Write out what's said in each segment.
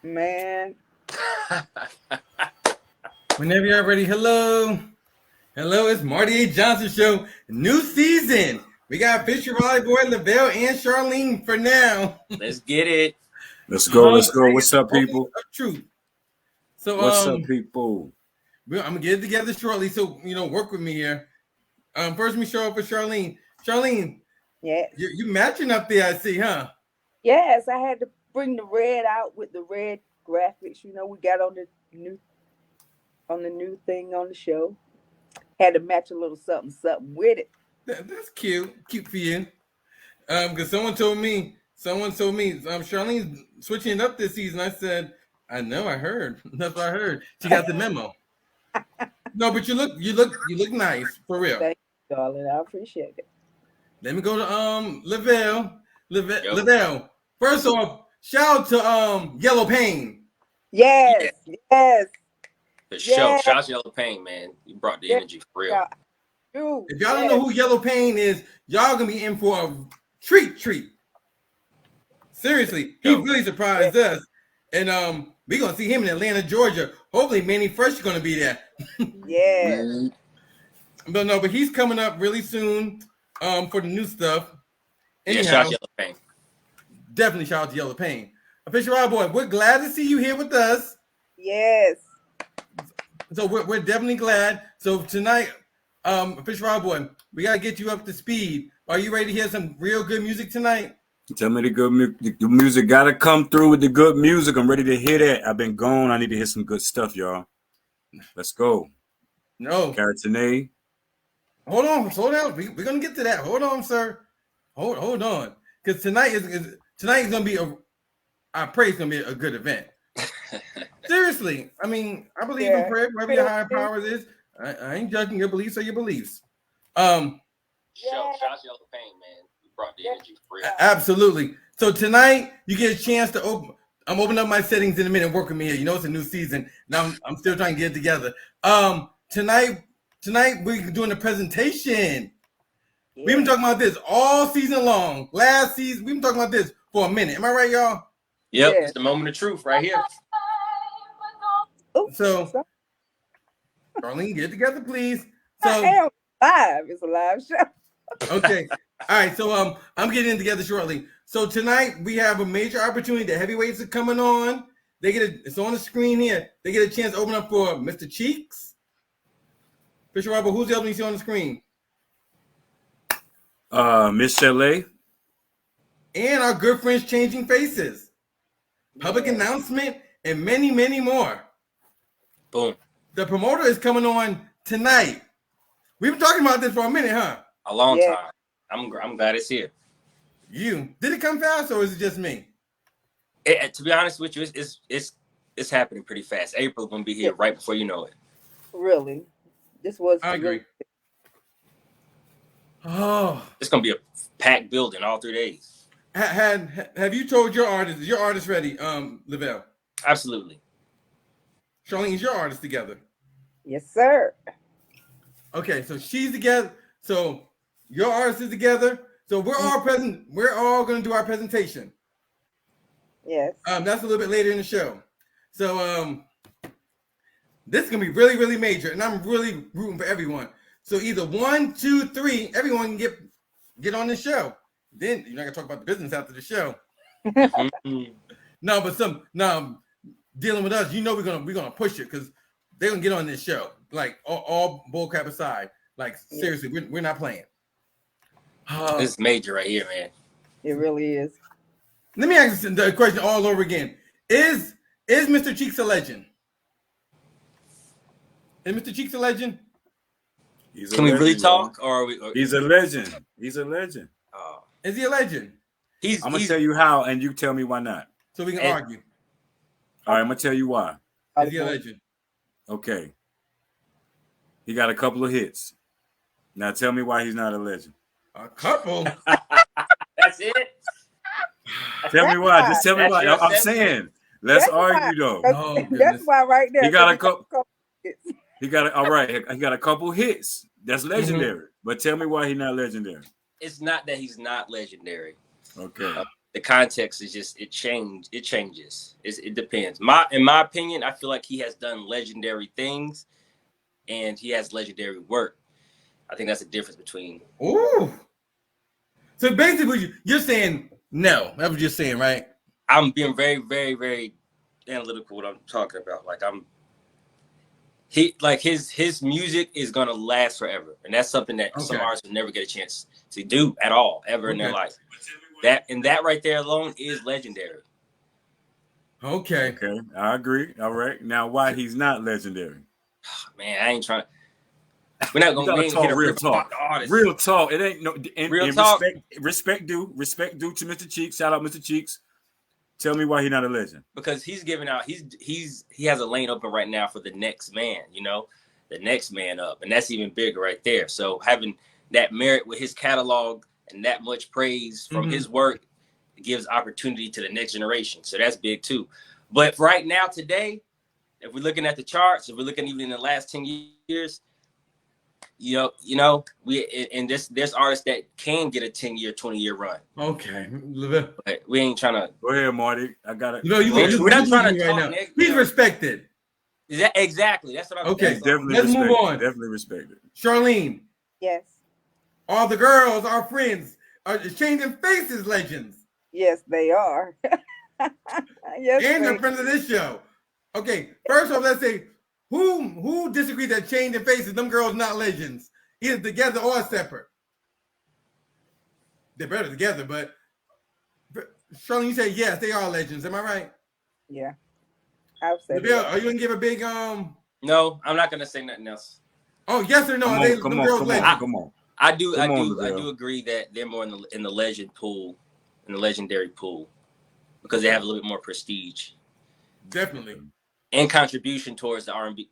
Man. Whenever you're ready, hello. Hello, it's Marty A. Johnson Show. New season. We got Fisher Raleigh Boy, Lavelle, and Charlene for now. Let's get it. Let's go. Let's go. What's up, people? Truth. So, What's up, people? I'm gonna get it together shortly. So, work with me here. First, we show up for Charlene. Charlene, Yeah. you matching up there, I see, huh? Yes, I had to bring the red out with the red graphics. We got on the new thing on the show. Had to match a little something with it. That's cute. Cute for you. Because someone told me, Charlene's switching it up this season. I said, I know, I heard. That's what I heard. She got the memo. No, but you look nice for real. Thank you, darling. I appreciate it. Let me go to Lavelle. Lavelle. First off, shout out to Yellow Pain. Yes. The show. Shout out to Yellow Pain, man. You brought the energy for real. If y'all don't know who Yellow Pain is, y'all gonna be in for a treat. Seriously, he really surprised us. And we're gonna see him in Atlanta, Georgia. Hopefully Manny Fresh is gonna be there. Yeah. But he's coming up really soon for the new stuff. Anyhow, shout out to Yellow Pain. Definitely shout out to Yellow Pain. Official Ride Boy, we're glad to see you here with us. Yes. So we're definitely glad. So tonight, Official Ride Boy, we gotta get you up to speed. Are you ready to hear some real good music tonight? Tell me the music gotta come through with the good music. I'm ready to hear that. I've been gone. I need to hear some good stuff, y'all. Let's go. No. Tanae. Hold on, slow down. We're gonna get to that. Hold on, sir. Hold on. Because tonight is gonna be I pray it's gonna be a good event. Seriously. I mean, I believe in prayer, whatever your higher powers is. I ain't judging your beliefs or your beliefs. Shout out to Yellow Pain, man. You brought the energy for real. Absolutely. So tonight you get a chance to open. I'm opening up my settings in a minute and work with me here. It's a new season. Now I'm still trying to get it together. Tonight we're doing a presentation. Yeah. We've been talking about this all season long. Last season, we've been talking about this for a minute. Am I right, y'all? Yep, It's the moment of truth right here. So, Darlene, get it together, please. So, I am live. It's a live show. Okay. All right. So, I'm getting it together shortly. So tonight we have a major opportunity. The heavyweights are coming on. It's on the screen here. They get a chance to open up for Mr. Cheeks. Fisher Robert, who's the other one you see on the screen? Michel'le. And our good friends Changing Faces. Public announcement and many, many more. Boom. The promoter is coming on tonight. We've been talking about this for a minute, huh? A long time. I'm glad it's here. Did it come fast or is it just me? To be honest with you, it's happening pretty fast. April gonna be here right before you know it. Really? I agree. Oh, it's gonna be a packed building all 3 days. Have you told your artist? Is your artist ready, Lavelle? Absolutely. Charlene, is your artist together? Yes, sir. Okay, so she's together. So your artist is together. So we're all present. We're all going to do our presentation. Yes. That's a little bit later in the show. So this is going to be really, really major, and I'm really rooting for everyone. So either 1, 2, 3, everyone can get on the show. Then you're not gonna talk about the business after the show. No, dealing with us, we're gonna push it because they're gonna get on this show. Like all bull crap aside, like seriously, we're not playing. This is major right here, man. It really is. Let me ask you the question all over again: Is Mr. Cheeks a legend? Is Mr. Cheeks a legend? Can we really talk, or are we? He's a legend. He's a legend. Is he a legend? I'm gonna tell you how, and you tell me why not. So we can argue. All right, I'm gonna tell you why. Is he a legend? Okay. He got a couple of hits. Now tell me why he's not a legend. A couple. That's it. Tell me why. Just tell me why. I'm saying, let's argue though. That's why right there. He got a couple. He got a couple hits. That's legendary. But tell me why he's not legendary. It's not that he's not legendary. Okay. the context is just it changes. It depends. In my opinion, I feel like he has done legendary things and he has legendary work. I think that's the difference between. Ooh. So basically, you're saying no. That's what you're saying, right? I'm being very, very, very analytical. What I'm talking about, his music is gonna last forever, and that's something that some artists will never get a chance to do at all ever in their life. That right there alone is legendary. Okay, I agree. All right, now why he's not legendary? Man, I ain't trying. We're not gonna we talk real talk. Real talk. It ain't no real talk. Respect due to Mr. Cheeks. Shout out Mr. Cheeks. Tell me why he's not a legend. Because he's giving out. He has a lane open right now for the next man. You know, the next man up, and that's even bigger right there. So having that merit with his catalog and that much praise from his work gives opportunity to the next generation. So that's big too. But right now, today, if we're looking at the charts, if we're looking even in the last 10 years, you know, there's artists that can get a 10-year, 20-year run. Okay, but we ain't trying to. Go ahead, Marty. I got it. We're not trying to talk right now. He's respected. Exactly. That's what I'm. Okay, definitely. Let's move on. Definitely respected. Charlene. Yes. All the girls, our friends, are changing faces legends. Yes, they are. Yes, and they're friends of this show. Okay, first off, let's say who disagrees that changing faces, them girls not legends, either together or separate. They're better together, but Charlene, you say yes, they are legends. Am I right? Yeah. I've said Bill, are you gonna give a big No, I'm not gonna say nothing else. Oh, yes or no? Come on. I do agree that they're more in the legend pool, in the legendary pool, because they have a little bit more prestige. Definitely. And contribution towards the R&B.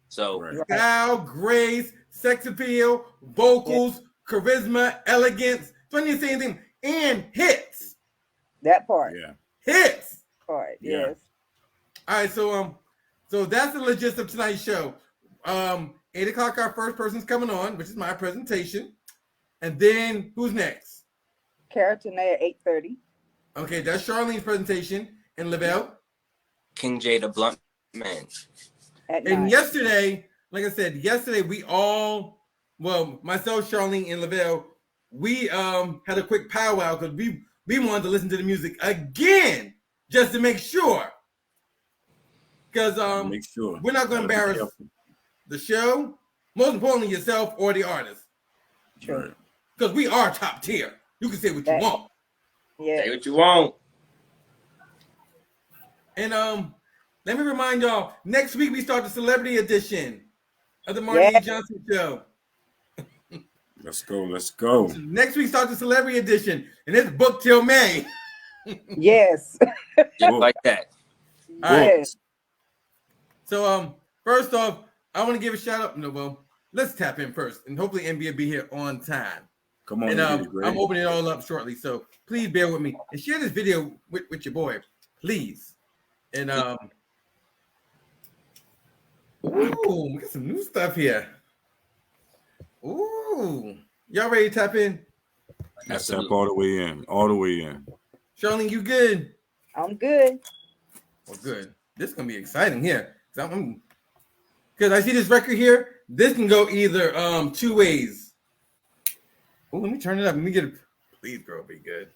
So style, grace, sex appeal, vocals, charisma, elegance, funny to say anything, and hits. That part. Yeah. Hits. Part. Yeah. Yes. All right, so that's the logistics of tonight's show. 8 o'clock, our first person's coming on, which is my presentation. And then who's next? Tanae at 8:30. Okay, that's Charlene's presentation. And Lavelle? King J, the Blountman. And yesterday, like I said, we all, well, myself, Charlene, and Lavelle, we had a quick powwow because we wanted to listen to the music again just to make sure. Because we're not going to embarrass the show, most importantly, yourself or the artist. True. Because we are top tier. You can say what you want. Yeah. Say what you want. And let me remind y'all, next week we start the celebrity edition of the Marty Johnson Show. Let's go. So next week starts the celebrity edition, and it's booked till May. Yes. Just like that. All right. So first off, I want to give a shout out. No, well, let's tap in first, and hopefully NBA will be here on time. Come on, and I'm opening it all up shortly, so please bear with me and share this video with your boy, please. And ooh, we got some new stuff here. Ooh, y'all ready to tap in? Let's tap all the way in. All the way in. Charlene, you good? I'm good. Well, good. This is gonna be exciting here. Because I see this record here. This can go either 2 ways. Oh, let me turn it up. Let me get it. Please, girl, be good.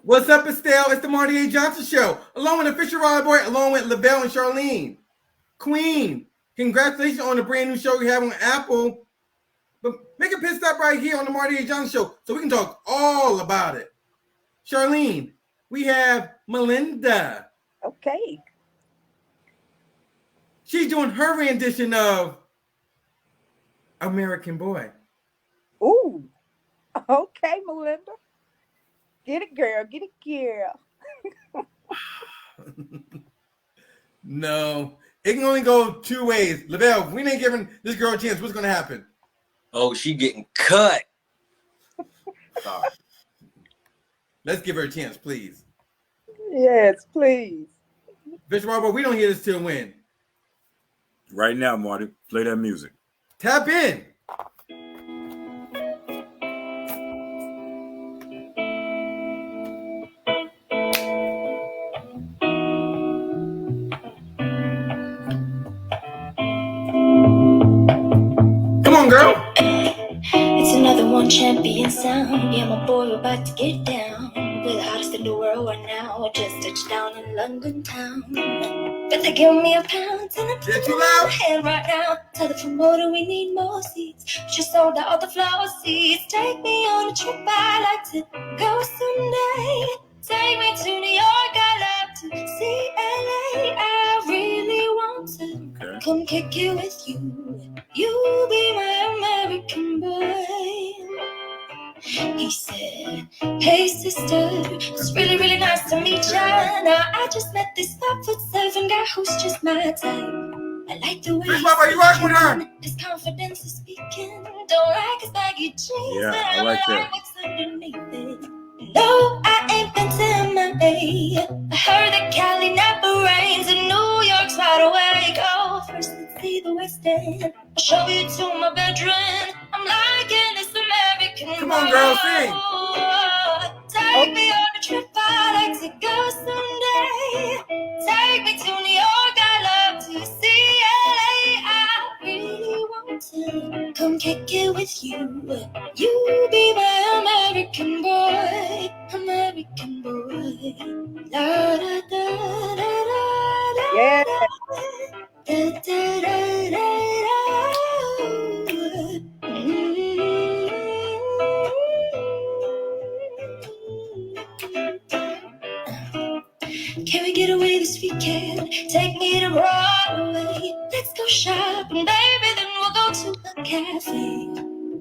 What's up, Estelle? It's the Marty A. Johnson Show. Along with the Fisher Raleigh Boy, along with Lavelle and Charlene. Queen, congratulations on the brand new show you have on Apple. But make a pit stop right here on the Marty A. Johnson Show so we can talk all about it. Charlene, we have Melinda. Okay. She's doing her rendition of American Boy. Ooh. Okay, Melinda. Get it, girl. Get it, girl. No. It can only go 2 ways. Lavelle, if we ain't giving this girl a chance, what's going to happen? Oh, she getting cut. Sorry. Let's give her a chance, please. Yes, please. Bishop Robert, we don't hear this till when? Right now, Marty, play that music. Tap in. American sound. Yeah, my boy, we're about to get down. We're the hottest in the world right now. Just touched down in London town. But they give me a pound, and I'm putting it in my hand right now. Tell the promoter we need more seats. Just sold out all the flower seats. Take me on a trip, I'd like to go someday. Take me to New York, I love to see LA. I really want to come kick it with you. You be my American boy. He said, hey sister, it's really, really nice to meet ya. Now I just met this 5'7" guy who's just my type. I like the way his confidence is speaking. Don't like his baggy jeans, Yeah, but I like that. what's underneath it. No, I ain't been to MIA. I heard that Cali never rains and New York's wide awake. Oh, first let's see the West End. I'll show you to my bedroom. I'm liking this American. Come on, girl, sing. Take me on a trip, I'd like to go someday. Take me to New York, I love to see LA. I really want to come kick it with you. You be my American boy, American boy. La da da da da da. Yeah. Da da da da da. Can we get away this weekend? Take me to Broadway. Let's go shopping, baby, then we'll go to a cafe.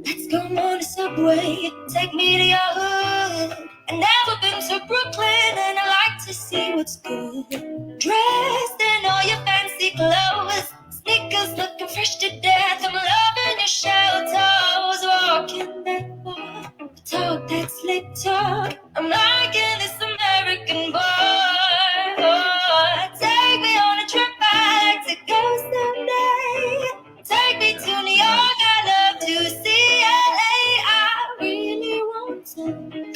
Let's go on a subway. Take me to your hood. I've never been to Brooklyn and I like to see what's good. Dressed in all your fancy clothes, sneakers looking fresh to death. I'm loving your shell toes, walking that walk, talk that slick talk. I'm liking this American boy. Take me on a trip, I'd like to go someday. Take me to New York, I love to see LA. I really want to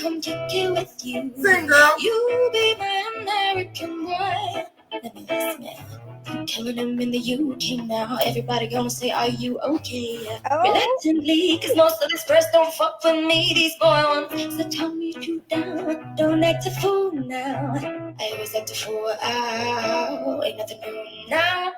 come kick it with you. Sing, girl. You be my American boy. Let me listen now. I'm killing them in the UK now. Everybody gonna say, are you okay? Oh. Reluctantly, cause most of this press don't fuck with me. These boy ones, so tell me you down. Don't act a fool now. I always act a fool out. Ain't nothing new now.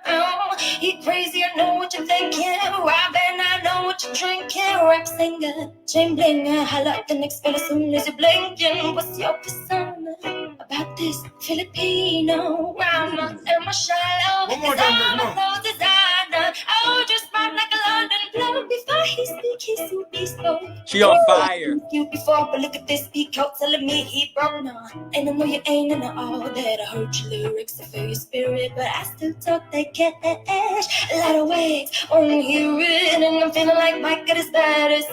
You crazy, I know what you're thinking. Robin, I know what you're drinking. Rap singer, chain blinger. Holla up the next fella soon as you're blinking. What's your persona about this Filipino? Rama and my shallow. One more time, come on. Designer. Oh, just ride like a London blow. Before he speak, he soon be spoke. She on fire. You before, but look at this beat out telling me he broke now. And I know you ain't into all that. I heard your lyrics, I feel your spirit, but I still talk that cash. A lot of ways, won't hear it, and I'm feeling like Mike at his baddest.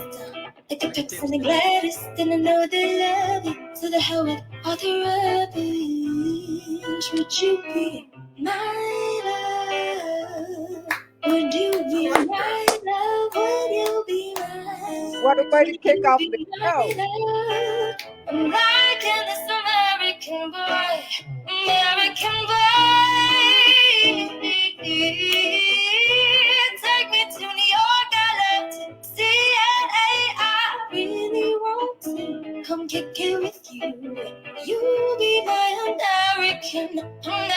Like a Pepsi and the Gladys, then I know they love you. So the hell with all the rubbish. Would you be my love? Would you be my love? Would you be my love? What a way to kick off the show. I'm liking this American boy, American boy. Take me to New York, I love to see LA. I really want to come kick it with you. You be my American boy.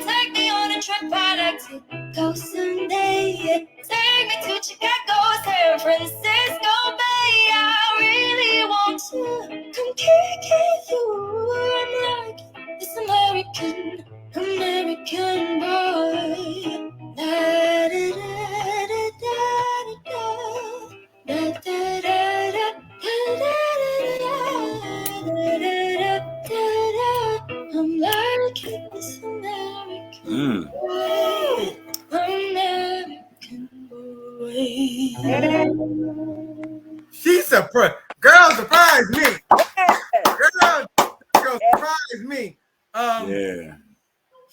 Take me on a trip, I'd like to go someday. Take me to Chicago, San Francisco Bay. I really want to come kick it with you. I'm like this American boy. Da da da da da da da da da da da. I'm liking this American boy, American boy. She surprised. Girl, surprise me. Girl, surprise me. Yeah.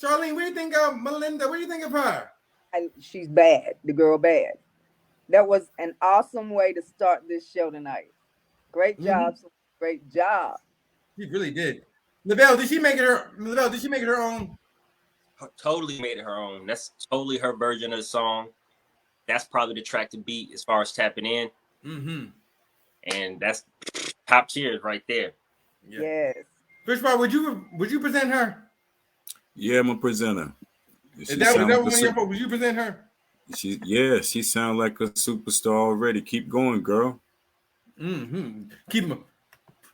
Charlene, what do you think of Melinda? What do you think of her? She's bad. The girl bad. That was an awesome way to start this show tonight. Great job. Great job. She really did. LaBelle, did she make it her own? Totally made it her own. That's totally her version of the song. That's probably the track to beat as far as tapping in. Mm-hmm. and that's top tier right there. Yeah. Yes. Fish Fry, would you present her? Yeah, I'm a presenter. Is that one of your folks? Would you present her? She sounds like a superstar already. Keep going, girl. Mm-hmm.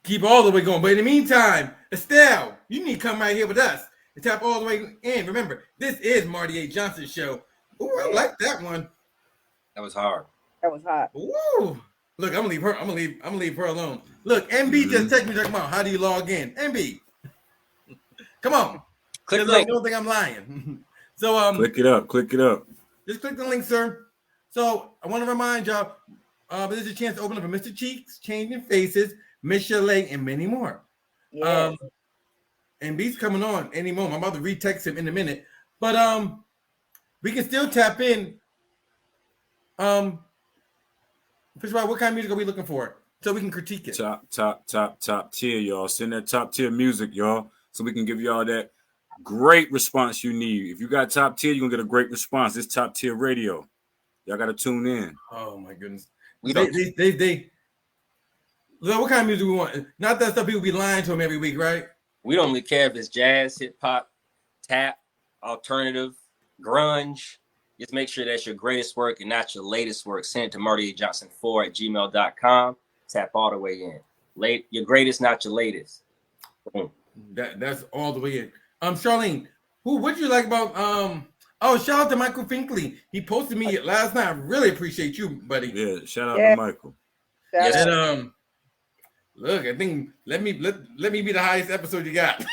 Keep all the way going. But in the meantime, Estelle, you need to come right here with us and tap all the way in. Remember, this is Marty A. Johnson's show. Ooh, I like that one. That was hard. That was hot. Ooh. Look, I'm gonna leave her. I'm gonna leave her alone. Look, MB just texted me talking about how do you log in. MB, come on. Click the link. link. Don't think I'm lying. So click it up. Just click the link, sir. So I want to remind y'all, this is a chance to open up for Mr. Cheeks, Changing Faces, Michel'le, and many more. Yes. MB's coming on any moment. I'm about to retext him in a minute, but we can still tap in. First of all, what kind of music are we looking for so we can critique it? Top tier, y'all. Send that top tier music, y'all, so we can give y'all that great response you need. If you got top tier, you're gonna get a great response. This top tier radio. Y'all gotta tune in. Oh my goodness. We Look, what kind of music we want? Not that stuff people be lying to them every week, right? We don't really care if it's jazz, hip hop, tap, alternative, grunge. Just make sure that's your greatest work and not your latest work. Send it to martyajohnson4@gmail.com. Tap all the way in. Your greatest, not your latest. Boom. That's all the way in. Charlene, what'd you like about shout out to Michael Finkley. He posted me last night. I really appreciate you, buddy. Yeah, shout out to Michael. Yes. And look, I think let me be the highest episode you got.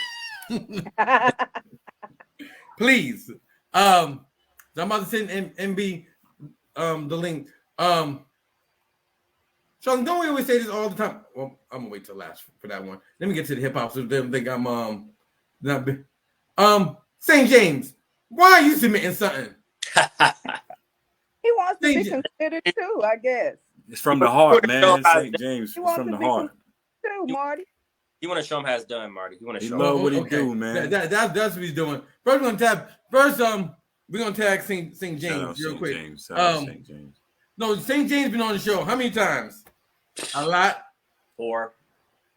Please. So I'm about to send MB the link. Sean, don't we always say this all the time? Well, I'm gonna wait till last for that one. Let me get to the hip hop so they don't think I'm not big. St. James, why are you submitting something? He wants to be considered too, I guess. It's from the heart, man. St. James is from the heart. Too, Marty. You want to show him how it's done, Marty. You want to He show love him. what he do, man. That's what he's doing. First, we're gonna tag St. James real quick. St. James. No, St. James been on the show. How many times? A lot. 4.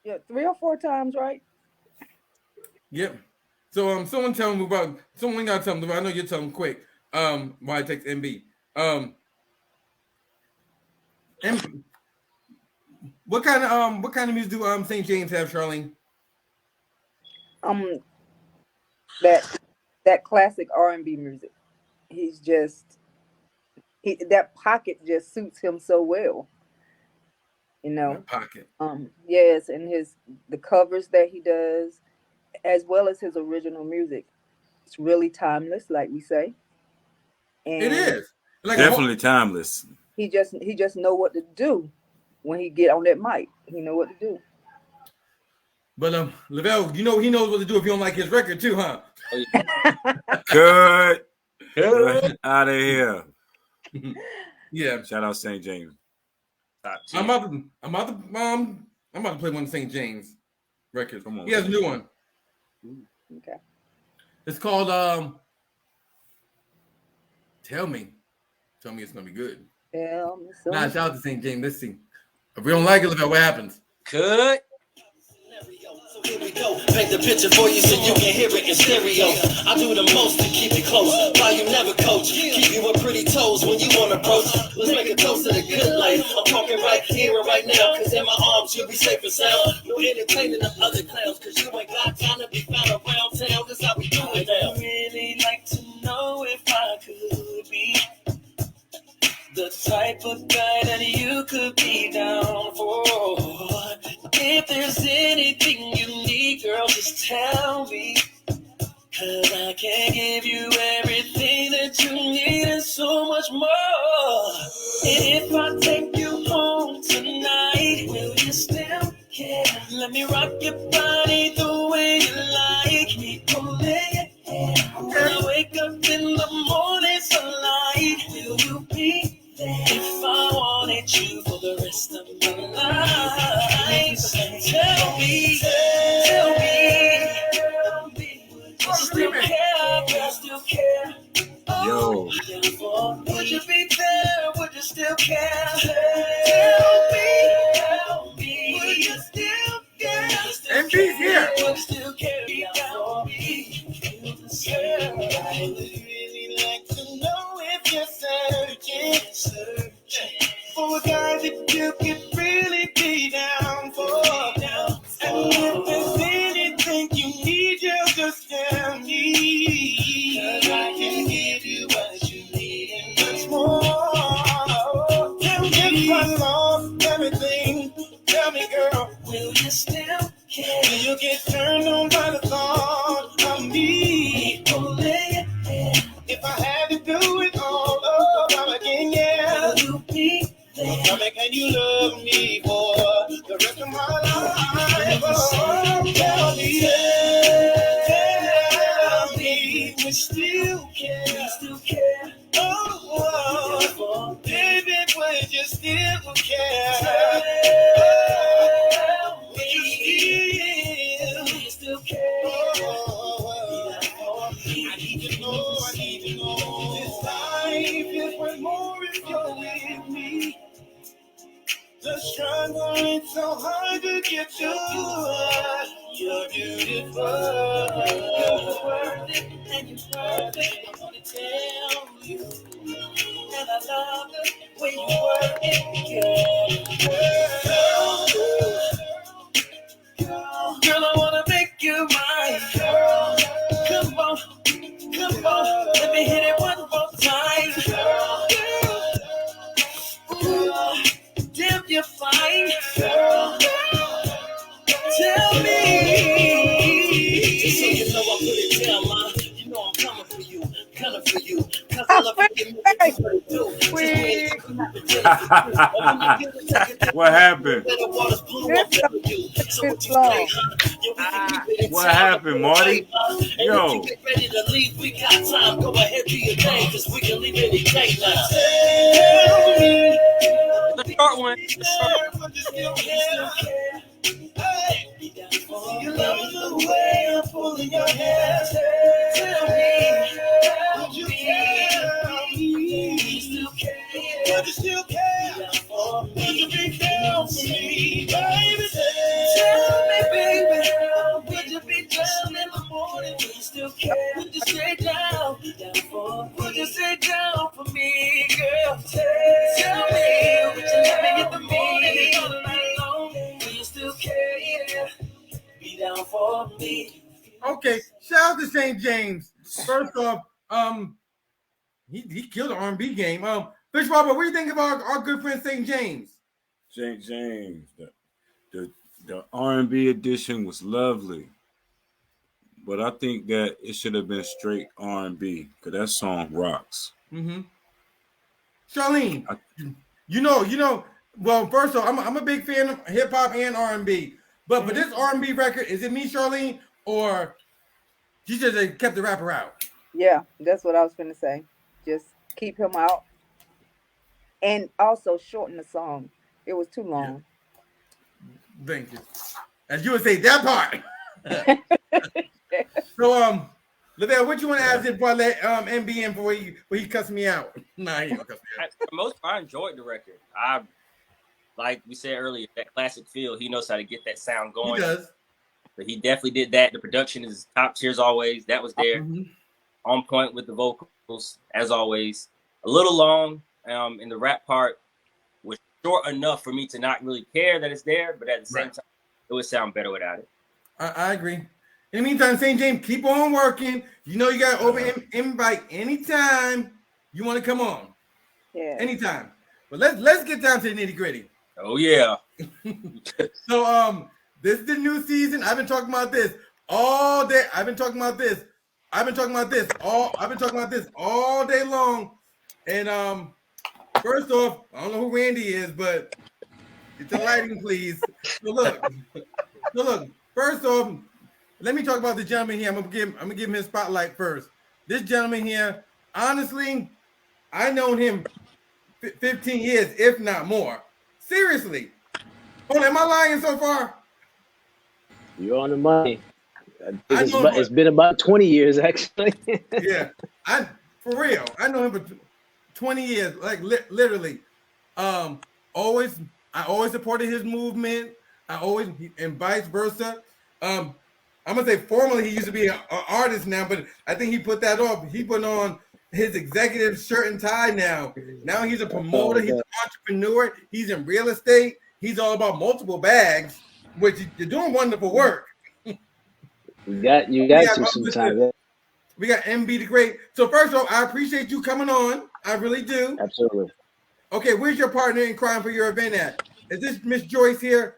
Yeah, 3 or 4 times, right? Yep. So someone tell me about. Someone gotta tell me. I know you're telling quick. Why I text MB. What kind of music do St. James have, Charlene? That classic R&B music. He's just that pocket just suits him so well. You know. That pocket. Yes, and the covers that he does, as well as his original music. It's really timeless, like we say. And it is. Like definitely timeless. He just know what to do when he get on that mic. He know what to do. But Lavelle, he knows what to do if you don't like his record too, huh? Good. Out of here. Yeah. Shout out St. James. I'm about to play one of St. James records. Come on. He has a new one. Okay. It's called Tell Me it's gonna be good. Tell me so. Nah, shout out to St. James. Let's see. If we don't like it, look at what happens. Could. Here we go, paint the picture for you so you can hear it in stereo. I do the most to keep it close, while you never coach. Keep you with pretty toes when you want to approach. Let's make a toast to the good life. I'm talking right here and right now, cause in my arms you'll be safe and sound. No entertaining of other clowns, cause you ain't got time to be found around town. That's how we do it now. I'd really like to know if I could be the type of guy that you could be down for. If there's anything you need, girl, just tell me. Cause I can give you everything that you need and so much more. If I take you home tonight, will you still care? Let me rock your body the way you like me. Pulling your hair. When I wake up in the morning sunlight, will you be there? If I wanted you for the rest of my life, tell me, still care? Yo. Would you be there? Would you still care? He's here. You still care for me. Girl, I really like to know if you're searching for a guy that you could really be down for. And if there's anything you need, just tell me. 'Cause I can give you what you need and much more. Tell me if I lost everything. Tell me, girl, will you still care? Will you get turned on by the thought of me? If I had to do it all over again, yeah. Will you be there? Tell me, can you love me for the rest of my life? Oh, tell me, we still care. Oh, baby, would you still care? Would you still care? I need to know. This life is worth more if you're with me. The struggle is so hard to get to. You're beautiful. You're worth it and you're perfect. I want to tell you that I love the way you work it, girl. Girl, I want to make you mine. Girl, come on, let me hit it one more time. Girl, damn, you're fine. Girl, tell me. Just so you know, I put it down, man. You know I'm coming for you. 'Cause I love you. What happened? What happened, Marty? Yo. Ready to leave, we got time. Go ahead, do your thing, 'cause we can leave any day now. The short one. You love the way I'm pulling your hair. Tell me, would you tell me? Would you still care? Would you be down for me, baby? Tell me, baby, would you be down in the morning? Would you still care? Would you stay down? Would you stay down for me, girl? Tell me, would you let me in the morning and all night long? Will you still care? Be down for me. Okay, shout out to St. James. First off, he killed the R&B game. Fish Robert, what do you think about our good friend St. James? St. James, the R&B edition was lovely, but I think that it should have been straight R&B because that song rocks. Mm-hmm. Charlene, you know. Well, first off, I'm a big fan of hip hop and R&B, but for this R&B record, is it me, Charlene, or you just kept the rapper out? Yeah, that's what I was gonna say. Just keep him out, and also shorten the song. It was too long. Thank you. As you would say, that part. So, Lavelle, what you want to ask if I let MB in before he cuss me out? Nah, he don't cuss me out. For the most part, I enjoyed the record. Like we said earlier, that classic feel. He knows how to get that sound going. He does. But he definitely did that. The production is top tier as always. That was there. Mm-hmm. On point with the vocals, as always. A little long in the rap part. Was short enough for me to not really care that it's there, but at the same time, it would sound better without it. I agree. In the meantime, St. James, keep on working. You know you got to invite anytime you want to come on. Yeah. Anytime. But let's get down to the nitty gritty. Oh yeah. So this is the new season. I've been talking about this all day. I've been talking about this all day long. And first off, I don't know who Randy is, but it's the lighting, please. So look. First off, let me talk about the gentleman here. I'm gonna give him his spotlight first. This gentleman here, honestly, I known him 15 years, if not more. Seriously. Oh, am I lying so far? You're on the money. It's been about 20 years, actually. Yeah, for real. I know him for 20 years, like literally. I always supported his movement. And vice versa. I'm gonna say formerly he used to be an artist now, but I think he put that off. He put on his executive shirt and tie now. Now he's a promoter. He's an entrepreneur. He's in real estate. He's all about multiple bags, which you're doing wonderful work. You got to sometimes. We got MB the Great. So first off, I appreciate you coming on. I really do. Absolutely. Okay, where's your partner in crime for your event at? Is this Miss Joyce here?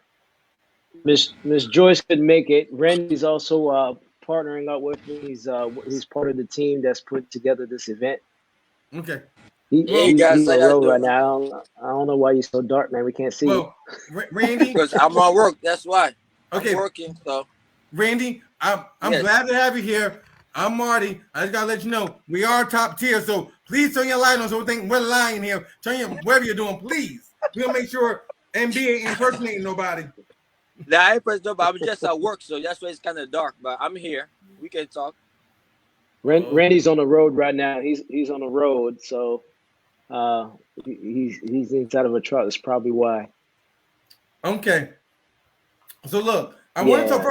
Miss Joyce couldn't make it. Randy's also partnering up with me. He's part of the team that's put together this event. Okay. He's on the road right now. I don't know why you're so dark, man. We can't see you. Randy, because I'm on work. That's why. Okay. I'm working. So, Randy, I'm glad to have you here. I'm Marty. I just gotta let you know we are top tier. So please turn your light on so we think we're lying here. Turn your whatever you're doing, please. We'll make sure MB ain't impersonating nobody. nah, I ain't impersonating nobody. I'm just at work, so that's why it's kind of dark. But I'm here. We can talk. Randy's on the road right now. He's on the road, so he's inside of a truck. That's probably why. Okay. So look, I want to talk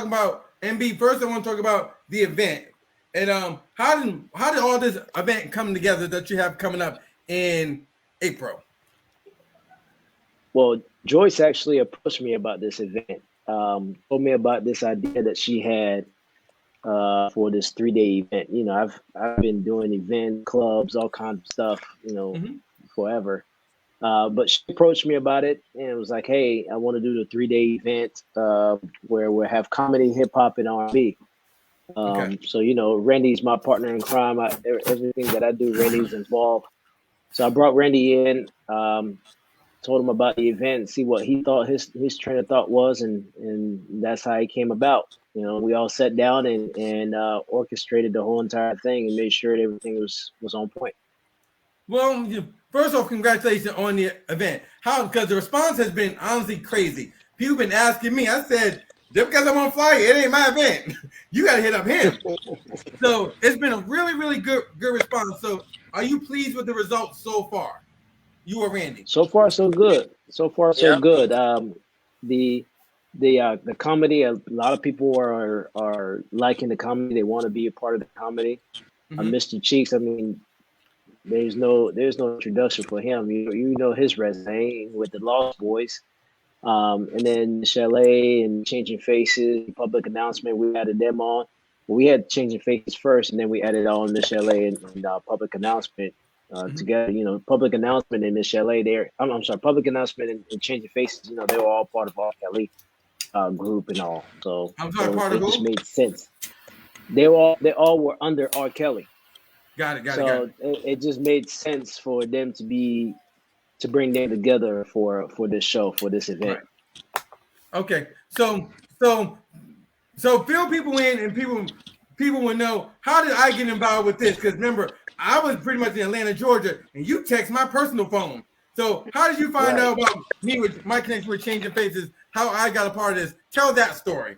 about MB. First, I want to talk about the event. And how did all this event come together that you have coming up in April? Well, Joyce actually approached me about this event. Told me about this idea that she had for this 3-day event. You know, I've been doing event clubs, all kinds of stuff, you know, forever. But she approached me about it and it was like, hey, I want to do the 3-day event where we'll have comedy, hip hop, and R&B. So, you know, Randy's my partner in crime. Everything that I do, Randy's involved. So I brought Randy in, told him about the event, see what he thought his train of thought was, and that's how it came about. You know, we all sat down and orchestrated the whole entire thing and made sure that everything was on point. Well, first off, congratulations on the event. Because the response has been honestly crazy. People been asking me. I said, just because I'm on flyer, it ain't my event. You got to hit up him. So it's been a really, really good response. So are you pleased with the results so far? You or Randy? So far, so good. Good. The comedy, a lot of people are liking the comedy. They want to be a part of the comedy. Mr. Cheeks, I mean, there's no introduction for him. You know his resume with the Lost Boys. And then Michel'le and Changing Faces, Public Announcement, we added them on. Well, we had Changing Faces first, and then we added on Michel'le and Public Announcement together. You know, Public Announcement and Michel'le, I'm sorry, Public Announcement and Changing Faces, you know, they were all part of R. Kelly group and all. So it just made sense. They all were under R. Kelly. Got it. So it just made sense for them to bring them together for this show, for this event. Right. Okay, so fill people in, and people will know, how did I get involved with this? Because remember, I was pretty much in Atlanta, Georgia, and you text my personal phone. So how did you find out about me with my connection with Changing Faces? How I got a part of this? Tell that story.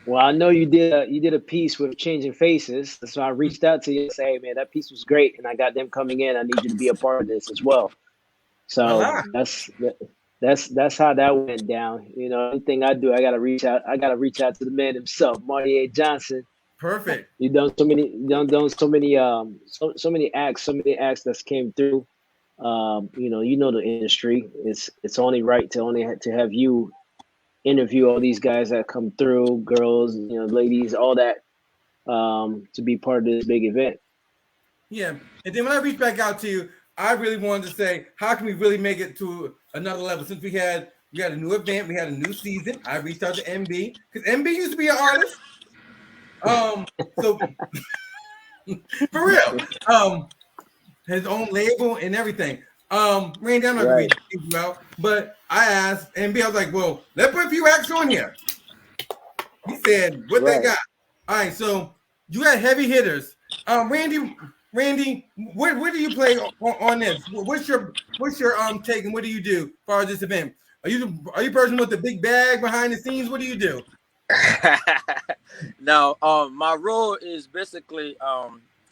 Well, I know you did a piece with Changing Faces, so I reached out to you and said, "Hey, man, that piece was great, and I got them coming in. I need you to be a part of this as well." So that's how that went down. You know, anything I do, I gotta reach out. I gotta reach out to the man himself, Marty A. Johnson. Perfect. You've done so many acts that came through. You know the industry. It's only right to have you interview all these guys that come through, girls, you know, ladies, all that, to be part of this big event. Yeah, and then when I reached back out to you, I really wanted to say, how can we really make it to another level? Since we had a new event, we had a new season. I reached out to MB because MB used to be an artist. So for real, his own label and everything. Randy, I'm not going to read you out, but I asked MB, I was like, well, let's put a few acts on here. He said, what they got? All right, so you got heavy hitters. Randy, where do you play on this? What's your take, and what do you do as far as this event? Are you the person with the big bag behind the scenes? What do you do? No, my role is basically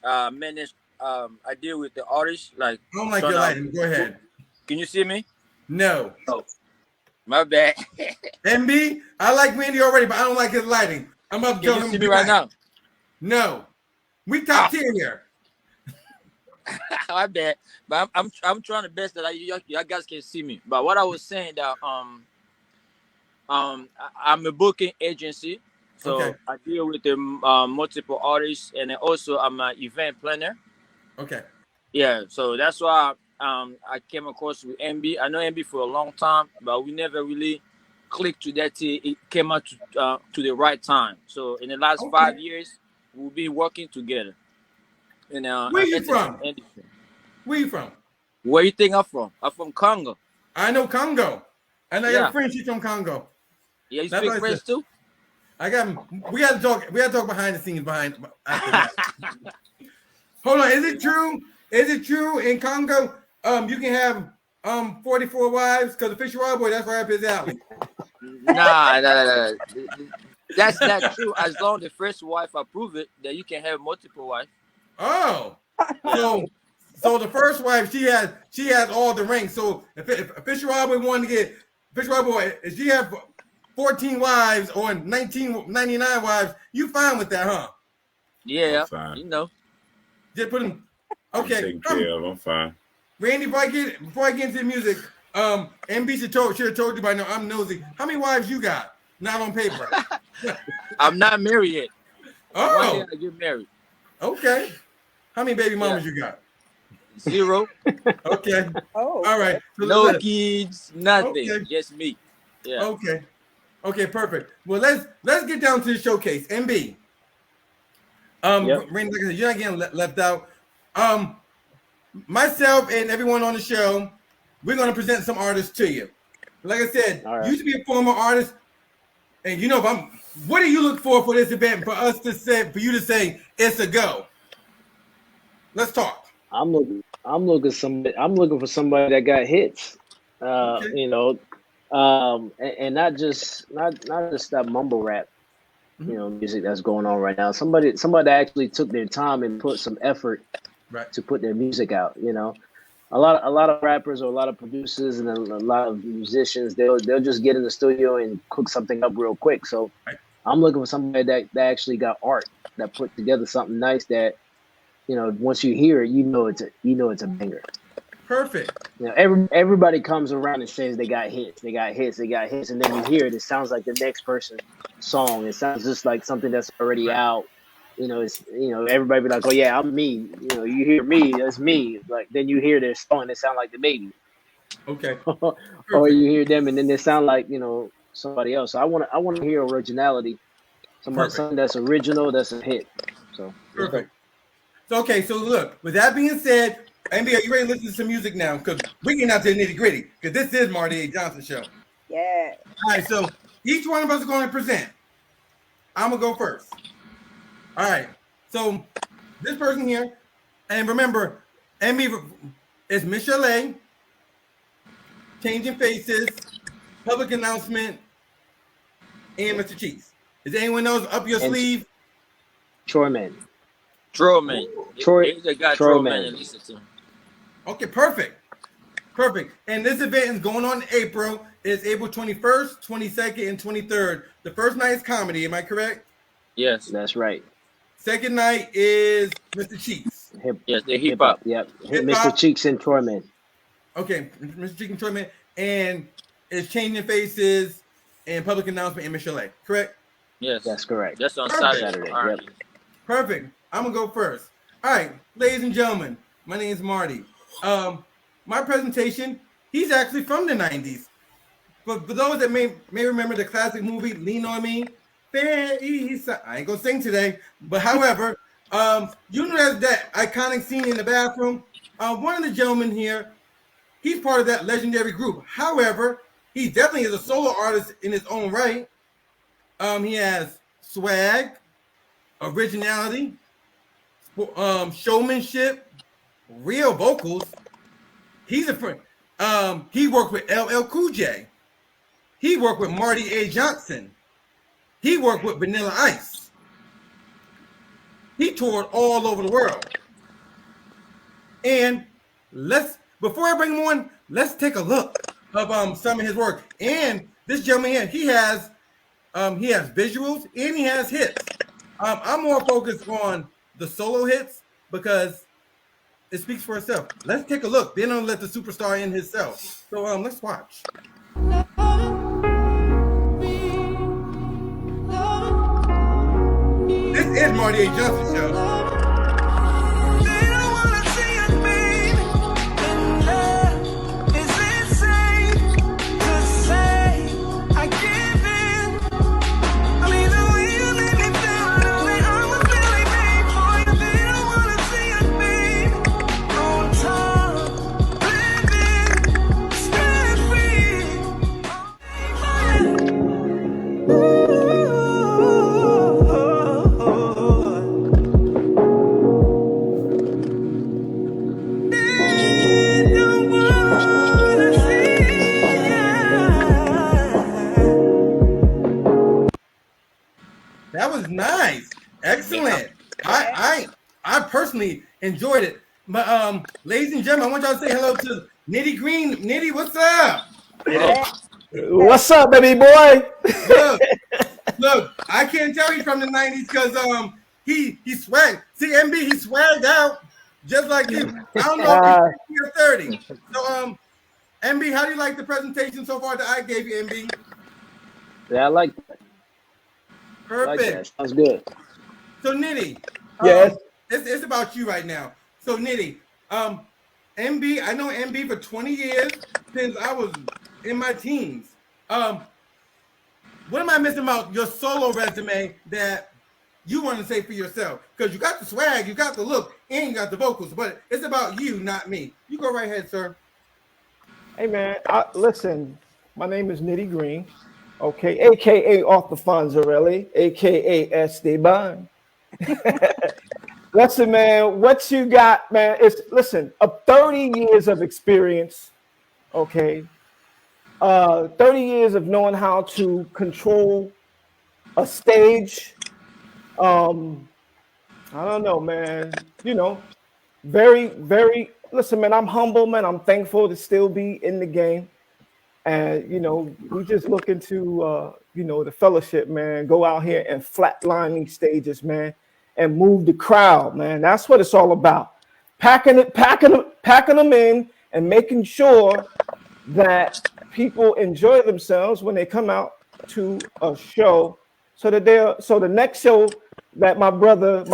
manage. I deal with the artists. Like, I don't like your lighting. Go ahead. Can you see me? No. Oh. My bad. MB, I like Randy already, but I don't like his lighting. I'm up to Can you see me right now? No. We top tier here. My bad. But I'm trying the best that you guys can see me. But what I was saying that I'm a booking agency, so Okay. I deal with the multiple artists, and then also I'm an event planner. Okay. Yeah, so that's why I came across with MB. I know MB for a long time, but we never really clicked to that till it came out to the right time. So in the last 5 years, we've been working together. In Where you from? industry. Where you from? Where you think I'm from? I'm from Congo. I know Congo. I know your friend. She's from Congo. Yeah, you speak French too? I got him. We got to talk. We got to talk behind the scenes. After that. Hold on. Is it true? Is it true in Congo? You can have 44 wives because the Fisher Wild Boy. That's right up his alley. Nah. That's not true. As long as the first wife approve it, that you can have multiple wives. Oh, so the first wife she has all the rings. So if Fisher Wild Boy wanted to get Fisher Wild Boy, if she have 14 wives or 99 wives, you fine with that, huh? Yeah, fine. You know. Just put him. Okay, taken care of. I'm fine. Randy, before I get into the music, MB should have told you by now. I'm nosy. How many wives you got? Not on paper. I'm not married yet. Oh, one day I get married. Okay. How many baby mamas you got? 0. Okay. Oh. All right. So no kids, nothing. Okay. Just me. Yeah. Okay. Okay, perfect. Well, let's get down to the showcase. MB. Yep. Randy, like I said, you're not getting left out. Myself and everyone on the show, we're going to present some artists to you. Like I said, you used to be a former artist, and you know, what do you look for this event for you to say it's a go? Let's talk. I'm looking for somebody that got hits. You know, and not just that mumble rap, you know, music that's going on right now. Somebody that actually took their time and put some effort to put their music out. You know, a lot of rappers or a lot of producers and a lot of musicians, they'll just get in the studio and cook something up real quick. So I'm looking for somebody that actually got art, that put together something nice that, you know, once you hear it, you know it's a banger. Perfect. You know, everybody comes around and says they got hits, and then you hear it. It sounds like the next person's song. It sounds just like something that's already out. You know, it's, you know, everybody be like, oh yeah, I'm me. You know, you hear me, that's me. Like then you hear their song and it sound like the baby. Okay. Or you hear them and then they sound like, you know, somebody else. So I want to hear originality. Something that's original, that's a hit. So perfect. So okay, so look, with that being said, MB, are you ready to listen to some music now? Because we're getting out to the nitty-gritty, because this is Marty A. Johnson show. Yeah. All right, so each one of us is going to present. I'm going to go first. All right, so this person here, and remember, MB is Michel'le, Changing Faces, Public Announcement, and Mr. Cheeks. Is anyone else up your sleeve? Troyman. He's a guy Troyman and listen to. Okay, perfect. And this event is going on in April. It's April 21st, 22nd, and 23rd. The first night is comedy. Am I correct? Yes. That's right. Second night is Mr. Cheeks. Yes, the hip hop. Yep. Mr. Cheeks and Troyman. Okay, Mr. Cheeks and Troyman. And it's Changing Faces and Public Announcement and Michel'le. Correct? Yes. That's correct. That's on Saturday. Yep. Perfect. I'm going to go first. All right, ladies and gentlemen, my name is Marty. My presentation, he's actually from the 90s. But for those that may remember the classic movie Lean On Me, I ain't gonna sing today, but however, you know that iconic scene in the bathroom. One of the gentlemen here, he's part of that legendary group. However, he definitely is a solo artist in his own right. He has swag, originality, showmanship, real vocals. He's a friend. He worked with LL Cool J. He worked with Marty A. Johnson. He worked with Vanilla Ice. He toured all over the world. And before I bring him on, let's take a look of some of his work. And this gentleman here, he has visuals and he has hits. I'm more focused on the solo hits because it speaks for itself. Let's take a look. Then I'll let the superstar in himself. So let's watch. This is Marty A. Johnson show. That was nice. Excellent. I personally enjoyed it. But ladies and gentlemen, I want y'all to say hello to Nitty Green. Nitty, what's up? What's up, baby boy? Look, I can't tell he's from the 90s because he swag. See, MB, he swagged out just like you. I don't know if he's 50 or 30. So MB, how do you like the presentation so far that I gave you, MB? Yeah, I like that. Perfect. Like that. Sounds good. So Nitty, Yes. It's about you right now. So Nitty, MB, I know MB for 20 years since I was in my teens. What am I missing about your solo resume that you want to say for yourself? Because you got the swag, you got the look, and you got the vocals, but it's about you, not me. You go right ahead, sir. Hey, man. Listen, my name is Nitty Green, okay, a.k.a. Arthur Fonzarelli, a.k.a. Esteban. Listen, man, what you got, man, is, listen, 30 years of experience, okay, 30 years of knowing how to control a stage. I don't know, man, you know, very, very, listen, man, I'm humble, man. I'm thankful to still be in the game. And, you know, we just looking to, you know, the fellowship, man, go out here and flatline these stages, man, and move the crowd, man. That's what it's all about. Packing them in and making sure that people enjoy themselves when they come out to a show, so that the next show that my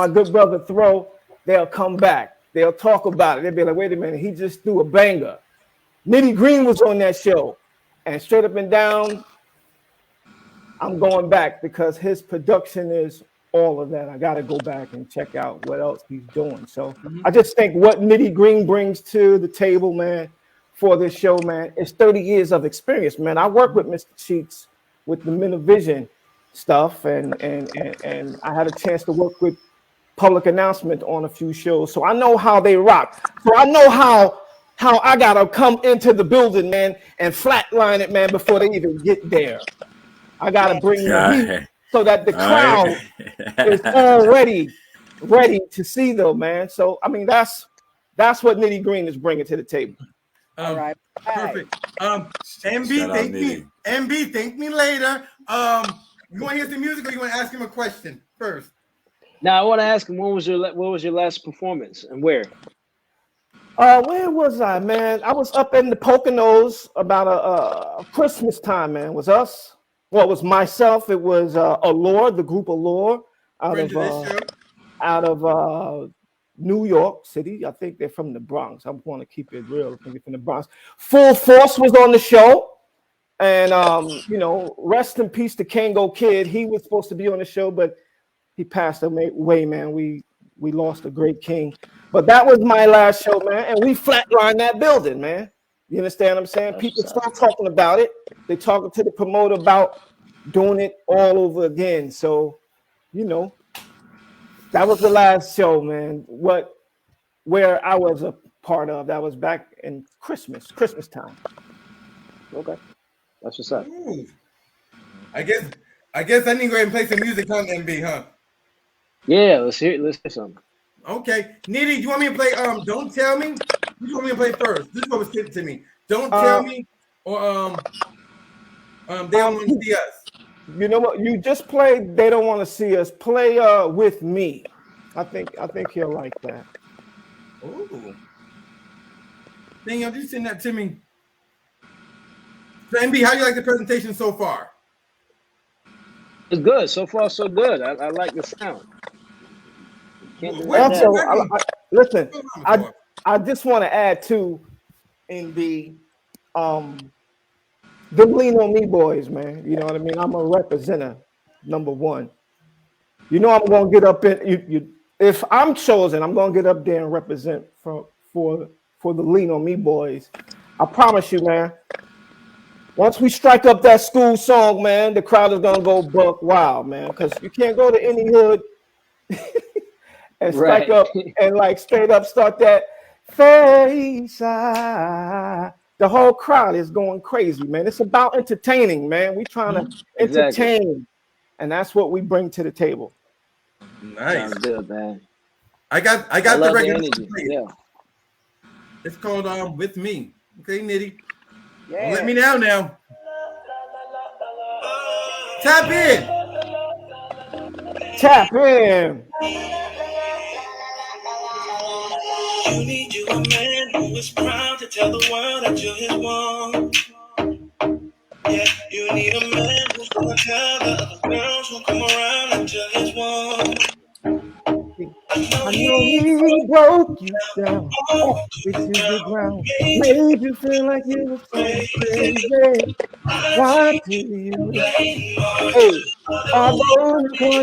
good brother throw, they'll come back. They'll talk about it. They'll be like, wait a minute, he just threw a banger. Nitty Green was on that show. And straight up and down, I'm going back because his production is all of that. I got to go back and check out what else he's doing. So I just think what Nitty Green brings to the table, man, for this show, man, is 30 years of experience, man. I work with Mr. Cheeks with the Minivision stuff, and I had a chance to work with Public Announcement on a few shows. So I know how they rock. So I know how I gotta come into the building, man, and flatline it, man, before they even get there. I gotta bring the heat so that the crowd is already ready to see them, man. So I mean, that's what Nitty Green is bringing to the table. All right. Perfect. MB, thank me later. You want to hear some music, or you want to ask him a question first? Now I want to ask him, what was your last performance and where? Where was I, man? I was up in the Poconos about a Christmas time, man. It was us. Well, it was myself. It was Allure, the group Allure, out of New York City. I think they're from the Bronx. I want to keep it real. I think they're from the Bronx. Full Force was on the show. And, you know, rest in peace to Kango Kid. He was supposed to be on the show, but he passed away, man. We lost a great king. But that was my last show, man. And we flatlined that building, man. You understand what I'm saying? People start talking about it. They talking to the promoter about doing it all over again. So, you know, that was the last show, man. Where I was a part of. That was back in Christmas time. Okay. That's what's up. Ooh. I guess I need to go ahead and play some music on MB, huh? Yeah, let's hear something. Okay. Nitty, do you want me to play Don't Tell Me? What do you want me to play first? This is what was sent to me. Don't Tell Me or they don't want to see us? You know what? You just played They Don't Want to See Us. Play With Me. I think he'll like that. Oh. Daniel, just send that to me. So MB, how you like the presentation so far? It's good. So far, so good. I like the sound. Can't deny Also, that. listen, I just want to add too, in the Lean on Me boys, man. You know what I mean? I'm a representative, number one. You know I'm gonna get up in you. If I'm chosen, I'm gonna get up there and represent for the Lean on Me boys. I promise you, man. Once we strike up that school song, man, the crowd is gonna go buck wild, man. Because you can't go to any hood and strike up and like straight up start that face. The whole crowd is going crazy, man. It's about entertaining, man. We trying to entertain, and that's what we bring to the table. Nice. Sounds good, man. I got the record. Yeah. It's called With Me. Okay, Nitty. Yeah. Well, let me now. Tap in. You need you a man who is proud to tell the world that you're his one. Yeah, you need a man who's gonna tell the other girls who come around that you're his one. I know he broke you down, into the ground, made you feel like you were so crazy. Why do you? Hey, I don't want to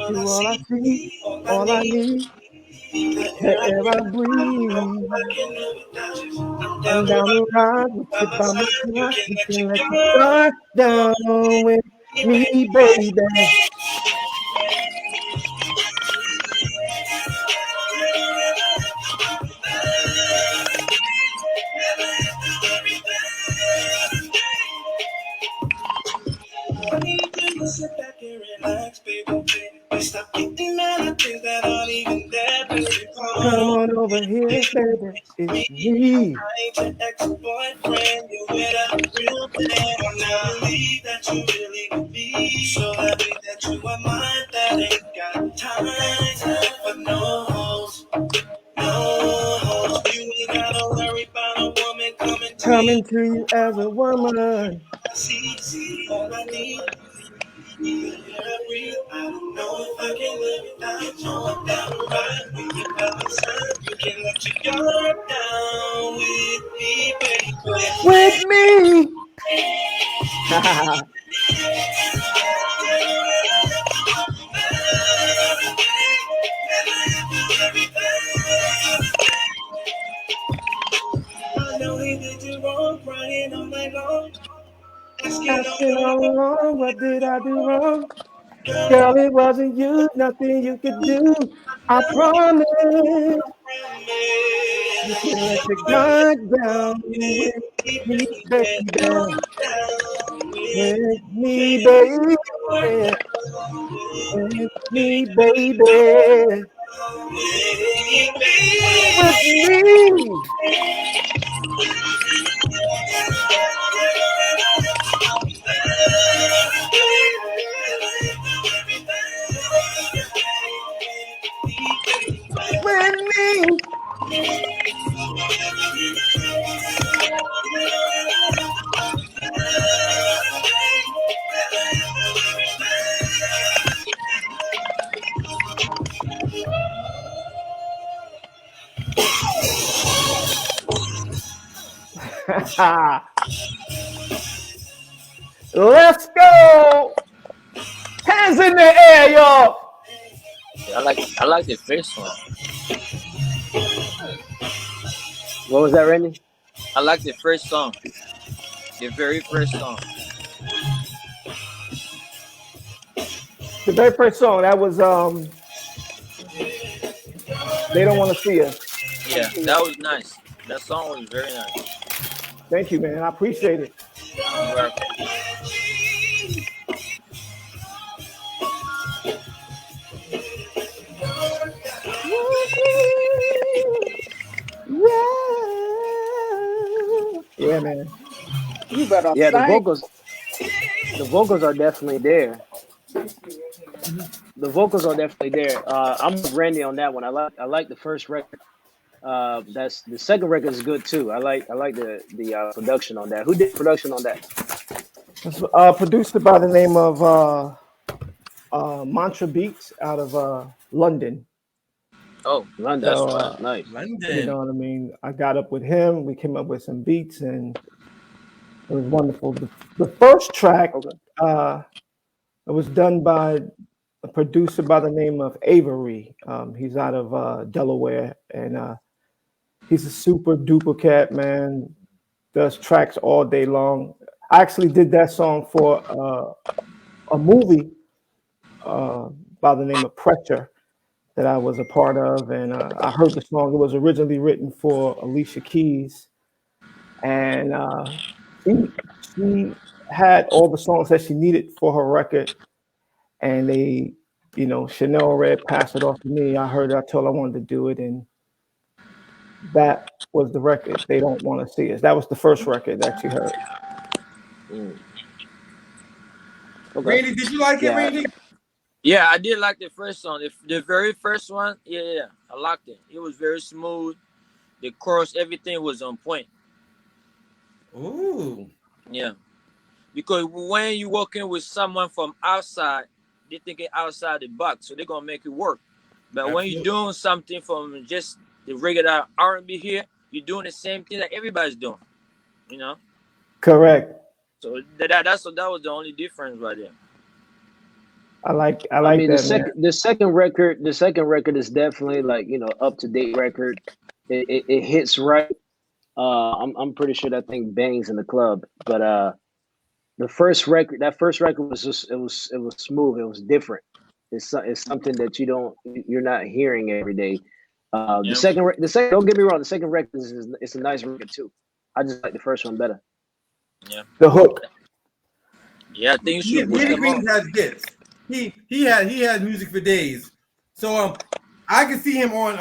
all I see, all I need, the air I breathe. I'm down the ride with you by my side, you can let your guard down with me, baby. Sit back and relax, baby. Stop getting mad at things that aren't even there, baby. Come on over here, baby. It's me. I ain't your ex-boyfriend. You're with a real man. Now believe that you really could be so happy that you are mine. That ain't got time for no hoes. No hoes. You ain't gotta worry about a woman coming to you as a woman. See, all I need. I don't know if I can live without you. I'm down the ride when you're by my side. You can let your guard down with me, baby. With me. I know he did you wrong, crying all night long. Asking all along, what did I do wrong? Girl, it wasn't you, nothing you could do. I promise. You can let your guard down with me, baby. With me, baby. With me, baby. With me. With me. Let's go. Hands in the air, y'all. I like the first one. What was that, Randy? I like the first song. The very first song. The very first song, that was They Don't Want to See Us. Yeah, that was nice. That song was very nice. Thank you, man. I appreciate it. You're welcome. Yeah. Yeah, man. You better Yeah, sing. the vocals are definitely there. The vocals are definitely there. I'm with Randy on that one. I like the first record. That's the second record is good too. I like the production on that. Who did production on that? It's produced by the name of Mantra Beats out of London. Oh, London. that's So fine. Nice. you London. know what I mean. I got up with him. We came up with some beats, and it was wonderful. The first track, Okay. it was done by a producer by the name of Avery. He's out of Delaware, and he's a super duper cat, man. Does tracks all day long. I actually did that song for a movie by the name of Pressure that I was a part of, and I heard the song. It was originally written for Alicia Keys, and she had all the songs that she needed for her record, and they, you know, Chanel Red passed it off to me. I heard it. I told her I wanted to do it, and that was the record. They Don't Want to See Us. That was the first record that you heard. Mm. Okay. Randy, did you like it, Yeah. Randy? Yeah, I did like the first song. The very first one, yeah, I liked it. It was very smooth. The chorus, everything was on point. Ooh. Yeah. Because when you working with someone from outside, they thinking outside the box, so they're gonna make it work. But when you're doing something from just the regular R&B here, you're doing the same thing that everybody's doing. You know? Correct. So that was the only difference right there. I like I mean, that, man. the second record is definitely like, you know, up to date record. It hits right. I'm pretty sure that thing bangs in the club. But that first record was just it was smooth. It was different. It's something that you're not hearing every day. The second don't get me wrong, the second record is a nice record too. I just like the first one better. Yeah. The hook. Yeah, I think you should push Nitty them Green up. has hits. He has music for days. So I can see him on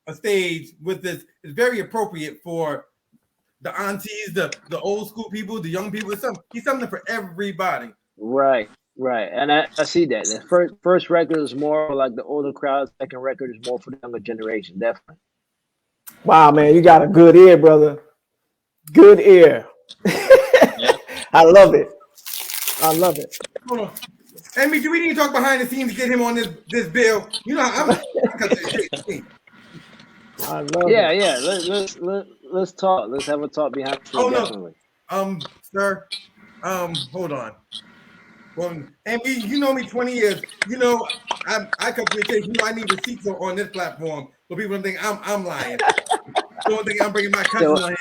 a stage with this. It's very appropriate for the aunties, the old school people, the young people. He's something for everybody. Right. And I see that. The first record is more like the older crowd. Second record is more for the younger generation, definitely. Wow, man, you got a good ear, brother. Good ear. I love it. Hold on. Amy, do we need to talk behind the scenes to get him on this bill? You know, I love it. Yeah. Let's talk. Let's have a talk behind the scenes, definitely. Sir, hold on. Well, Amy, you know me 20 years. You know, I come to the case. You know, I need receipts on this platform, so people don't think I'm lying. Don't think I'm bringing my cousin on here,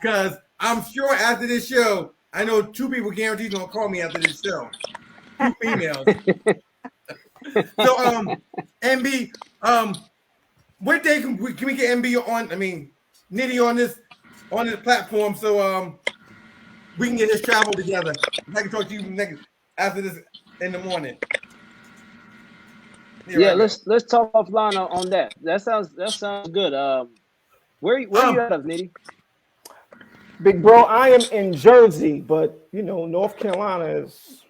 because I'm sure after this show, I know 2 people guaranteed gonna call me after this show. 2 females. So, MB, what day can we get MB on? I mean, Nitty on this platform, so we can get his travel together. I can talk to you next after this in the morning. Yeah, let's talk offline on that. That sounds good. Where you out of, Nitty? Big bro, I am in Jersey, but you know, North Carolina it's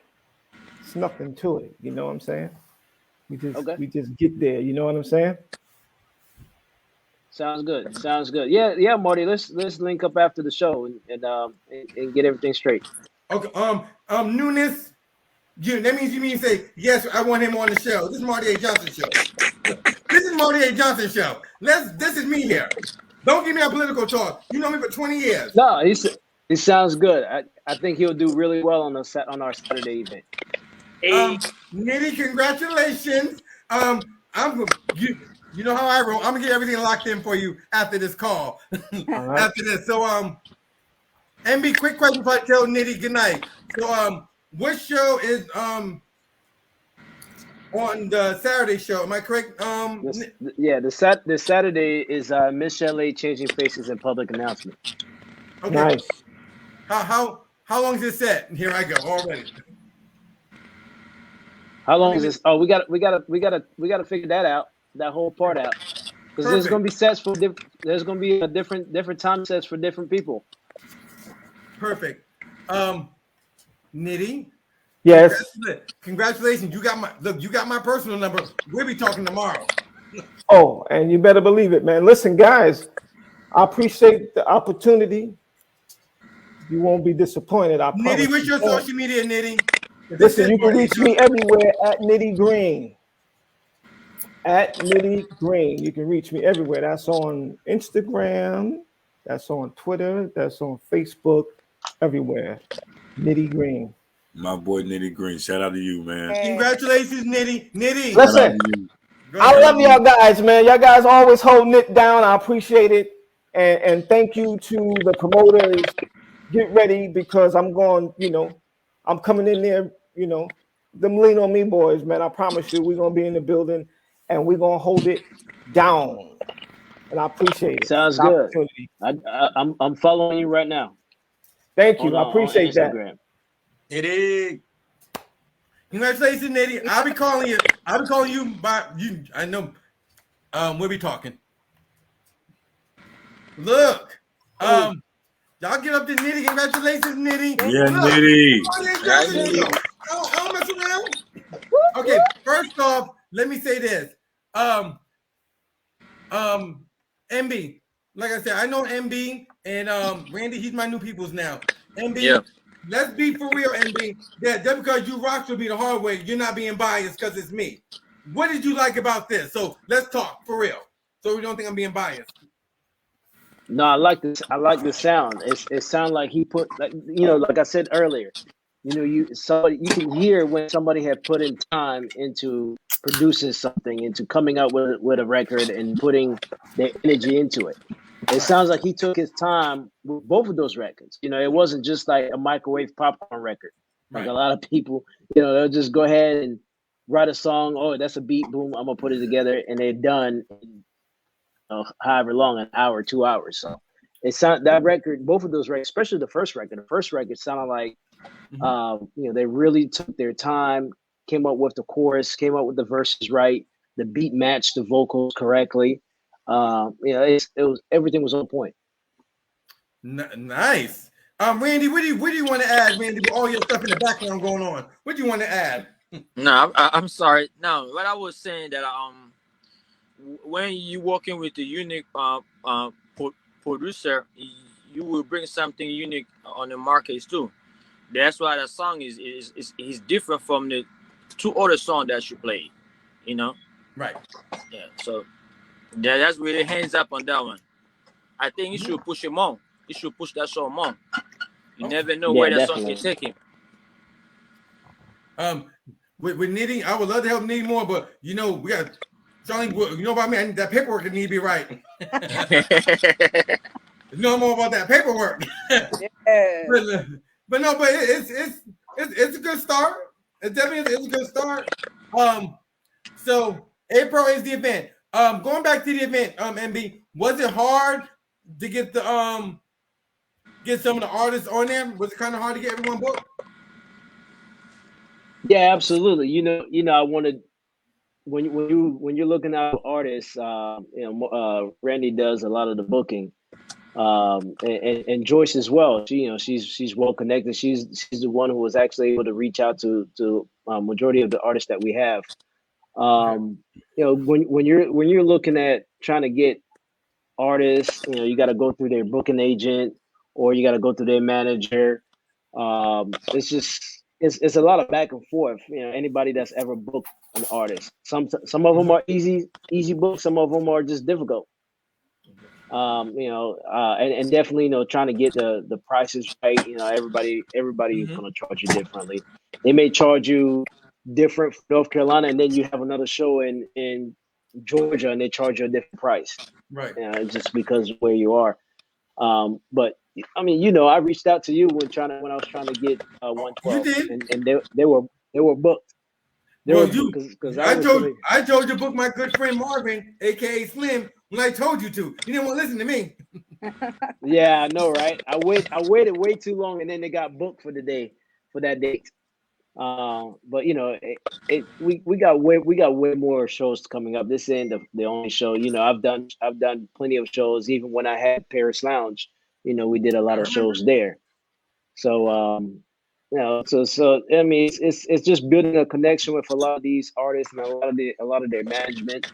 nothing to it. You know what I'm saying? We just get there. You know what I'm saying? Sounds good. Yeah, Marty. Let's link up after the show and get everything straight. Okay. Newness. That means you mean say yes. I want him on the show. This is Marty A. Johnson show. This is Marty A. Johnson show. This is me here. Don't give me a political talk. You know me for 20 years. No, he sounds good. I think he'll do really well on our Saturday event. Nitty, congratulations. You know how I roll. I'm gonna get everything locked in for you after this call. Right. After this. So MB, quick question before I tell Nitty good night. So what show is on the Saturday show? Am I correct? The Saturday is Michel'le Changing Faces and Public Announcement. Okay. Nice. How long is this set? Here I go already. How long is this? Oh, we got to figure that out. That whole part out, because there's going to be sets for there's going to be a different time sets for different people. Perfect. Nitty. Yes. Congratulations. You got my personal number. We'll be talking tomorrow. Oh, and you better believe it, man. Listen, guys, I appreciate the opportunity. You won't be disappointed. I promise. Nitty, what's your you won't. social media, Nitty? Listen, you can reach me everywhere at Nitty Green. At Nitty Green. You can reach me everywhere. That's on Instagram. That's on Twitter. That's on Facebook. Everywhere. Nitty Green. My boy Nitty Green. Shout out to you, man. Congratulations, Nitty. Nitty. Listen, I love y'all guys, man. Y'all guys always holding it down. I appreciate it. And thank you to the promoters. Get ready because I'm going, I'm coming in there, them lean on me boys, man. I promise you, we're going to be in the building and we're going to hold it down. And I appreciate it. Sounds good. I'm following you right now. Thank you. I appreciate that. Nitty. Congratulations, Nitty. I'll be calling you by you. I know. We'll be talking. Look. Y'all get up to Nitty. Congratulations, Nitty. Yeah, look, Nitty. I don't mess around. Okay, first off, let me say this. MB, like I said, I know MB and Randy, he's my new peoples now. MB, yeah. Let's be for real, MB. Yeah, just because you rock with me the hard way, you're not being biased because it's me. What did you like about this? So let's talk for real. So we don't think I'm being biased. No, I like this. I like the sound. It sounds like he put, like I said earlier, you can hear when somebody had put in time into producing something, into coming up with a record and putting their energy into it. It sounds like he took his time with both of those records. It wasn't just like a microwave popcorn record. Like a lot of people, they'll just go ahead and write a song. Oh, that's a beat. Boom, I'm gonna put it together, and they're done. However long, an hour, 2 hours. So it sounded that record, both of those records, especially the first record. The first record sounded like, they really took their time, came up with the chorus, came up with the verses right, the beat matched the vocals correctly. It was everything was on point. Nice. Randy, what do you want to add, Randy? With all your stuff in the background going on, what do you want to add? No, I'm sorry. No, what I was saying that when you working with a unique producer, you will bring something unique on the markets too. That's why that song is different from the two other songs that you play. Right. Yeah. So that's really hands up on that one. I think you should push him on. You should push that song on. You never know where that song can take him. With Nitty, I would love to help Nitty more, but we got. Johnny, you know about me? That paperwork need to be right. You know more about that paperwork. Yeah. but it's a good start. It definitely is a good start. So April is the event. Going back to the event, MB, was it hard to get the get some of the artists on there? Was it kind of hard to get everyone booked? Yeah, absolutely. I wanted. When you're looking at artists, Randy does a lot of the booking, and Joyce as well. She's well connected. She's the one who was actually able to reach out to majority of the artists that we have. When you're looking at trying to get artists, you got to go through their booking agent or you got to go through their manager. It's a lot of back and forth. Anybody that's ever booked an artist, some of them are easy books, some of them are just difficult. And definitely trying to get the prices right. Everybody is going to charge you differently. They may charge you different for North Carolina, and then you have another show in Georgia, and they charge you a different price. Right. Just because of where you are. But I mean, I reached out to you when I was trying to get 112. You did, and they were booked. I told you to book my good friend Marvin, aka Slim, when I told you to. You didn't want to listen to me. Yeah, I know, right? I waited way too long, and then they got booked for that date. But we got way more shows coming up. This ain't the only show. I've done plenty of shows. Even when I had Paris Lounge, we did a lot of shows there. So so I mean, it's just building a connection with a lot of these artists and a lot of their management,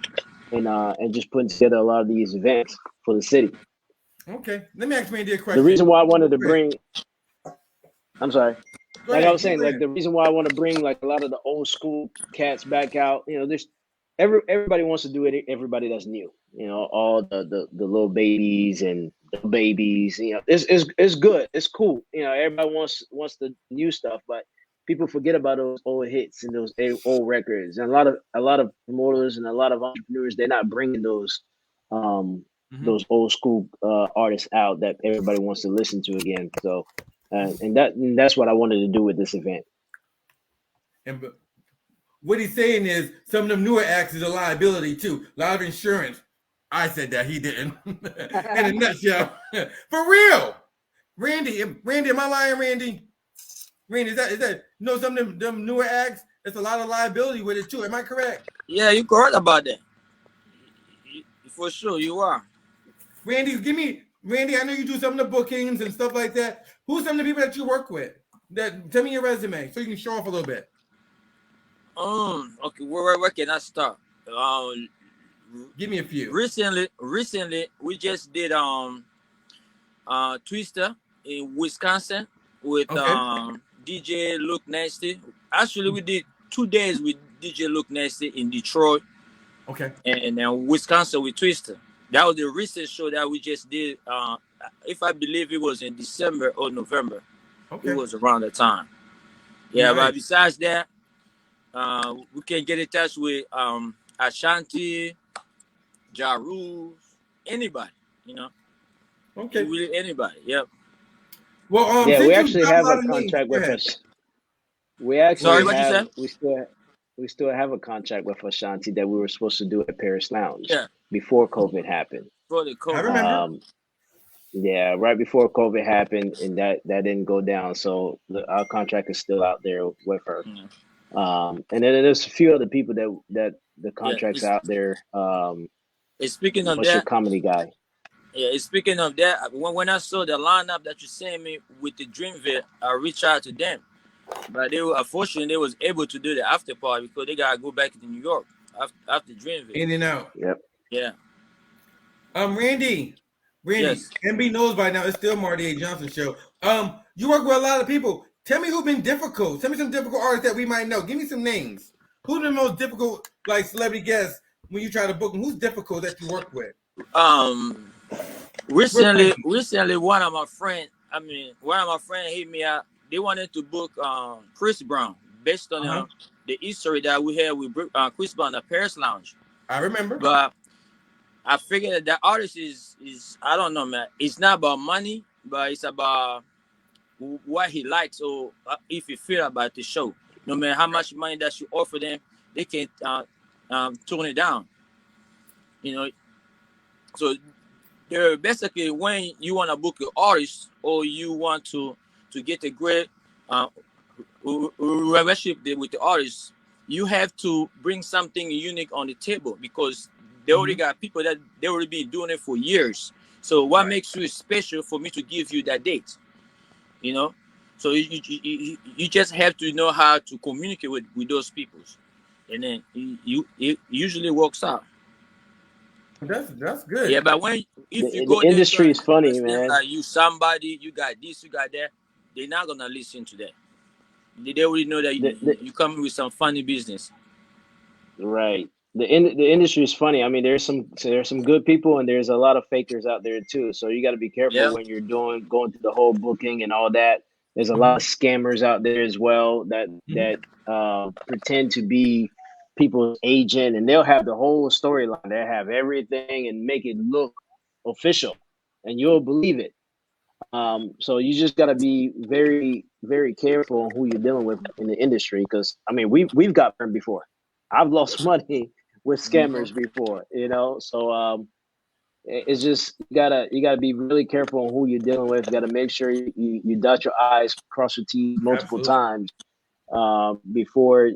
and just putting together a lot of these events for the city. Okay, let me ask Randy a The question. reason why I wanted to Go ahead. bring, I'm sorry. Go Like ahead. I was saying, Go like ahead. the reason why I want to bring like a lot of the old school cats back out, there's everybody wants to do it. Everybody that's new, all the little babies and the babies, it's good. It's cool. Everybody wants the new stuff, but people forget about those old hits and those old records. And a lot of promoters and a lot of entrepreneurs, they're not bringing um those old school artists out that everybody wants to listen to again. So. And that's what I wanted to do with this event. And what he's saying is some of them newer acts is a liability too. A lot of insurance. I said that, he didn't. In a nutshell. For real. Randy, am I lying, Randy? Randy, is that some of them newer acts, there's a lot of liability with it too. Am I correct? Yeah, you're correct about that. For sure, you are. Randy, I know you do some of the bookings and stuff like that. Who's some of the people that you work with? Tell me your resume so you can show off a little bit. Okay, where can I start? Give me a few. Recently, we just did Twister in Wisconsin with DJ Look Nasty. Actually, we did 2 days with DJ Look Nasty in Detroit. Okay. And then Wisconsin with Twister. That was the recent show that we just did. If I believe it was in December or November. Okay. It was around the time. Yeah, nice. But besides that, we can get in touch with Ashanti, Jaru, anybody, Okay. Really anybody, yep. Well, we actually have a contract with us. We actually we still have a contract with Ashanti that we were supposed to do at Paris Lounge before COVID happened. Before the COVID. I remember. Yeah, right before COVID happened, and that didn't go down. So our contract is still out there with her. And then there's a few other people that the contract's out there. Speaking of what's your comedy guy? Yeah, speaking of that, when I saw the lineup that you sent me with the Dreamville, I reached out to them. But unfortunately, they was able to do the after party because they gotta go back to New York after Dreamville. In and out. Yep. Yeah. Randy, yes. MB knows by now it's still Marty A. Johnson show. You work with a lot of people. Tell me who's been difficult. Tell me some difficult artists that we might know. Give me some names. Who's the most difficult, like celebrity guests when you try to book them? Who's difficult that you work with? Recently, one of my friends hit me out. They wanted to book Chris Brown based on the history that we had with Chris Brown at Paris Lounge. I remember. But I figured that artist is I don't know, man. It's not about money, but it's about what he likes or if he feel about the show. No matter how much money that you offer them, they can't tone it down. So they're basically when you want to book an artist or you want to get a great relationship with the artist, you have to bring something unique on the table because they already got people that they already been doing it for years. So what makes you special for me to give you that date? So you just have to know how to communicate with those people, and then it usually works out. That's good. Yeah, but if you go, the industry is funny, man. Like you somebody, you got this, you got that. They're not gonna listen to that. They already know that you come with some funny business. Right. The industry is funny. I mean, there's some good people and there's a lot of fakers out there too. So you got to be careful when you're going through the whole booking and all that. There's a lot of scammers out there as well that pretend to be people's agent, and they'll have the whole storyline. They'll have everything and make it look official, and you'll believe it. So you just got to be very, very careful on who you're dealing with in the industry, because I mean we've got burned before. I've lost money with scammers before, So it's just you gotta be really careful on who you're dealing with. You gotta make sure you dot your I's, cross your T's multiple times before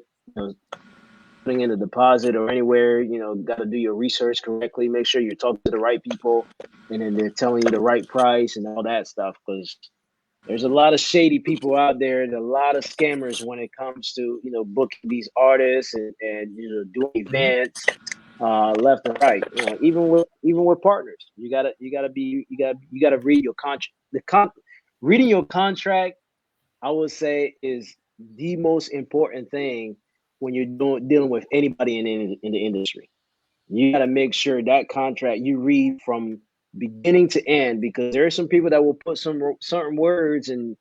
putting in a deposit or anywhere. Got to do your research correctly. Make sure you're talking to the right people, and then they're telling you the right price and all that stuff. Because There's a lot of shady people out there and a lot of scammers when it comes to, you know, booking these artists and you know, doing events left and right. You know, even with partners, you gotta read your contract. Reading your contract, I would say, is the most important thing when you're dealing with anybody in the industry. You got to make sure that contract you read from beginning to end, because there are some people that will put some certain words and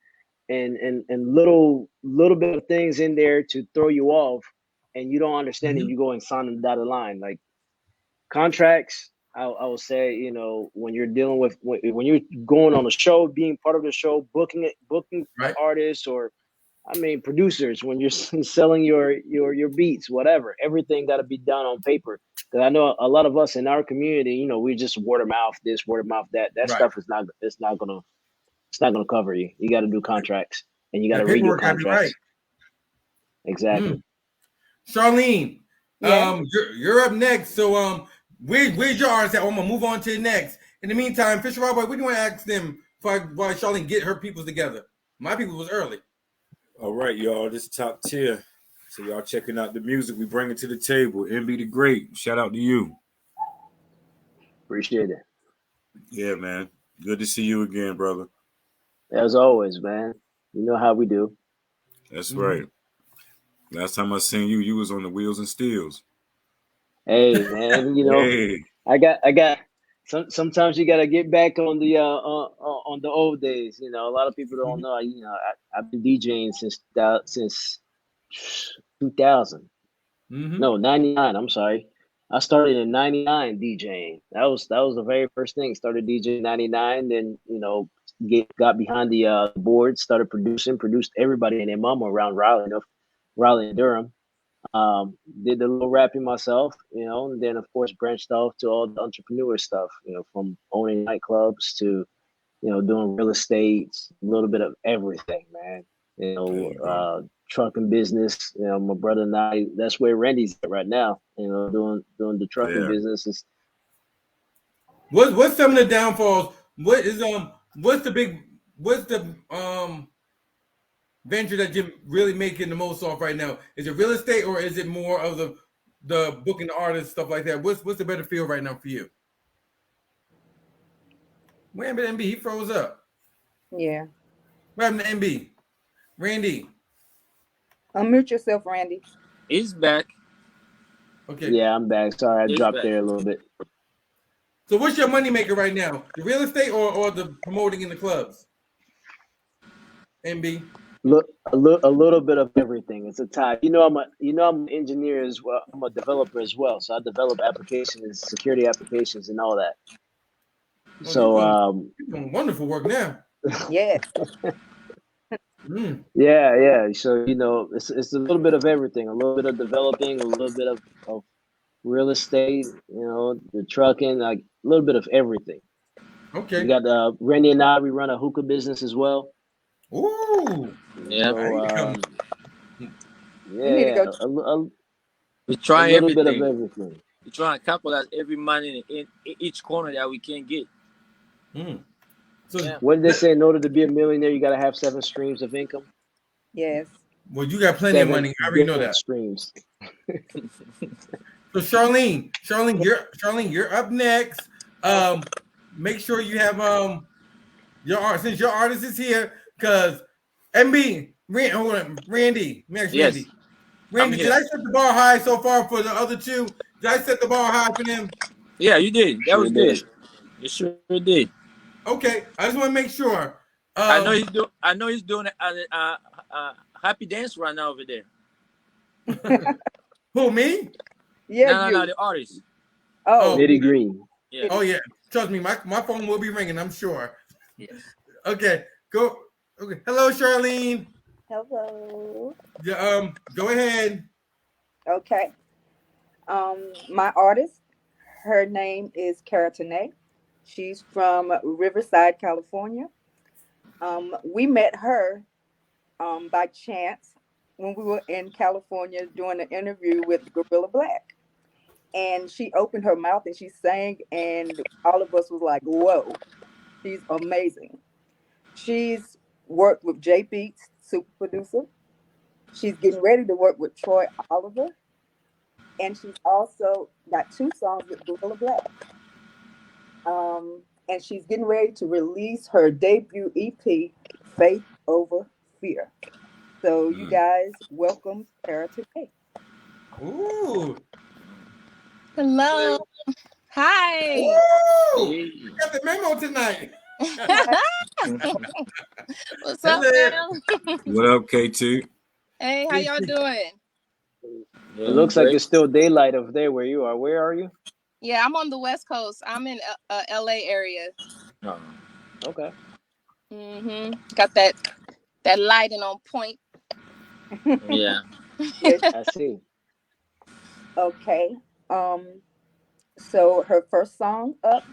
little bit of things in there to throw you off, and you don't understand, and you go and sign the dotted line. Like contracts, I will say, you know, when you're dealing with when you're going on a show, being part of the show, booking Right. artists, or I mean producers, when you're selling your beats, whatever, everything got to be done on paper. Because I know a lot of us in our community, you know, we just word of mouth this, word of mouth that. That Right. stuff is not. It's not gonna cover you. You got to do contracts, and you got That to read your paperwork gotta be right. contracts. Exactly. Charlene, Yeah. you're up next. So where's your artist at? I'm gonna move on to the next. In the meantime, Fisher Rob, what do you want to ask them while Charlene get her people together? My people was early. All right, y'all. This is top tier. So y'all checking out the music we bring it to the table. MB the Great. Shout out to you. Appreciate it. Yeah, man. Good to see you again, brother. As always, man. You know how we do. That's right. Last time I seen you, you was on the Wheels and Steels. Hey, man. You know, Hey. I got. Sometimes you gotta get back on the old days. You know, a lot of people don't know. You know, I've been DJing since 2000. No, 99. I'm sorry. I started in 99 DJing. That was the very first thing. Started DJing 99. Then, you know, got behind the board, started produced everybody and their mama around Raleigh and Durham. Did the little rapping myself, you know, and then of course branched off to all the entrepreneur stuff, you know, from owning nightclubs to, you know, doing real estate, a little bit of everything, man. You know, trucking business. You know, my brother and I. That's where Randy's at right now. You know, doing the trucking business. What's some of the downfalls? What's the venture that you're really making the most off right now? Is it real estate or is it more of the booking the artists, stuff like that? What's the better feel right now for you? What happened to MB? He froze up. Yeah. What happened to MB? Randy. Unmute yourself, Randy. He's back. Okay. Yeah, I'm back. Sorry, I He's dropped back. there a little bit. So what's your money maker right now? The real estate or the promoting in the clubs? MB. Look, a little bit of everything. It's a tie. You know, I'm an engineer as well. I'm a developer as well. So I develop applications, security applications, and all that. So you're doing wonderful work now. Yes. Yeah. So, you know, it's a little bit of everything. A little bit of developing, a little bit of real estate. You know, the trucking, like a little bit of everything. Okay. We got Randy and I. We run a hookah business as well. Ooh. Yeah. So, You need to go. We try a little everything. bit of everything. We try and capitalize every money in each corner that we can get. So what did they say? In order to be a millionaire, you got to have 7 streams of income. Yes. Well, you got plenty of money. I already know that. Streams. So Charlene, you're up next. Make sure you have your art, since your artist is here, because Randy. Yes. Randy, did I set the bar high so far for the other two? Did I set the bar high for them? Yeah, you did. That was good. Did. You sure did. Okay, I just want to make sure. I know he's doing a happy dance right now over there. Who, me? Yeah. No, the artist. Oh, Nitty Green. Yeah. Oh yeah. Trust me, my phone will be ringing, I'm sure. Yes. Okay, go. Okay. Hello, Charlene. hello. Yeah, go ahead. Okay. My artist, her name is Tanae. She's from Riverside, California. We met her by chance when we were in California doing an interview with Gorilla Black. And she opened her mouth and she sang, and all of us was like, whoa, she's amazing. She's worked with J Beats, super producer. She's getting ready to work with Troy Oliver, and she's also got two songs with Gorilla Black. And she's getting ready to release her debut EP, Faith Over Fear. So you guys welcome Kara today. Ooh. Hello. Hi. Woo! You got the memo tonight. What's up, Hello. man? What up, KT? Hey, how y'all doing? It looks like it's still daylight over there where you are. Where are you? Yeah, I'm on the West Coast. I'm in LA area. Okay. Got that lighting on point. Yeah. Yes. I see. Okay. So her first song up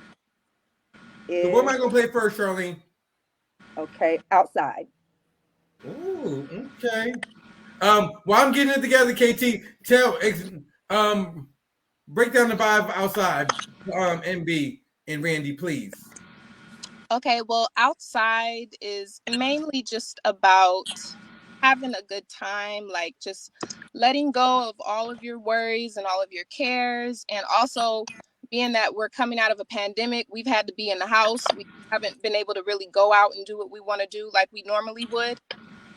So what am is I gonna play first, Charlene? okay, Outside. Ooh, okay. While I'm getting it together, KT, break down the vibe outside. MB and Randy, please. Okay, well, outside is mainly just about having a good time, like just letting go of all of your worries and all of your cares. And also, being that we're coming out of a pandemic, we've had to be in the house. We haven't been able to really go out and do what we want to do like we normally would.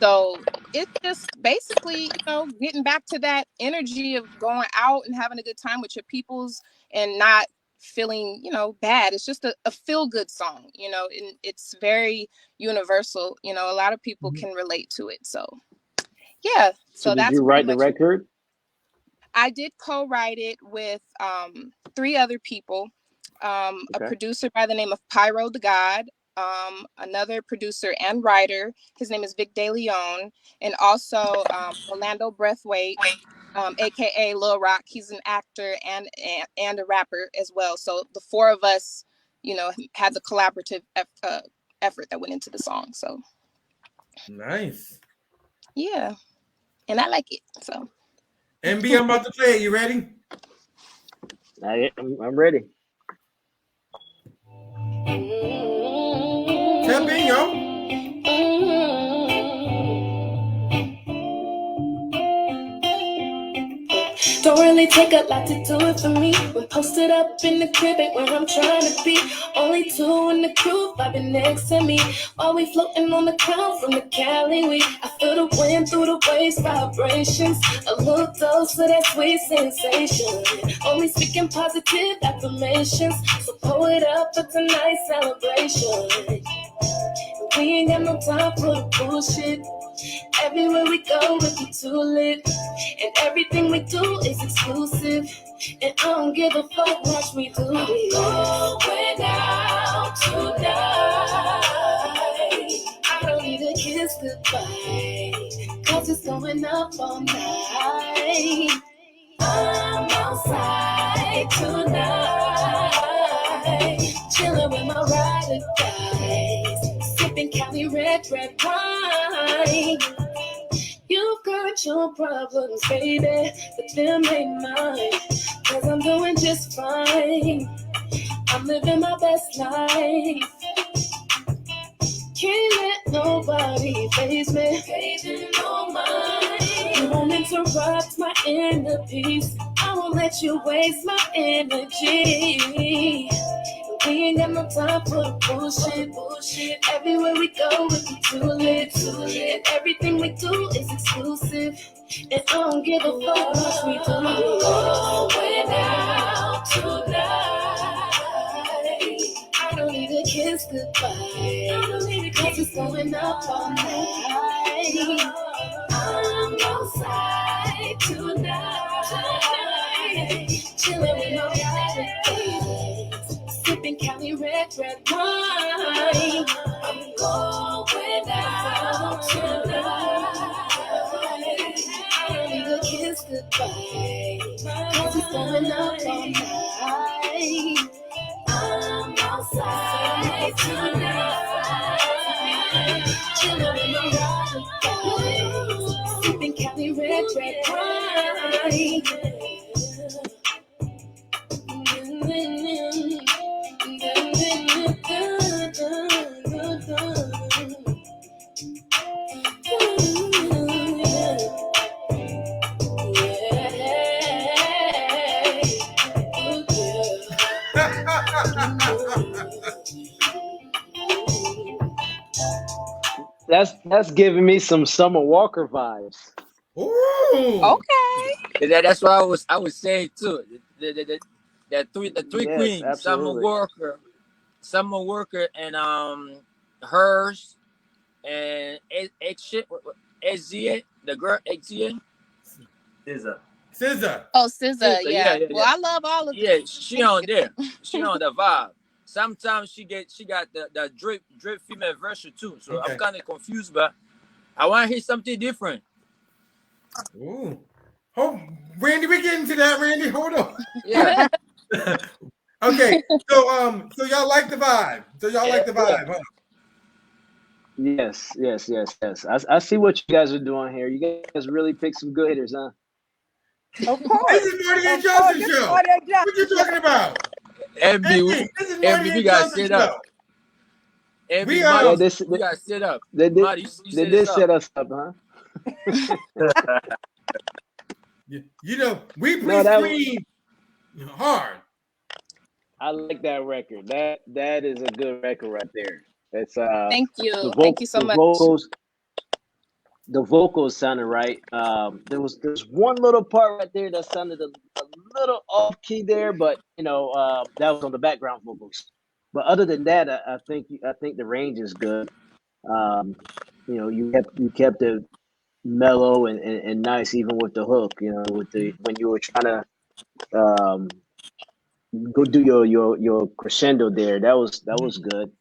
So it's just basically, getting back to that energy of going out and having a good time with your peoples and not feeling, bad. It's just a feel good song, and it's very universal. A lot of people can relate to it. So yeah, So so did that's you pretty write the much it. record? I did co-write it with three other people, a Okay. producer by the name of Pyro the God, another producer and writer. His name is Vic De Leon, and also Orlando Breathwaite, aka Lil Rock. He's an actor and a rapper as well. So the four of us, had the collaborative effort that went into the song. So Nice. yeah, and I like it. So MB, I'm about to play it. You ready? I'm ready. Tap in, yo. Don't really take a lot to do it for me. When posted up in the crib ain't where I'm trying to be. Only two in the crew vibing next to me. While we floating on the cloud from the Cali, I feel the wind through the waves, vibrations. A little dose of that sweet sensation. Only speaking positive affirmations. So pull it up for tonight's celebration. We ain't got no time for the bullshit. Everywhere we go, we be too lit. And everything we do is exclusive. And I don't give a fuck, watch me do this. Going out tonight. I don't need a kiss goodbye, 'cause it's going up all night. I'm outside tonight, chilling with my ride or dies, sipping Cali red wine. You've got your problems, baby, but them ain't mine, 'cause I'm doing just fine. I'm living my best life. Can't let nobody faze me. Fazing no mind. You won't interrupt my inner peace. I won't let you waste my energy. We ain't got no time for the bullshit. Everywhere we go, we be too lit. And everything we do is exclusive. And I don't give a fuck, watch me do it. Going out tonight. I don't need a kiss goodbye. I don't need a kiss. 'Cause it's going up all night. I'm outside tonight, chilling with my ride, sipping Cali red wine. I'm going out tonight. I don't need a kiss goodbye, 'cause it's going up all night. I'm outside tonight, chilling with my ride, sipping Cali red wine. That's giving me some Summer Walker vibes. Ooh. Okay. That's what I was saying too. The three Yes, queens, absolutely. Summer Walker, and hers, and Exia, the girl Exia. SZA. Oh, SZA, Yeah, yeah. Well, I love all of yeah. them. She on there. She on the vibe. Sometimes she got the drip female version too. So Okay. I'm kind of confused, but I want to hear something different. Ooh. Oh, Randy, we get into that, Randy. Hold on. Yeah. Okay. So y'all like the vibe. Huh? Yes. I see what you guys are doing here. You guys really picked some good hitters, huh? Of course. This is Marty and Of course, Johnson this show. Marty and Johnson What you talking about? MB, This is Marty we and got Johnson set up. show. MB, We Marty, we got set up. They did, Marty, you they did set us up, huh? You know, we No, that was- pre-screen hard. I like that record. That is a good record right there. It's Thank you. the Thank you so the much. vocals sounded right. There's one little part right there that sounded a little off key there, but that was on the background vocals. But other than that, I think the range is good. You kept it mellow and nice, even with the hook. When you were trying to go do your crescendo there, that was good.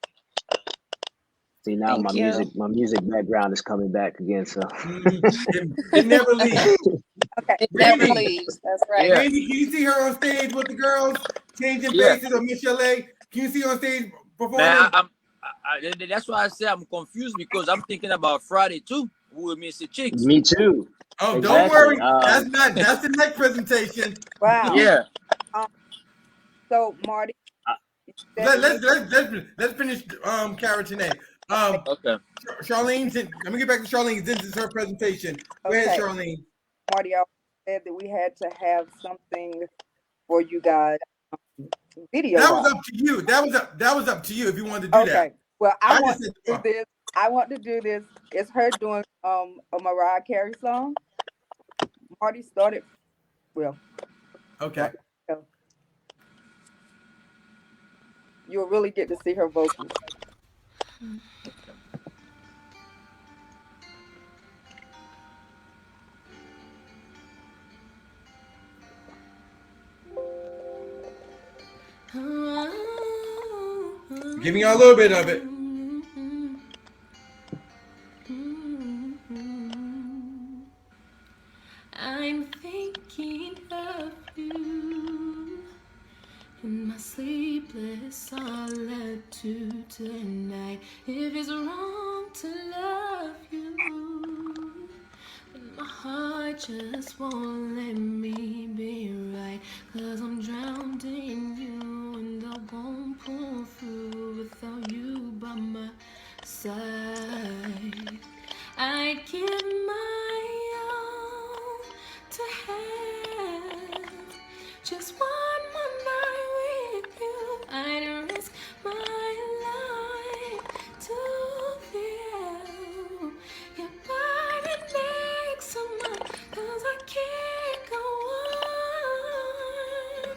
See, now Thank you. my music background is coming back again. So It never leaves. Okay. It never Randy. leaves. That's right. Yeah. Randy, can you see her on stage with the girls changing Yeah. faces, or Michel'le? Can you see her on stage performing? Man, that's why I say I'm confused, because I'm thinking about Friday too with Mr. Chicks. me too. Oh, Exactly. don't worry. That's the next presentation. Wow. Yeah. So Marty, Let's finish Cara Tanae. Okay. Charlene, let me get back to Charlene. This is her presentation. Go ahead, Okay. Charlene. Marty always said that we had to have something for you guys. Video. That was up to you. That was up to you if you wanted to do that. Okay. Well, I want just to said, do this. I want to do this. It's her doing a Mariah Carey song. Marty started. Well, Okay. you'll really get to see her vocals. Give me a little bit of it. I'm thinking of you in my sleepless solitude tonight. If it's wrong to love you, my heart just won't let me be right. 'Cause I'm drowned in you and I won't pull through without you by my side. I'd give my all to have just one more night with you. I'd risk my life to feel your body next to mine. 'Cause I can't go on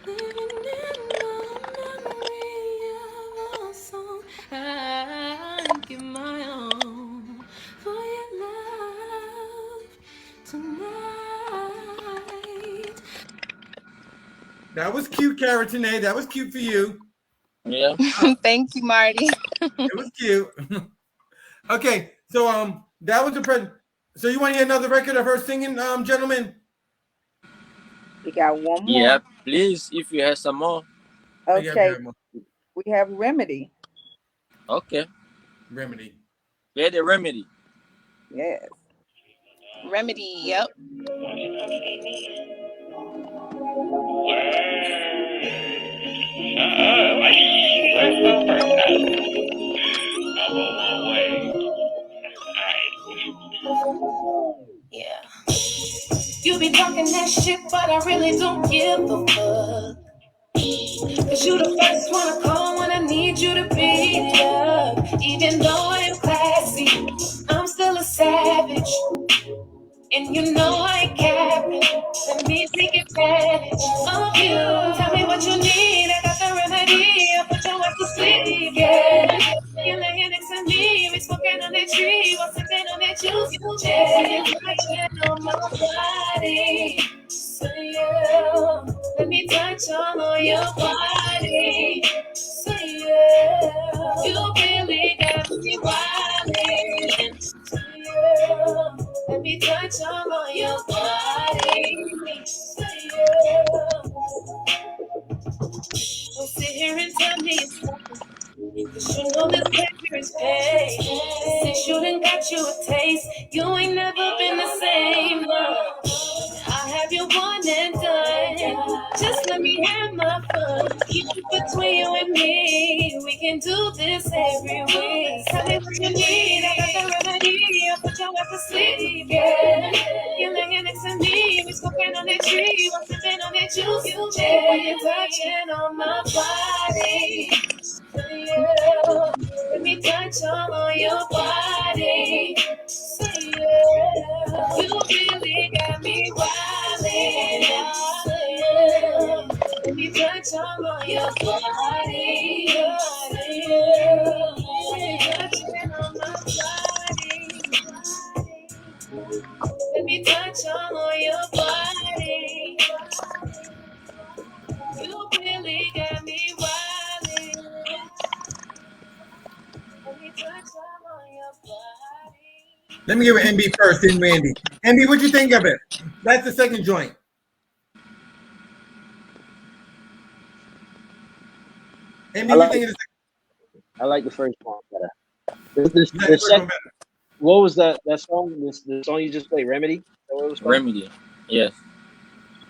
living in the memory of a song. I'd give my all for your love tonight. That was cute, Cara Tanae. That was cute for you. Yeah. Thank you, Marty. It was cute. Okay, so that was the present. So you want to hear another record of her singing, gentlemen? We got one more. Yeah, please, if you have some more. Okay. We have Remedy. Okay. Remedy. Where the Remedy? Yes. Remedy. Yep. Yeah. You be talking that shit, but I really don't give a fuck. 'Cause you the first one to call when I need you to be loved. Even though I'm classy, And you know I care. Let me take advantage of you. Tell me what you need. I got the remedy. I'll put your ass to sleep. Yeah. You're laying next to me. We smoking on that tree. While sipping on that juice. Yeah. You're touching on my body. So yeah. Let me touch all on your body. So yeah. You really got me wildin'. So yeah. Let me touch all on your body. So yeah. Don't sit here and tell me it's nothing. Cause you know this pleasure is pain. Since you done got you a taste, you ain't never been the same. No. I have you one and done. Just let me have my fun. Keep it between you and me. We can do this every week. Tell me what you need. I got the remedy. I'll put your ass to sleep. Yeah. You're laying next to me. We smoking on that tree. While sipping on that juice. Yeah. You're touching on my body. Yeah. Let me touch all on your body. Say yeah. You really got me wildin'. Yeah. Let me touch all on your body. Say yeah. Touching on my body. Let me touch all on your body. You really got me wildin'. Let me touch all on your body. Let me give it MB first, then Randy. MB, what you think of it? That's the second joint. MB, what you think of the I like the first one better. second? The second, what was that song? The song you just played, Remedy? Is that what it was called? Remedy. Yes.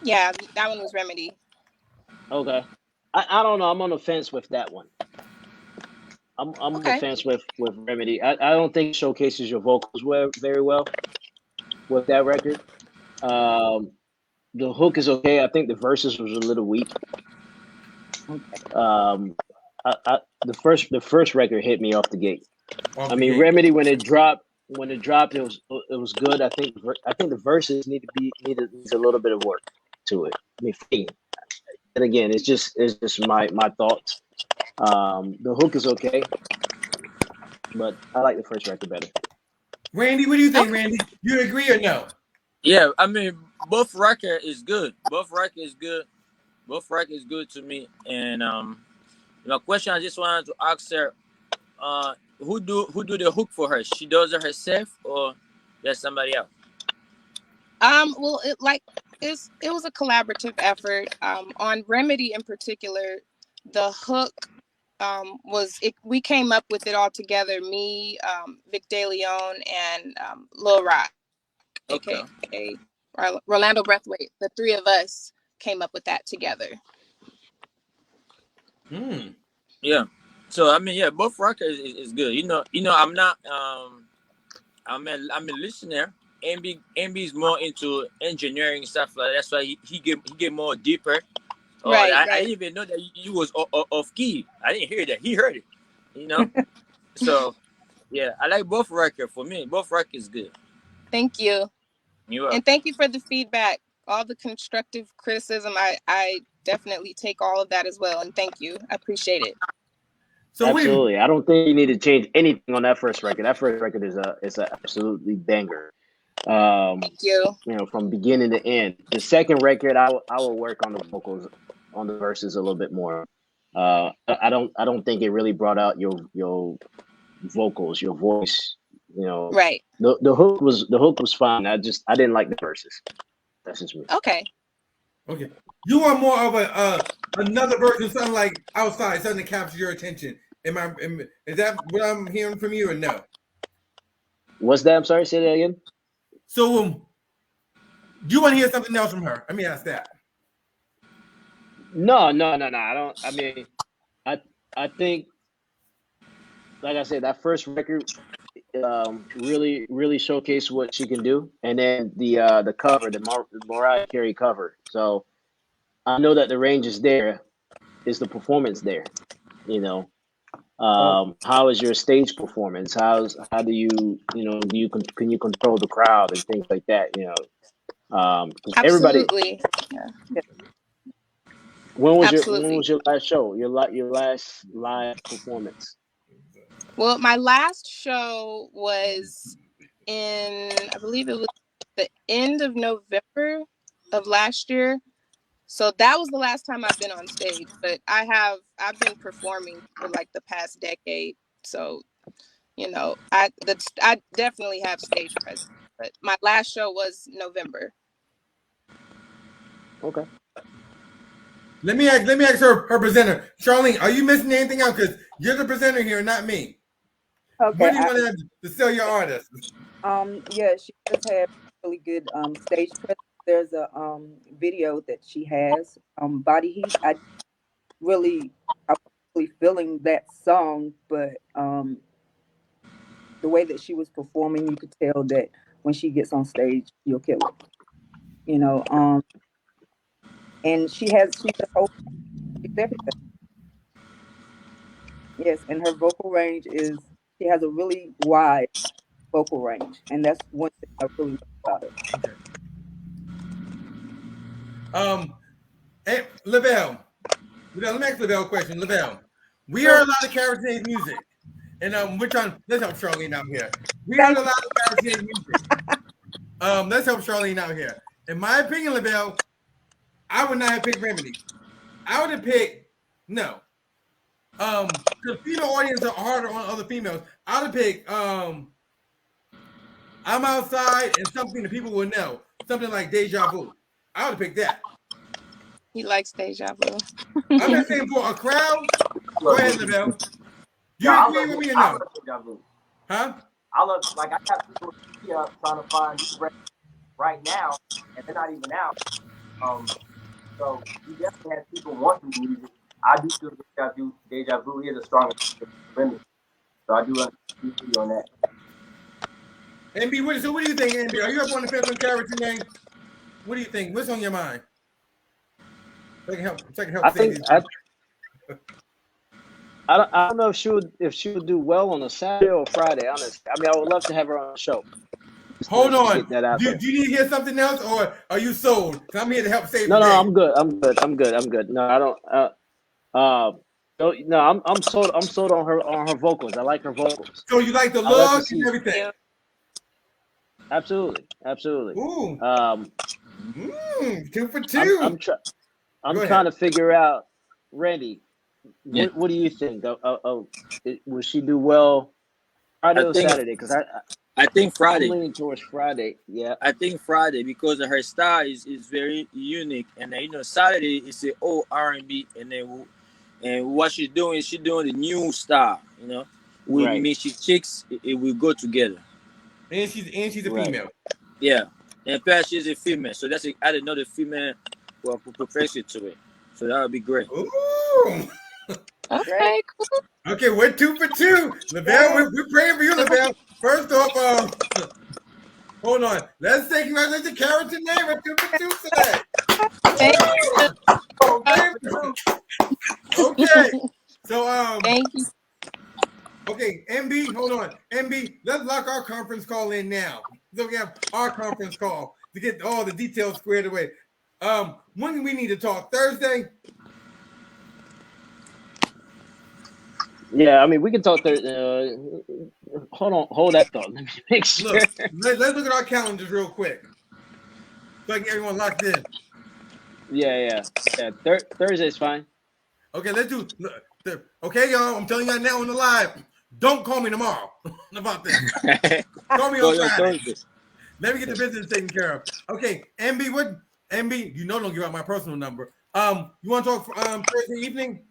Yeah, that one was Remedy. Okay. I don't know. I'm on the fence with that one. I'm on the Okay. fence with Remedy. I don't think it showcases your vocals very well with that record. The hook is okay. I think the verses was a little weak. The first record hit me off the gate. Off I the mean, gate. Remedy when it dropped, it was good. I think the verses needs a little bit of work to it. I mean, for me. And again, it's just my thoughts. The hook is okay, but I like the first record better. Randy, what do you think, Okay. Randy? You agree or no? Yeah, I mean, both record is good. Both record is good. Both record is good to me. And my question I just wanted to ask her, who do the hook for her? She does it herself or there's somebody else? Well, it was a collaborative effort. On Remedy in particular, the hook we came up with it all together. Me, Vic De Leon, and Lil Rock, Okay. aka Rolando Breathwaite. The three of us came up with that together. Yeah. So I mean, yeah, both record is good. I'm not I'm a listener. MB is more into engineering stuff like that. That's why he get more deeper. Oh, Right, I right. didn't even know that you was off key. I didn't hear that. He heard it. You know. So yeah, I like both record. For me, both record is good. Thank you. You are. And thank you for the feedback, all the constructive criticism. I definitely take all of that as well. And thank you. I appreciate it. So Absolutely. I don't think you need to change anything on that first record. That first record is a absolutely banger. Thank you. From beginning to end. The second record, I will work on the vocals, on the verses a little bit more. I don't think it really brought out your vocals, your voice. Right. The hook was fine. I didn't like the verses. That's just me. Okay. Okay. You are more of another version, something like outside, something to capture your attention. Is that what I'm hearing from you or no? What's that? I'm sorry, say that again. So you want to hear something else from her? Let me ask that. No. I don't. I mean, I think, like I said, that first record really showcased what she can do, and then the cover, the Mariah Carey cover. So I know that the range is there. Is the performance there? How is your stage performance? How do you can you control the crowd and things like that? 'Cause everybody. Absolutely. Yeah, Yeah. When absolutely. was your last show? Your last live performance? Well, my last show was in, I believe it was the end of November of last year. So that was the last time I've been on stage, but I've been performing for like the past decade. So, I definitely have stage presence, but my last show was November. Okay. Let me ask her presenter. Charlene, are you missing anything out? Because you're the presenter here, not me. Okay. What do you want to sell your artist? Yeah, she does have really good stage presence. There's a video that she has, Body Heat. I was really feeling that song, but the way that she was performing, you could tell that when she gets on stage, you'll kill it. You know, and she's a whole, she's everything. Yes, and her vocal range she has a really wide vocal range, and that's one thing I really love about her. Okay. Hey, Lavelle, let me ask Lavelle a question. Lavelle, we heard a lot of Carrot's music, and we're trying. Let's help Charlene out here. We heard a lot of Carrot's music. Let's help Charlene out here. In my opinion, Lavelle, I would not have picked Remedy. I would have picked no. The female audience are harder on other females. I would have picked I'm Outside and something that people would know. Something like Deja Vu. I would have picked that. He likes Deja Vu. I'm just saying for a crowd. Go ahead, Lavelle. You agree with me or I no? love Deja Vu. Huh? I love, like, I got people here trying to find right now, and they're not even out. So you definitely have people wanting music. I do feel Deja Vu is a stronger remedy. So I do agree on that. MB, so what do you think, MB? Are you up on the fence on Carrot today? What do you think? What's on your mind? I can help. I don't know if she would do well on a Saturday or Friday. Honestly, I mean, I would love to have her on the show. Hold on. Do you need to hear something else, or are you sold? Because I'm here to help save the day. No, I'm good. No, I don't. No, I'm sold. I'm sold on her vocals. I like her vocals. So you like the look and everything? Absolutely. Ooh. 2 for 2. I'm trying to figure out, Randy. What do you think? Will she do well Friday or Saturday? Because I think Friday. I'm leaning towards Friday. Yeah, I think Friday because her style is very unique, and Saturday is the old R&B, and what she's doing the new style. With Michel'le chicks, it will go together. And she's a female. Yeah, and plus she's a female, so that's add another female profession to it. So that would be great. Ooh. Okay, cool. Okay, we're 2 for 2. Lavelle, we're praying for you, Lavelle. First off, hold on. Let's say congratulations to Carrot today. We're 2 for 2 today. Okay. So thank you. Okay, MB, hold on. MB, let's lock our conference call in now. So we have our conference call to get all the details squared away. When do we need to talk? Thursday? Yeah, I mean, we can talk Thursday. Hold that thought. Let me make sure. Look, let's look at our calendars real quick, so I can get everyone locked in. Yeah. Thursday's fine. Okay, let's do. Okay, y'all. I'm telling you now on the live. Don't call me tomorrow about this. Call me on Friday. Let me get the business taken care of. Okay, MB, MB, don't give out my personal number. You want to talk Thursday evening?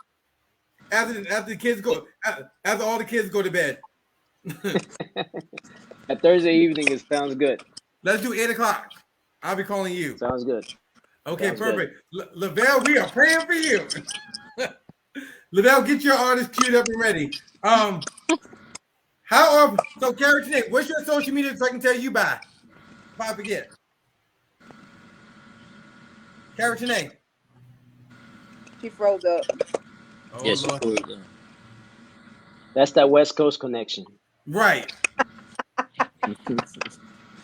After the kids go, after all the kids go to bed. That Thursday evening sounds good. Let's do 8:00. I'll be calling you. Sounds good. Okay, sounds perfect. Lavelle, we are praying for you. Lavelle, get your artist queued up and ready. So Carrot today, what's your social media so I can tell you bye? If I forget. Carrot today. She froze up. Yes, she froze up. That's that West Coast connection. Right.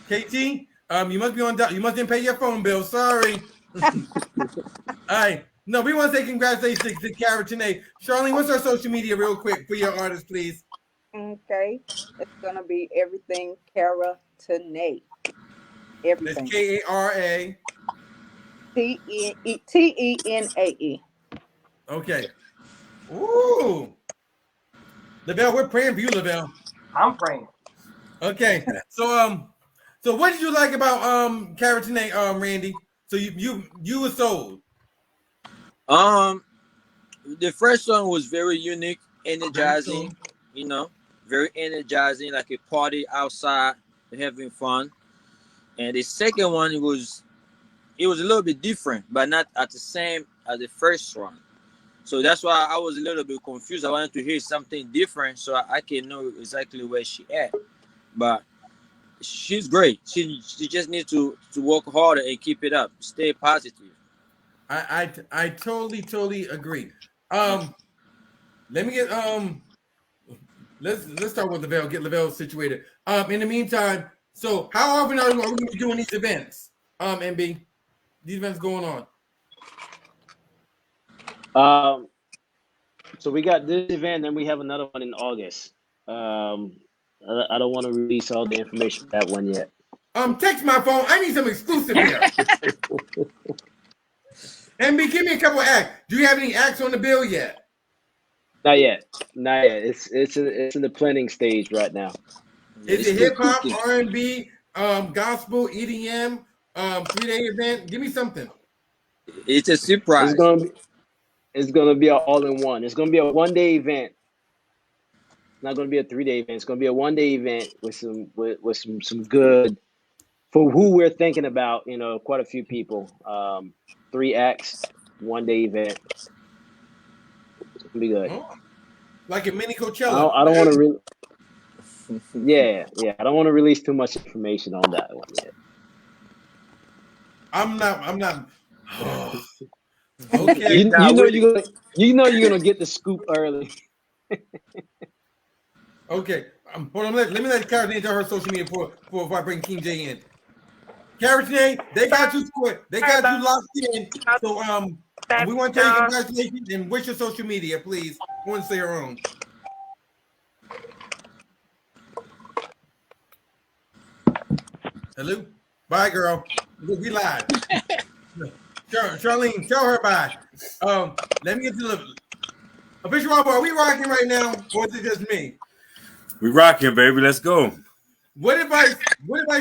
KT, you must be on. You must didn't pay your phone bill. Sorry. All right. No, we want to say congratulations to Cara Tanae. Charlene, what's our social media real quick for your artist, please? Okay. It's gonna be everything Cara Tanae. It's Everything. Kara. Tenae. Okay. Ooh. Lavelle, we're praying for you, Lavelle. I'm praying. Okay. So what did you like about Cara Tanae, Randy? So you were sold. The first song was very unique, energizing, you know, very energizing, like a party outside, having fun. And the second one was a little bit different, but not at the same as the first one. So that's why I was a little bit confused. I wanted to hear something different so I can know exactly where she at. But she's great. She just needs to work harder and keep it up. Stay positive. I totally agree. Let me get let's start with Lavelle. Get Lavelle situated. In the meantime, so how often are we going to be doing these events? MB, these events going on. So we got this event, and we have another one in August. I don't want to release all the information for that one yet. Text my phone. I need some exclusive here. MB, give me a couple of acts. Do you have any acts on the bill yet? Not yet. It's in the planning stage right now. Is it hip hop, R&B, gospel, EDM, 3-day event? Give me something. It's a surprise. It's gonna be an all-in-one. It's gonna be a one-day event. It's not gonna be a 3-day event. It's gonna be a one-day event with some good, for who we're thinking about. You know, quite a few people. 3 acts, 1-day event. It's gonna be good. Oh, like a mini Coachella. I don't want to Yeah. I don't want to release too much information on that one yet. I'm not. Oh. Okay. You know you're gonna get the scoop early. Okay. Hold on. Let me let Cara Tanae tell her social media before I bring King J in. Cara Tanae, they got you squared. They got you locked in. So we want to tell you congratulations and wish your social media, please. I want to say her own. Hello. Bye, girl. We live. Charlene, tell her bye. Let me get to the official. Are we rocking right now, or is it just me? We rocking, baby. Let's go. What advice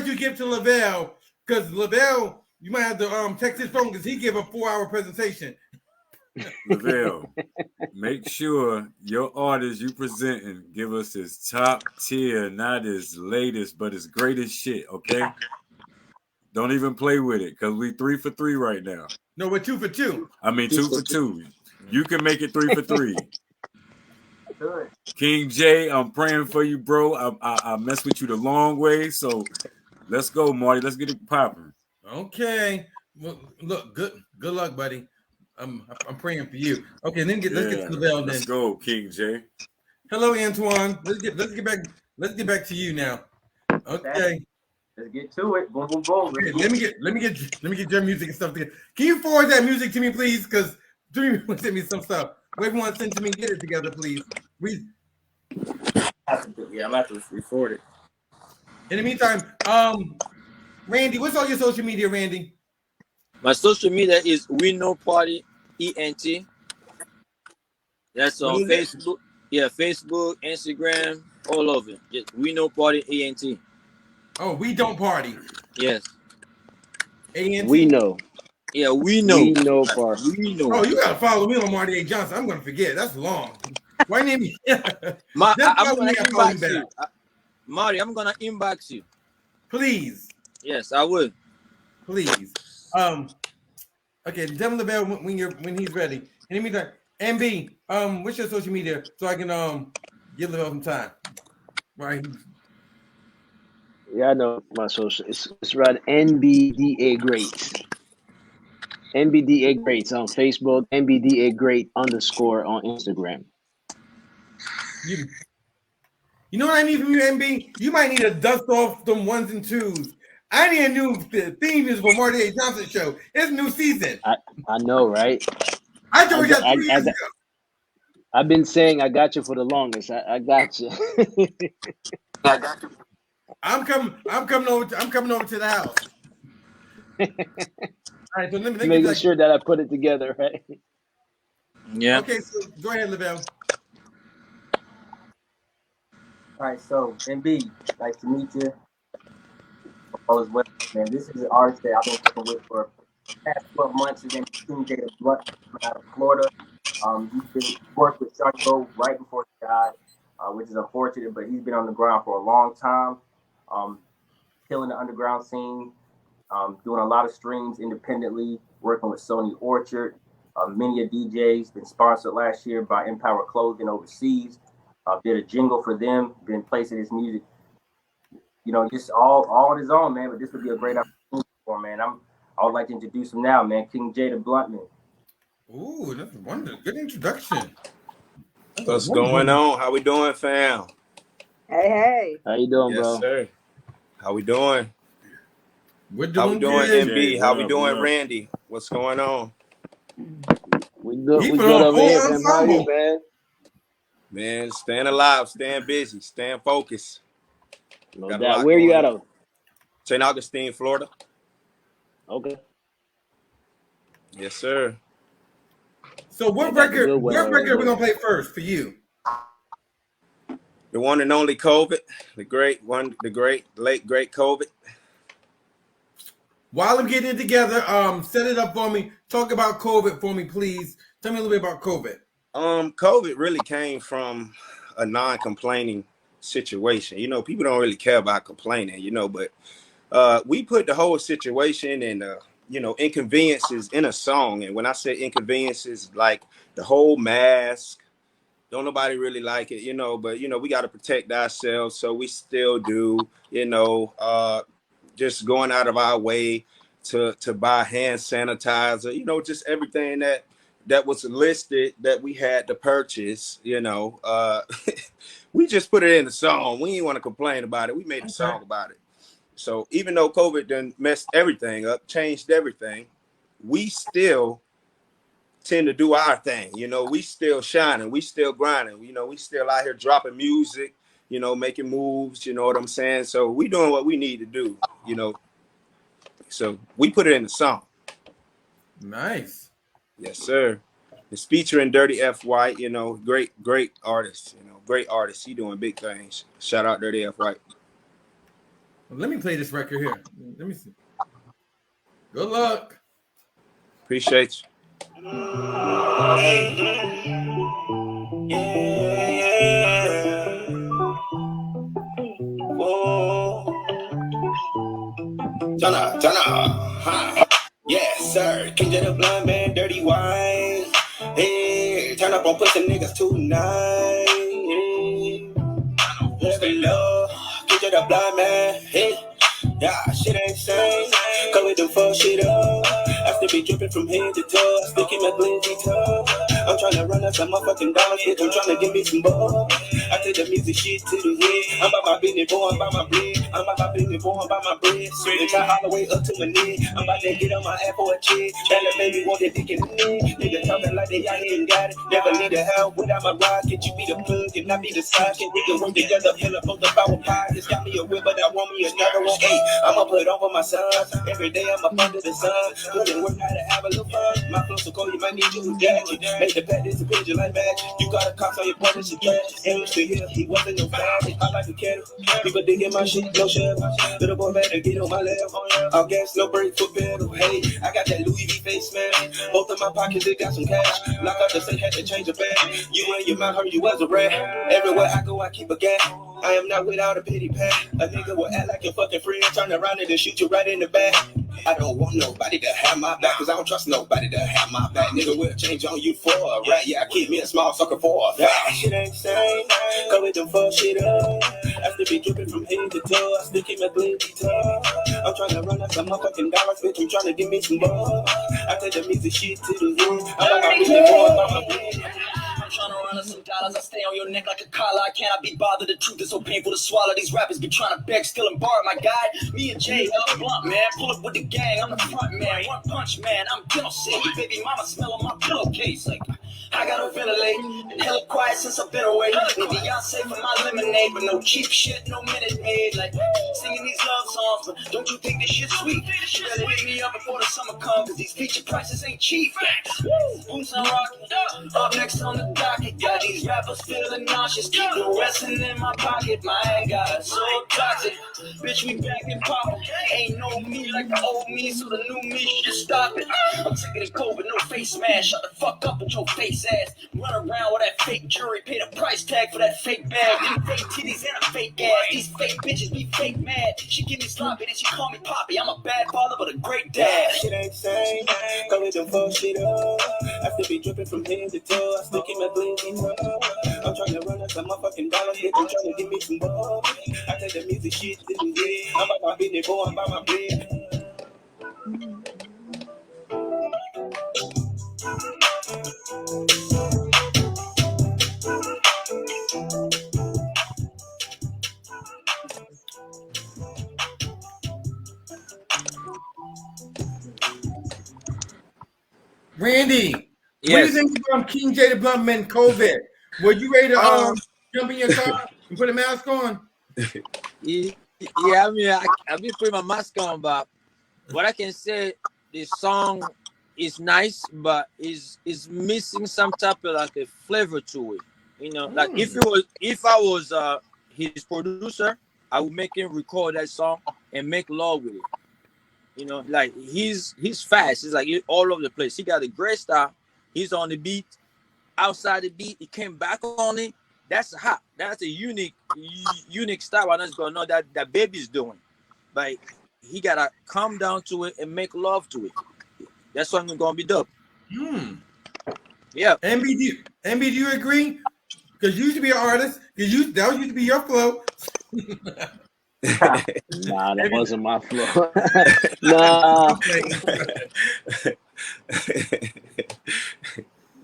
you give to Lavelle? Because Lavelle, you might have to text his phone because he gave a 4-hour presentation. Lavelle, make sure your artist you presenting give us his top tier, not his latest, but his greatest shit, okay? Don't even play with it, because we 3 for 3 right now. No, we're 2 for 2. I mean 2 for 2. You can make it 3 for 3. Good. King J, I'm praying for you, bro. I messed with you the long way, so let's go, Marty. Let's get it popping. Okay. Well, look, good luck, buddy. I'm praying for you. Okay, let's get to Lavelle then. Let's go, King J. Hello, Antoine. Let's get back to you now. Okay. Let's get to it. Boom, boom, boom. Okay, let me get your music and stuff together. Can you forward that music to me, please? Because Dream sent me some stuff. Whoever wants to send to me, get it together, please. Yeah, I'm gonna have to record it. In the meantime, Randy, what's all your social media, Randy? My social media is We Know Party ENT. That's on Facebook. Yeah, Facebook, Instagram, all of it. Just We Know Party ENT. Oh, we don't party. Yes. ANT? We know. Yeah, we know. We know party. We know. Oh, you gotta follow me on Marty A. Johnson. I'm gonna forget. That's long. Why name me? I'm gonna inbox you. Marty, I'm gonna inbox you. Please. Yes, I will. Please. Okay, tell him the bell when he's ready. In the meantime, MB, what's your social media so I can give Lavelle some time? Right. Yeah, I know my social. It's right. NBDA Greats. NBDA Greats on Facebook. NBDA Great _ on Instagram. You know what I need from you, MB? You might need to dust off them ones and twos. I need a new theme music for Marty A. Johnson show. It's a new season. I know, right? I told you that 3 years ago. I've been saying I got you for the longest. I got you. I got you. I'm coming over to the house. All right, so let me making sure that I put it together, right? Yeah. Okay, so go ahead, Lavelle. All right, so MB, nice to meet you. All is well, man. This is an artist that I've been working with for the past 12 months. His name is King J. Blountman out of Florida. He's been working with Shawty Go right before he died, which is unfortunate, but he's been on the ground for a long time, killing the underground scene, doing a lot of streams independently, working with Sony Orchard, many a DJs, been sponsored last year by Empower Clothing overseas, did a jingle for them, been placing his music, you know, just all on his own, man, but this would be a great opportunity for him, man. I would like to introduce him now, man, King J. Blountman. Ooh, that's wonderful. Good introduction. What's going on? How we doing, fam? Hey. How you doing, yes, bro? Sir. How we doing? We're doing How we doing, good. MB? How we doing, Randy? What's going on? We good. We good over here, man. How are you, man? Man, staying alive, staying busy, staying focused. No doubt. Where you at? St. Augustine, Florida. Okay. Yes, sir. So what record are we gonna play first for you? The one and only COVID, late great COVID. While I'm getting it together, set it up for me. Talk about COVID for me, please. Tell me a little bit about COVID. COVID really came from a non-complaining situation. You know, people don't really care about complaining, you know, but we put the whole situation and you know, inconveniences in a song. And when I say inconveniences, like the whole mask, don't nobody really like it, you know, but, you know, we got to protect ourselves. So we still do, you know, just going out of our way to buy hand sanitizer, you know, just everything that was listed that we had to purchase, you know. We just put it in the song. We didn't want to complain about it. We made a song about it. So even though COVID done messed everything up, changed everything, we still tend to do our thing. You know, we still shining, we still grinding. You know, we still out here dropping music, you know, making moves, you know what I'm saying? So we doing what we need to do, you know. So we put it in the song. Nice. Yes, sir. It's featuring Dirty F. White, you know, great artist, you know, great artist. He doing big things. Shout out Dirty F. White. Let me play this record here. Let me see. Good luck. Appreciate you. Tanae. Yes, sir. King J. Blountman, Dirty White. Hey, turn up on pussy niggas tonight. Let me love. King J. Blountman. Hey. Yeah, shit ain't same. Cause we do fuck shit up. I still be dripping from head to toe. Still keep my glizzy toe. I'm tryna run up some motherfucking dollars, bitch. I'm tryna give me some ball. I take the music shit to the head. I'm about my business, boy, I'm about my bread. I'm about my business, boy, I'm about my bread. Straight and all the way up to my knee. I'm about to get on my ass for a chick. That little baby want that dick in the knee. Nigga talking like they out here and got it. Never need a help without my rocket. You be the plug and I be the socket. We can work together, fill up on the power pockets. Got me a whip, but I want me another one. Hey, I'ma put on for my son. Every day I'm up under the sun. Put in work, how to have a little fun. My flow so cold, you might need you to gadget. Make the pet disappear just like magic. You got a cops on your partner, she trash. And still here, he wasn't no fag. I like to cattle. People digging my shit, no shell. Little boy better get on my level. All gas, no break for pedal. Hey, I got that Louis V face, man. Both of my pockets, they got some cash. Lock up the safe, had to change the bag. You and your mouth heard you was a rat. Everywhere I go, I keep a gat. I am not without a pity pat. A nigga will act like your fucking friend. Turn around and then shoot you right in the back. I don't want nobody to have my back, cause I don't trust nobody to have my back. Nigga will change on you for a rat. Yeah, I keep me a small sucker for a fact. Shit ain't the same, cause we done fuck shit up. I still be dripping from head to toe. I still keep my glizzy toe. I'm tryna run up some motherfucking dollars, bitch. I'm tryna give me some ball. I take the music shit to the room. I'm about my business, boy, I'm about my business. I'm tryna run us some dollars. I stay on your neck like a collar. I cannot be bothered. The truth is so painful to swallow. These rappers be trying to beg, steal, and borrow. My guy, me and Jay, hella blunt, man. Pull up with the gang. I'm the front man. One punch, man. I'm gonna say, baby mama smell on my pillowcase. Like, I gotta ventilate. Been hella quiet since I've been away. Need Beyonce for my lemonade, but no cheap shit, no Minute Maid. Like, singing these love songs, but don't you think this shit's sweet? You better hit me up before the summer comes, cause these feature prices ain't cheap. Boots on rocket, up next on the docket. Got these rappers feeling nauseous, keep the resting in my pocket. My God, so toxic. Bitch, we back and poppin'. Ain't no me like the old me, so the new me should just stop it. I'm sick of this COVID, no face mask. Shut the fuck up with your face ass. Run around with that fake jewelry, pay the price tag for that fake bag. Them fake titties and a fake ass. These fake bitches be fake mad. She give me sloppy, then she call me Poppy. I'm a bad father, but a great dad. Shit ain't same. Go with them fuck shit up. After be dripping from head to toe, I stick in my blinky up. I'm trying to run up some motherfucking dollars. They trying to give me some bub. I take the music shit to the head. I'm about my business, boy, I'm by my bed. Randy, what do you Yes. think from King J to Blountman COVID? Were you ready to jump in your car and put a mask on? Yeah, I mean, I've been putting my mask on, but what I can say, the song is nice, but is missing some type of like a flavor to it. You know, like if I was his producer, I would make him record that song and make love with it. You know, like he's fast. He's like all over the place. He got a great style. He's on the beat. Outside the beat, he came back on it. That's hot. That's a unique style. I'm not gonna know that baby's doing. But he gotta calm down to it and make love to it. That song is gonna be dope. Yeah. MB, do you agree? Because you used to be an artist. That used to be your flow. Nah, that wasn't my flow. Nah.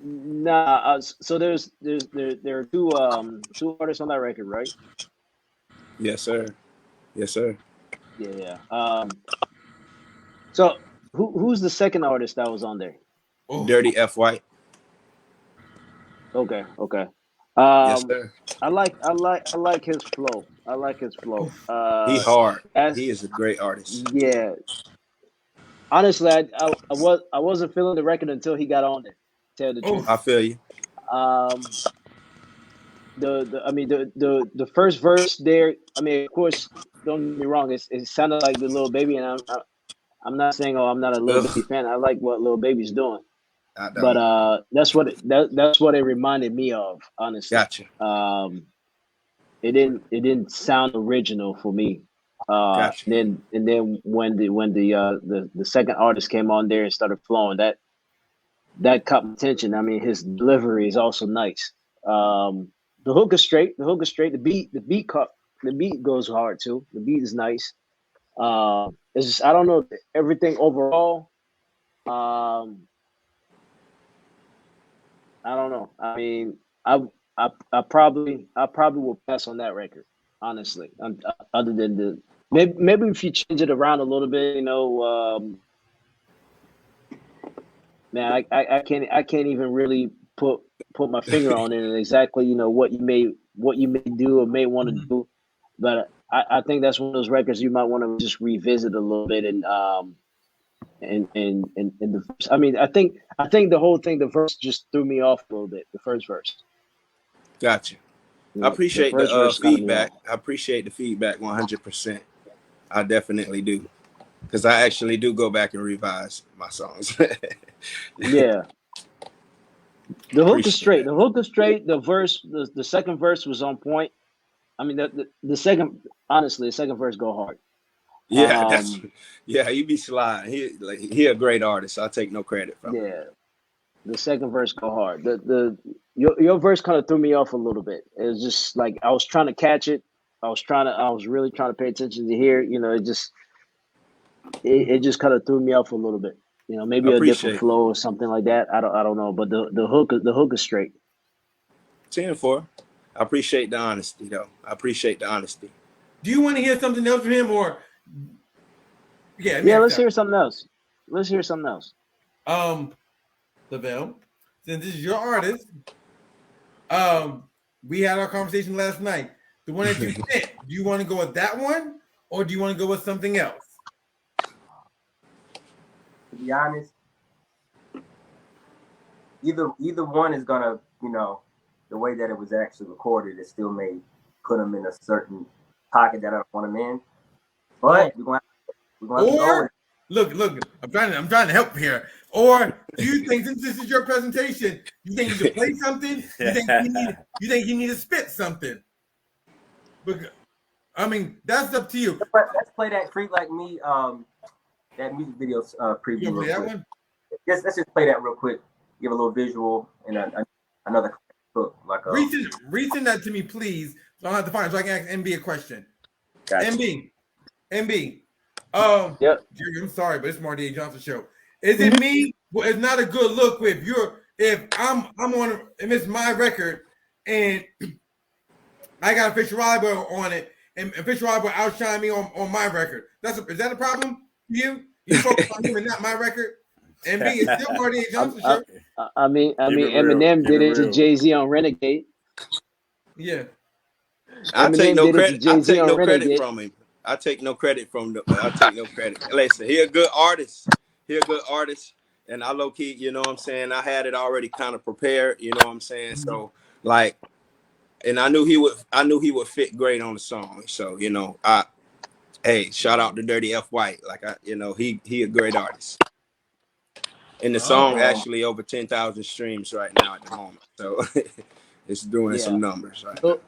Nah. So there are two artists on that record, right? Yes, sir. Yes, sir. Yeah. So who's the second artist that was on there? Dirty F White. Okay. Yes, sir. I like his flow. I like his flow. He hard. He is a great artist. Yeah. Honestly, I wasn't feeling the record until he got on there. Tell the truth. I feel you. The first verse there. I mean, of course, don't get me wrong. It sounded like the Lil Baby, and I'm not saying I'm not a Lil Baby fan. I like what Lil Baby's doing. But that's what it reminded me of, honestly. Gotcha. It didn't sound original for me. Gotcha. And then when the second artist came on there and started flowing, that caught my attention. I mean, his delivery is also nice. The hook is straight. The beat goes hard too. The beat is nice. It's just, I don't know, everything overall. I don't know. I mean, I probably will pass on that record, honestly. Other than maybe if you change it around a little bit, you know, man, I can't even really put my finger on it and exactly, you know, what you may do or may want to do, but I think that's one of those records you might want to just revisit a little bit and the verse. I mean, I think the whole thing, the verse just threw me off a little bit. The first verse. Gotcha. I appreciate the feedback. I appreciate the feedback 100%. I definitely do, because I actually do go back and revise my songs. Yeah. The hook is straight. The hook is straight. The verse, the second verse was on point. I mean, the second verse go hard. Yeah, he be sliding. He a great artist. I'll take no credit from him. Yeah, the second verse go hard. Your verse kind of threw me off a little bit. It was just like I was trying to catch it. I was really trying to pay attention to hear. You know, it just kind of threw me off a little bit. You know, maybe a different flow or something like that. I don't know. But the hook is straight. 10-4. I appreciate the honesty, though. I appreciate the honesty. Do you want to hear something else from him, or Yeah, let's hear something else. Let's hear something else. Lavelle, since this is your artist, we had our conversation last night. The one that you sent, do you want to go with that one, or do you want to go with something else? To be honest, either one is gonna, you know, the way that it was actually recorded, it still may put them in a certain pocket that I don't want them in. But we're gonna have to go with it. Look, I'm trying to help here. Or do you think, since this is your presentation, you think you should play something? You think you need to spit something? But I mean, that's up to you. Let's play that Freak Like Me, that music video preview. You play that one? Let's just play that real quick. Give a little visual and another hook. Like resend that to me, please. So I don't have to find it, so I can ask MB a question. Gotcha. MB. Yep. I'm sorry, but it's Marty A. Johnson show. Is it me? Well, it's not a good look if I'm on, if it's my record and I got a Fisher Rival on it, and Fisher Rival outshine me on my record. Is that a problem for you? You focus on him and not my record? And me, it's still Marty A. Johnson show. I mean, Eminem did it to Jay-Z on Renegade. Yeah. I take no credit from him. I take no credit from the. I take no credit. Listen, he a good artist. And I low key, you know what I'm saying. I had it already kind of prepared, you know what I'm saying. So like, and I knew he would fit great on the song. So you know, hey, shout out to Dirty F White. Like he a great artist. And the song actually over 10,000 streams right now at the moment. So it's doing some numbers right now.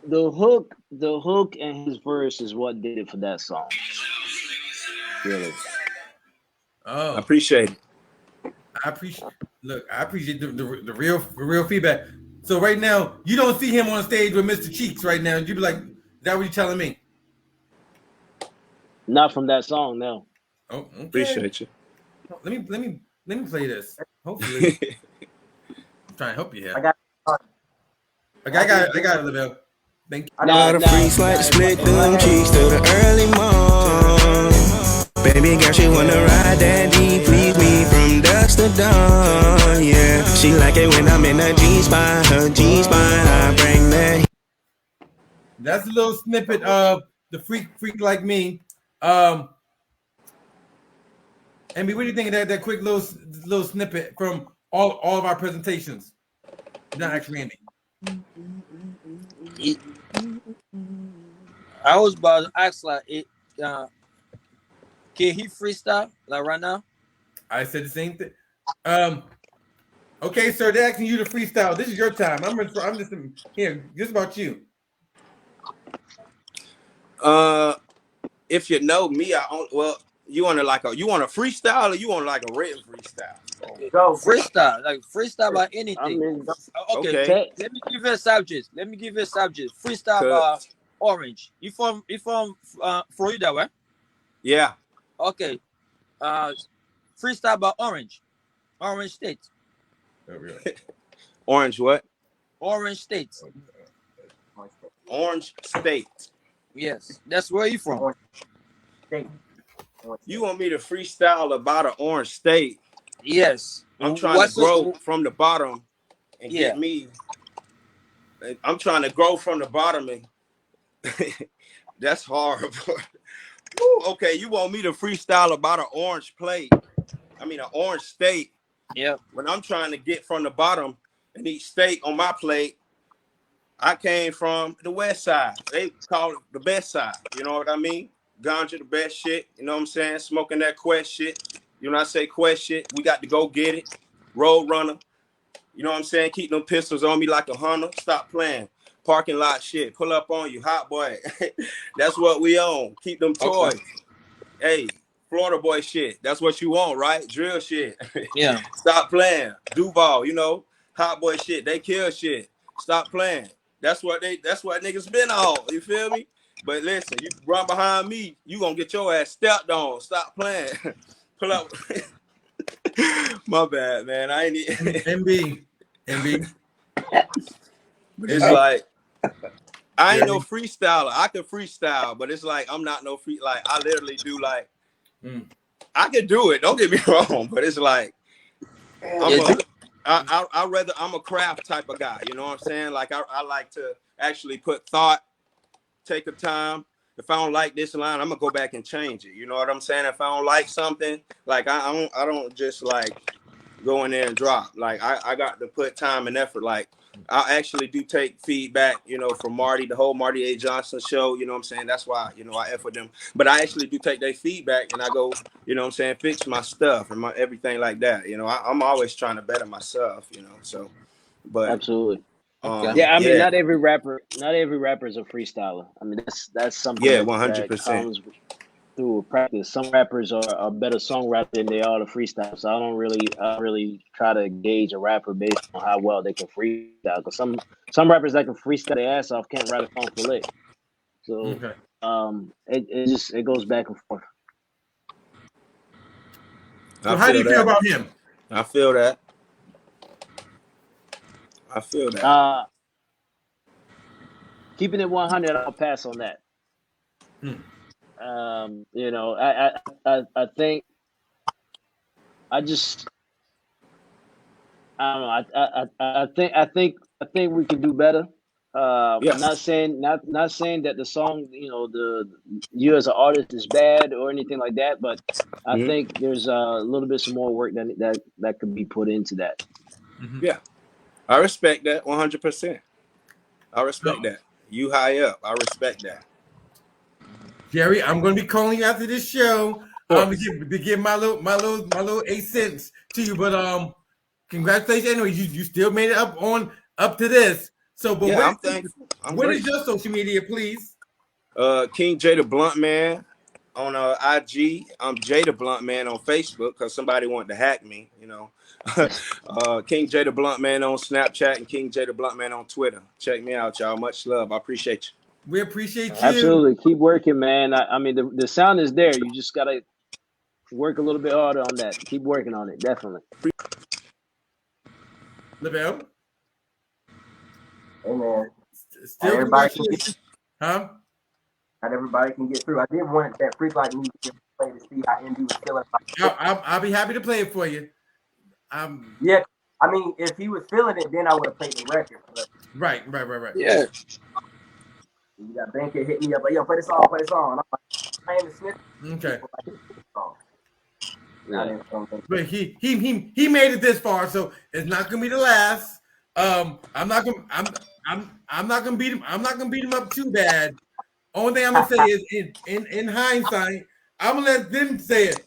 The hook and his verse is what did it for that song. Really. Oh, I appreciate it. I appreciate the real feedback. So right now, you don't see him on stage with Mr. Cheeks right now. You'd be like, is that what you're telling me? Not from that song, no. Oh, okay. Appreciate you. Let me play this. Hopefully. I'm trying to help you here. I got it, Lavelle. Thank you. Lot of freaks like to split them cheeks to the early morning. Baby girl, she wanna ride that deep, please me from dusk to dawn. Yeah, she like it when I'm in her G-spot, I bring that. That's a little snippet of the freak like me. Emmy, what do you think of that quick little snippet from all of our presentations? Not actually Andy. I was about to ask can he freestyle like right now? I said the same thing. Okay, sir, they're asking you to freestyle. This is your time. I'm just here. This is about you. If you know me, you want a freestyle or you want like a written freestyle? Go freestyle about anything. Okay. Let me give you a subject. Freestyle about Orange. You from Florida, right? Yeah. Okay. Freestyle about Orange State. Orange what? Orange State. Orange State. Yes, that's where you from. You want me to freestyle about an orange state? Yes. I'm trying to grow from the bottom and get me. I'm trying to grow from the bottom and that's horrible. Okay, you want me to freestyle about an orange plate? I mean, an orange state. Yeah. When I'm trying to get from the bottom and eat steak on my plate, I came from the west side. They call it the best side. You know what I mean? Ganja, the best shit. You know what I'm saying? Smoking that Quest shit. You know what I say? Quest shit. We got to go get it. Road runner. You know what I'm saying? Keep them pistols on me like a hunter. Stop playing. Parking lot shit. Pull up on you. Hot boy. That's what we own. Keep them toys. Okay. Hey, Florida boy shit. That's what you want, right? Drill shit. Yeah. Stop playing. Duval, you know. Hot boy shit. They kill shit. Stop playing. That's what niggas been on. You feel me? But listen, you run behind me, you gonna get your ass stepped on. Stop playing. Pull up. My bad, man. I ain't MB. It's Hey, like I ain't no Jerry. freestyler. I could freestyle, but it's like I'm not no free. Like I literally do like Mm. I could do it. Don't get me wrong, but it's like I'm Yeah, I'm a craft type of guy. You know what I'm saying? Like I like to actually put thought, take a time. If I don't like this line, I'm gonna go back and change it. You know what I'm saying? If I don't like something, like I don't just like go in there and drop. Like I got to put time and effort. Like I actually do take feedback, you know, from Marty, the whole Marty A. Johnson show. You know what I'm saying? That's why, you know, I F with them. But I actually do take their feedback and I go, you know what I'm saying, fix my stuff and my everything like that. You know, I'm always trying to better myself, you know. So but Absolutely. okay. Yeah, I mean, yeah, not every rapper is a freestyler. I mean, that's yeah, something that 100%. comes through practice. Some rappers are better songwriters than they are to freestyle. So I don't really try to gauge a rapper based on how well they can freestyle. Because some rappers that can freestyle their ass off can't write a song for lick. So Okay. it goes back and forth. So I how do feel you feel that. about him? I feel that. I feel that. Uh, Keeping it 100, I'll pass on that. Hmm. You know, I think I just I don't know. I think we can do better. Yes. Not saying that the song, you know, the you as an artist is bad or anything like that, but I Mhm. think there's a little bit some more work that could be put into that. Mm-hmm. Yeah. I respect that 100%. I So, respect that. You high up. I respect that. Jerry, I'm going to be calling you after this show Of course. to give my little 8 cents to you. But congratulations anyway. You still made it up to this. So, but Yeah, I'm thankful. I'm what is grateful. your social media, please? King J the Blountman on IG. I'm J the Blountman on Facebook because somebody wanted to hack me, you know. King J the Blountman on Snapchat and King J the Blountman on Twitter. Check me out, y'all. Much love. I appreciate you. We appreciate you. Absolutely, keep working, man. I mean, the sound is there. You just gotta work a little bit harder on that. Keep working on it, definitely. LaBelle, Hey man, not still everybody can get congratulations. Huh? not everybody can get through. I did want that freak like music to play to see how MB was feeling. I'll be happy to play it for you. Yeah, I mean, if he was feeling it, then I would have played the record. But Right. Yeah. you got Bankhead hit me up, like, yo, play the song. And I'm like, playing the snippet. Okay. People like the song. I Yeah. didn't. But he made it this far, so it's not gonna be the last. I'm not gonna beat him. I'm not gonna beat him up too bad. Only thing I'm gonna say is in hindsight, I'm gonna let them say it.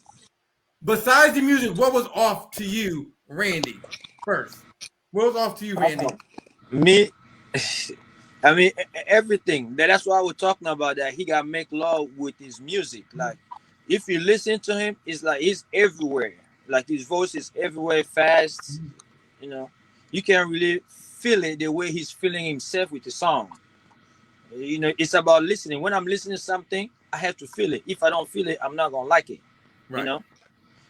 Besides the music, what was off to you, Randy? First, what was off to you, Randy? Me, I mean, everything. That's why we're talking about that. He got make love with his music. Like, if you listen to him, it's like he's everywhere. Like his voice is everywhere, fast. You know, you can really feel it the way he's feeling himself with the song. You know, it's about listening. When I'm listening to something, I have to feel it. If I don't feel it, I'm not gonna like it. Right. You know.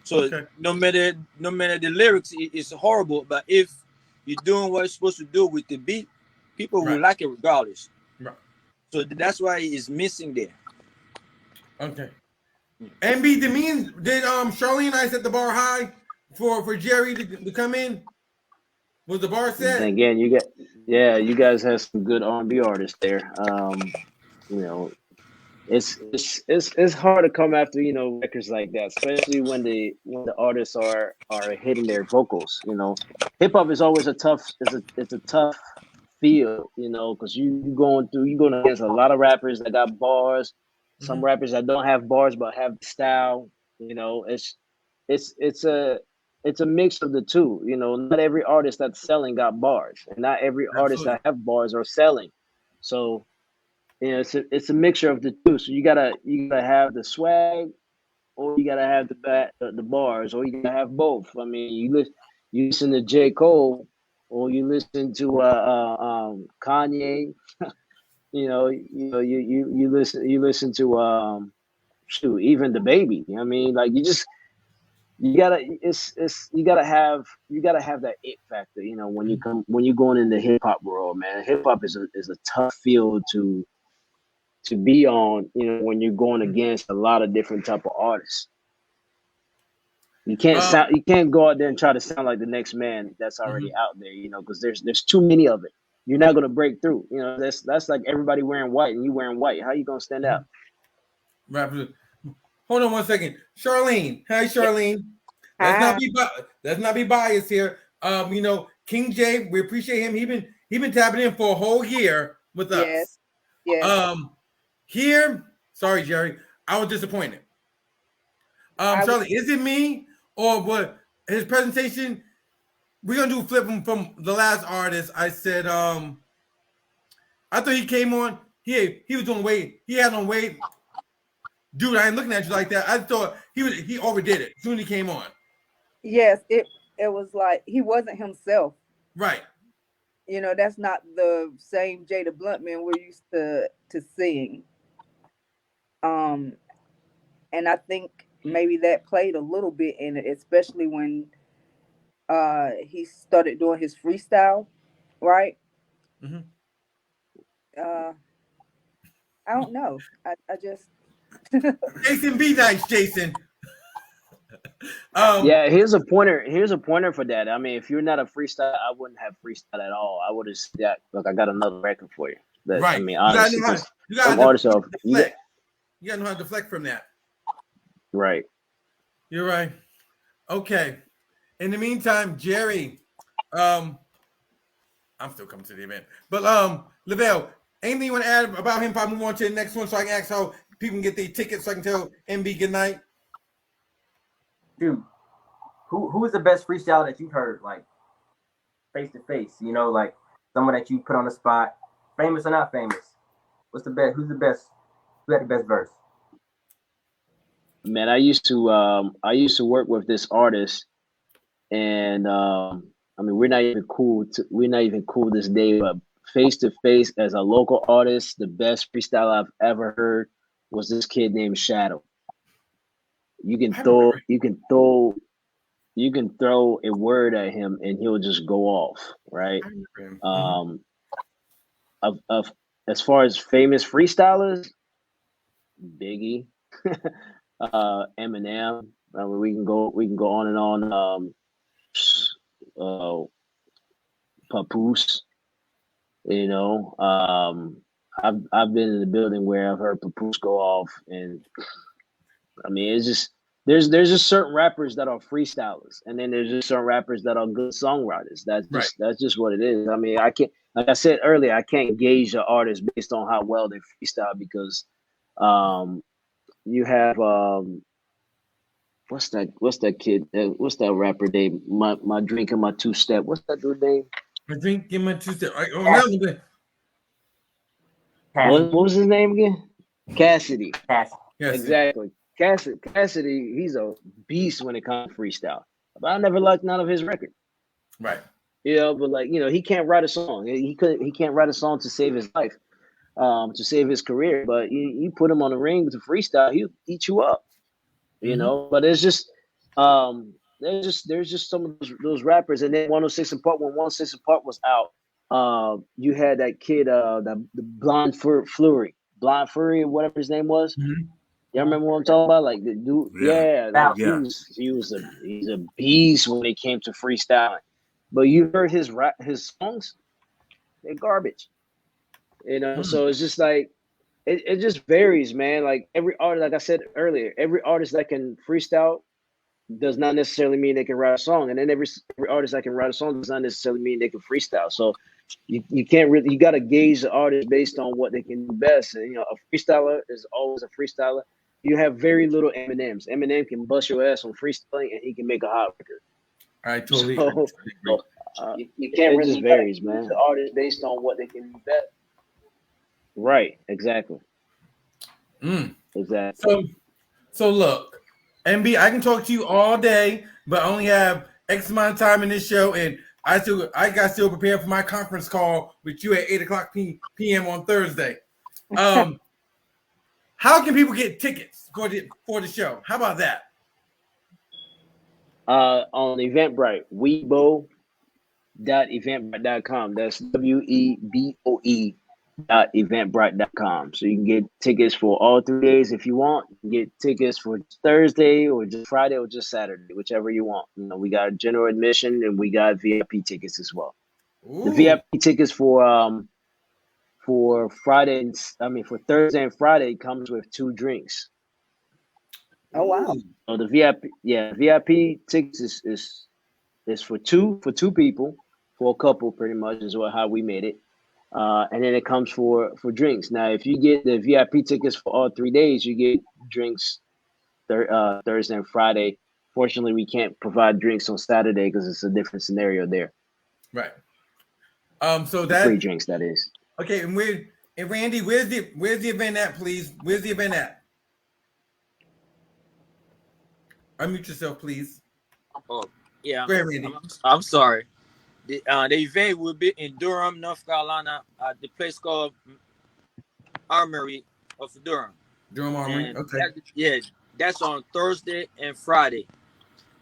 So Okay. no matter the lyrics is horrible, but if you're doing what you're supposed to do with the beat, people will Right. like it regardless. Right. So that's why it's missing there. Okay. MB, did Charlene and I set the bar high for Jerry to come in? Was the bar set? Again, you guys have some good R&B artists there. You know, it's hard to come after, you know, records like that, especially when the artists are hitting their vocals. You know, hip hop is always it's a tough field, you know, because you going against a lot of rappers that got bars, some rappers that don't have bars but have style. You know, it's it's a it's a mix of the two. You know, not every artist that's selling got bars, and not every artist Absolutely. that have bars are selling. So you know, it's a mixture of the two. So you gotta have the swag, or you gotta have the bars, or you gotta have both. I mean, you listen to J. Cole, or you listen to Kanye. You listen to shoot, even the baby. I mean, like you gotta you gotta have that it factor. You know, when you're going in the hip hop world, man. Hip hop is a tough field to be on. You know, when you're going against a lot of different type of artists. You can't go out there and try to sound like the next man that's already out there, you know, because there's too many of it. You're not gonna break through. You know, that's like everybody wearing white and you wearing white. How you gonna stand out? Right. Hold on one second. Charlene. Hi, Charlene. Hi. Let's not be biased here. You know, King J, we appreciate him. He been tapping in for a whole year with us. Yes. Here, sorry, Jerry, I was disappointed. Charlie, is it me or what? His presentation, we're gonna do flip from the last artist. I said, I thought he came on. He was doing weight. He had on weight. Dude, I ain't looking at you like that. I thought he overdid it as soon as he came on. Yes, it was like he wasn't himself. Right. You know, that's not the same Jada Blountman we're used to seeing. And I think maybe that played a little bit in it, especially when he started doing his freestyle, right? Mm-hmm. I don't know. I just Jason, be nice, Jason. Yeah, here's a pointer for that. I mean, if you're not a freestyle, I wouldn't have freestyle at all. I would have said that. Look, I got another record for you. That, right. I mean, honestly, you gotta know how to deflect from that. Right. You're right. Okay. In the meantime, Jerry, I'm still coming to the event, but Lavelle, anything you want to add about him? If I move on to the next one, so I can ask how people can get their tickets, so I can tell MB good night. Dude, who is the best freestyle that you've heard, like face to face? You know, like someone that you put on the spot, famous or not famous. What's the best? Who's the best? Who had the best verse? Man, I used to work with this artist, and I mean, we're not even cool this day. But face to face, as a local artist, the best freestyle I've ever heard was this kid named Shadow. You can throw a word at him and he'll just go off, right? Of as far as famous freestylers, Biggie, Eminem. I mean, we can go on and on. Papoose, you know. I've been in the building where I've heard Papoose go off, and I mean, it's just there's just certain rappers that are freestylers, and then there's just certain rappers that are good songwriters. That's just what it is. I mean, I can't, like I said earlier, I can't gauge an artist based on how well they freestyle because you have what's that kid? What's that rapper name? My drink and my two step. What's that dude name? My drink and my two step. What was his name again? Cassidy. Cassidy. Exactly. Cassidy, he's a beast when it comes to freestyle. But I never liked none of his record. Right. You know, but like, you know, he can't write a song. He can't write a song to save his life, to save his career. But you put him on the ring to freestyle, he'll eat you up. You know, but it's just there's just some of those rappers, and then 106 and Park, when 106 and Park was out, you had that kid, the Blonde Fury, or whatever his name was. Y'all remember what I'm talking about? Like the dude, he's a beast when it came to freestyling. But you heard his songs, they're garbage. You know, so it's just like it just varies, man. Like every artist, like I said earlier, every artist that can freestyle does not necessarily mean they can write a song, and then every artist that can write a song does not necessarily mean they can freestyle. So you can't really, you got to gauge the artist based on what they can do best. And you know, a freestyler is always a freestyler. You have very little Eminems. Eminem can bust your ass on freestyling, and he can make a hot record. I totally agree. You can't really just varies, man. The artist based on what they can do best. Right. Exactly. Exactly. So look, MB, I can talk to you all day, but I only have X amount of time in this show, and I got still prepare for my conference call with you at 8:00 p.m. on Thursday. How can people get tickets for the show? How about that? On Eventbrite, Weboe.eventbrite.com. That's WEBOE.eventbrite.com. So you can get tickets for all 3 days if you want. You can get tickets for Thursday or just Friday or just Saturday, whichever you want. You know, we got general admission and we got VIP tickets as well. Ooh. The VIP tickets for Friday, for Thursday and Friday comes with 2 drinks. Oh wow. So the VIP tickets is for two people, for a couple, pretty much is how we made it. And then it comes for drinks. Now, if you get the VIP tickets for all 3 days, you get drinks Thursday and Friday. Fortunately, we can't provide drinks on Saturday because it's a different scenario there. Right. So that free drinks, that is. Okay, and Randy, where's the event at, please? Where's the event at? Unmute yourself, please. Oh, yeah. Go ahead, Randy. I'm sorry. The event will be in Durham, North Carolina, at the place called Armory of Durham. Durham Armory, And okay. that's on Thursday and Friday.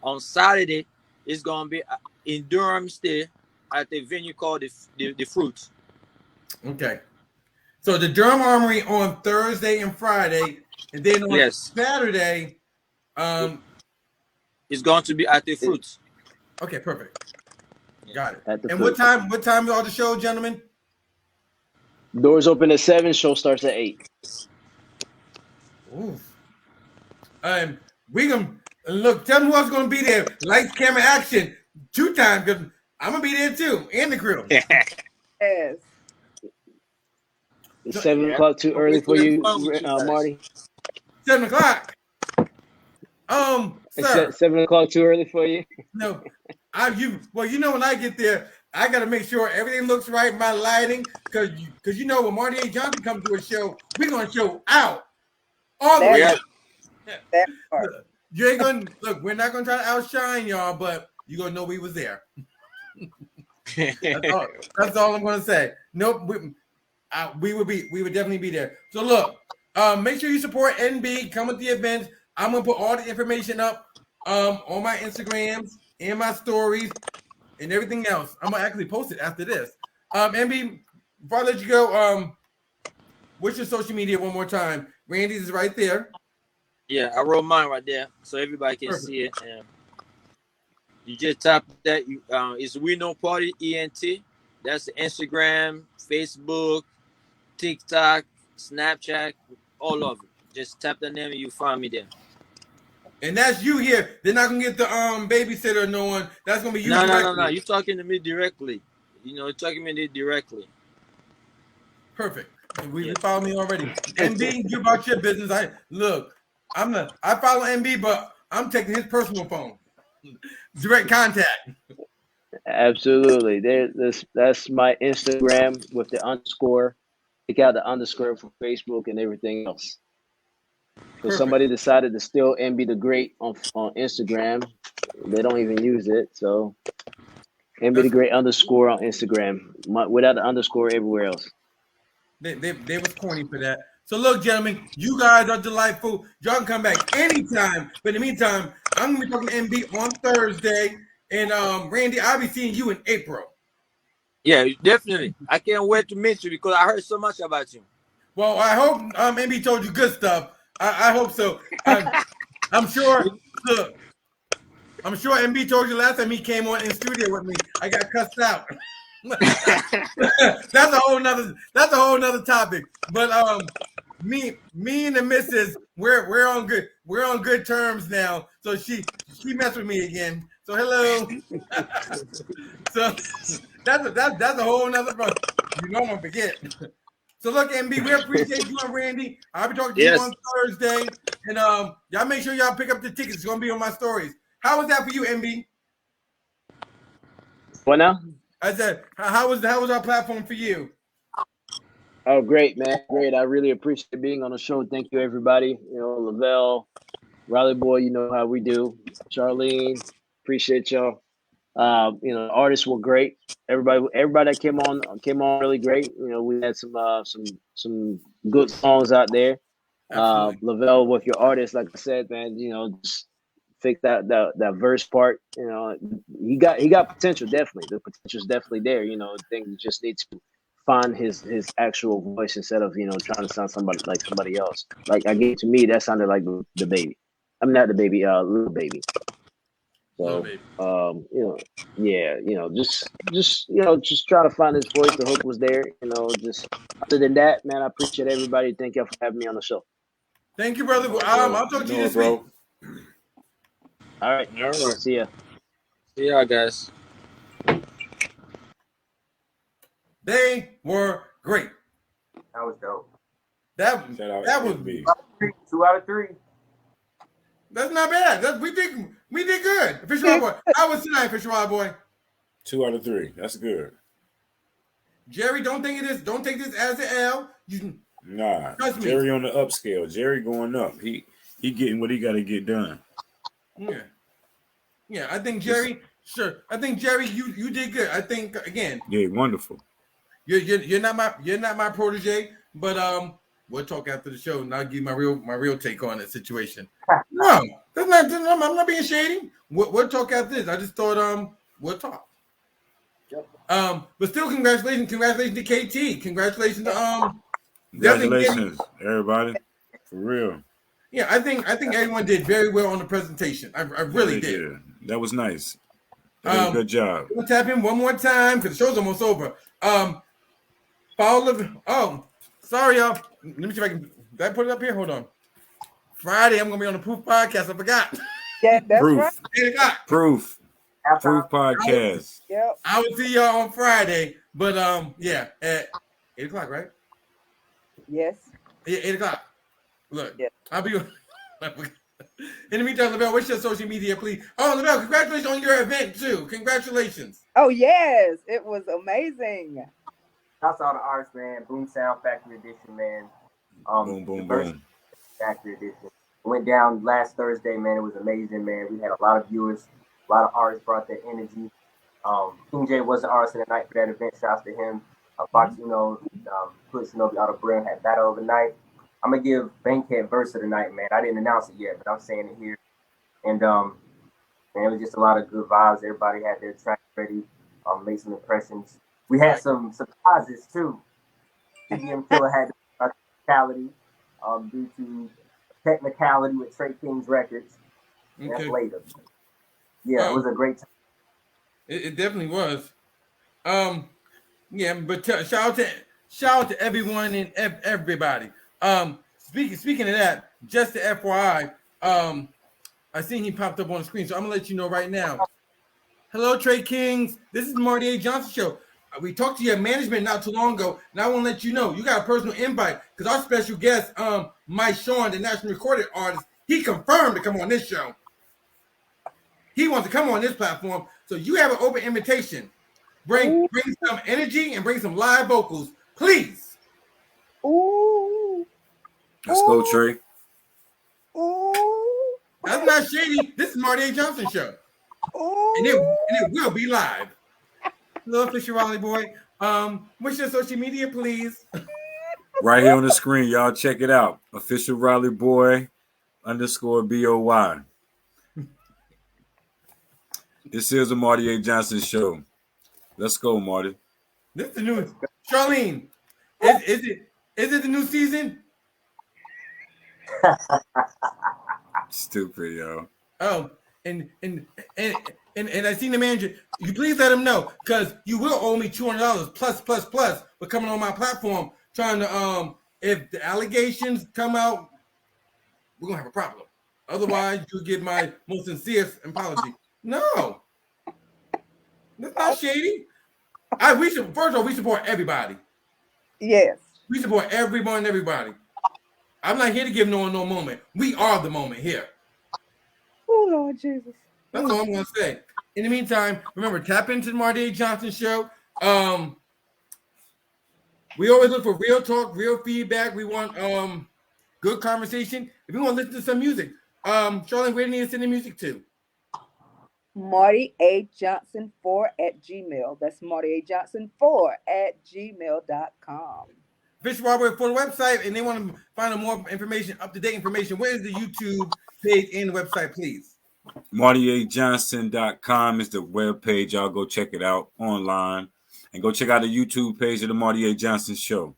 On Saturday, it's gonna be in Durham still at the venue called the Fruits. Okay. So the Durham Armory on Thursday and Friday, and then on Saturday, it's going to be at the Fruits. Okay, perfect. Got it. At the and Fruits. what time is all the show, gentlemen? Doors open at 7, show starts at 8. Ooh. We gonna look, tell me who else gonna be there. Lights, camera, action 2 times, because I'm gonna be there too, and the crew. Yes. Is 7 o'clock too early for you, Marty? 7 o'clock. Sir. 7 o'clock too early for you? No, you know, when I get there, I gotta make sure everything looks right, my lighting, because you know when Marty A. Johnson comes to a show, we're gonna show out all the way up. That part. You ain't gonna look. We're not gonna try to outshine y'all, but you gonna know we was there. That's all I'm gonna say. Nope, we would definitely be there. So look, make sure you support NB. Come with the events. I'm gonna put all the information up on my Instagrams and my stories and everything else. I'm gonna actually post it after this. NB, before I let you go, what's your social media one more time? Randy's is right there. Yeah, I wrote mine right there so everybody can see it. And you just tap that. It's We Know Party ENT. That's the Instagram, Facebook, TikTok, Snapchat, all of it. Just tap the name and you find me there. And that's you here. They're not gonna get the babysitter or no one. That's gonna be you. No. You're talking to me directly. You're talking to me directly. Perfect. You follow me already. NB, you about your business. I follow NB, but I'm taking his personal phone. Direct contact. Absolutely. That's my Instagram with the underscore. Take out the underscore for Facebook and everything else. So somebody decided to steal NB the Great on Instagram. They don't even use it. So NB the Great underscore on Instagram. Without the underscore everywhere else. They was corny for that. So look, gentlemen, you guys are delightful. Y'all can come back anytime. But in the meantime, I'm gonna be talking to NB on Thursday. And Randy, I'll be seeing you in April. Yeah, definitely. I can't wait to meet you because I heard so much about you. Well, I hope NB told you good stuff. I hope so. I'm sure. Look, I'm sure NB told you last time he came on in studio with me. I got cussed out. That's a whole nother topic. But me and the missus, we're on good terms now. So she messed with me again. So hello. So that's a whole nother problem. You know I'm gonna forget. So look, NB, we appreciate you and Randy. I'll be talking to you on Thursday. And y'all make sure y'all pick up the tickets. It's gonna be on my stories. How was that for you, NB? What now? I said, how was our platform for you? Oh, great, man. Great. I really appreciate being on the show. Thank you, everybody. Lavelle, Riley Boy, you know how we do. Charlene, appreciate y'all. Artists were great. Everybody that came on really great. We had some good songs out there. Lavelle, with your artists, like I said, man, just fix that verse part. You know, he got potential, definitely. The potential's definitely there. You know, things just need to find his actual voice instead of, you know, trying to sound somebody else. Like, again, to me, that sounded like the baby. I'm not the baby, little baby. Little So, baby. you know, yeah, you know, just try to find his voice. The hook was there, you know. Just other than that, man, I appreciate everybody. Thank y'all for having me on the show. Thank you, brother. Bro, I'll talk to you this week. All right, All right. see ya. See y'all, guys. They were great. That was dope. That Shout out that was FB. 2 out of 3. that's not bad. We did good. Fisher Wild Boy. How was tonight, Fisher Wild Boy? 2 out of 3. That's good. Jerry, don't take this as an L. Nah, Trust me. Jerry on the upscale. Jerry going up. He getting what he got to get done. Yeah. I think Jerry. Sure. I think Jerry, you did good. I think again. Yeah, wonderful. You're not my protege, but we'll talk after the show and I'll give my real take on that situation. No, I'm not being shady. We'll talk after this. I just thought we'll talk. But still, congratulations to KT. Congratulations to Congratulations, everybody. For real. Yeah, I think everyone did very well on the presentation. I really did. Yeah, that was nice. They did a good job. We'll tap in one more time because the show's almost over. Sorry, y'all. Let me see if I can. Did I put it up here? Hold on. Friday, I'm gonna be on the Proof Podcast. I forgot. Yeah, that's Proof. right. 8 o'clock. Proof Podcast. Yep. I will see y'all on Friday, but yeah, at 8 o'clock, right? Yes. Yeah, 8 o'clock. Look, Yeah. I'll be. In the meantime, LaBelle, what's your social media, please? Oh, LaBelle, congratulations on your event too. Congratulations. Oh yes, it was amazing. That's all the artists, man. Boom Sound Factory Edition, man. Boom, boom, boom. Factory Edition. It went down last Thursday, man. It was amazing, man. We had a lot of viewers. A lot of artists brought their energy. King J was the artist of the night for that event. Shouts to him. Fox, Put Shinobi Auto Brim had Battle of the Night. I'm gonna give Bankhead verse of the night, man. I didn't announce it yet, but I'm saying it here. And man, it was just a lot of good vibes. Everybody had their track ready. Made some impressions. We had some surprises too. TGM Killer had a technicality due to technicality with Trey King's records. Okay. That's later. Yeah, it was a great time. It definitely was. Yeah, but shout out to everyone and everybody. Speaking of that, just to FYI, I seen he popped up on the screen, so I'm gonna let you know right now. Hello, Trey Kings. This is the Marty A. Johnson Show. We talked to your management not too long ago, and I want to let you know you got a personal invite because our special guest, Mike Sean, the national recorded artist, he confirmed to come on this show. He wants to come on this platform, so you have an open invitation. Bring some energy and bring some live vocals, please. Ooh. Let's go, Trey. Ooh. That's not shady. This is Marty A. Johnson Show. Ooh. And it will be live. Hello, Fisher Raleigh boy. What's your social media, please? Right here on the screen, y'all check it out. Official Raleigh Boy _BOY. This is the Marty A. Johnson Show. Let's go, Marty. This is the new Charlene. Is it the new season? Stupid, yo. Oh, and I seen the manager. You please let him know because you will owe me $200 plus for coming on my platform trying to if the allegations come out, we're gonna have a problem. Otherwise, you get my most sincere apology. No, that's not shady. First of all, we support everybody. Yes. We support everyone and everybody. I'm not here to give no one no moment. We are the moment here. Oh, Lord Jesus. That's all I'm going to say. In the meantime, remember, tap into the Marty A. Johnson Show. We always look for real talk, real feedback. We want good conversation. If you want to listen to some music, Charlene, where do you need to send the music to? Marty A. Johnson 4 at Gmail. That's Marty A. Johnson 4 at gmail.com. Fish Robert for the website, and they want to find out more information, up-to-date information. Where is the YouTube page and the website, please? MartyAJohnson.com is the webpage. Y'all go check it out online. And go check out the YouTube page of the Marty A. Johnson Show.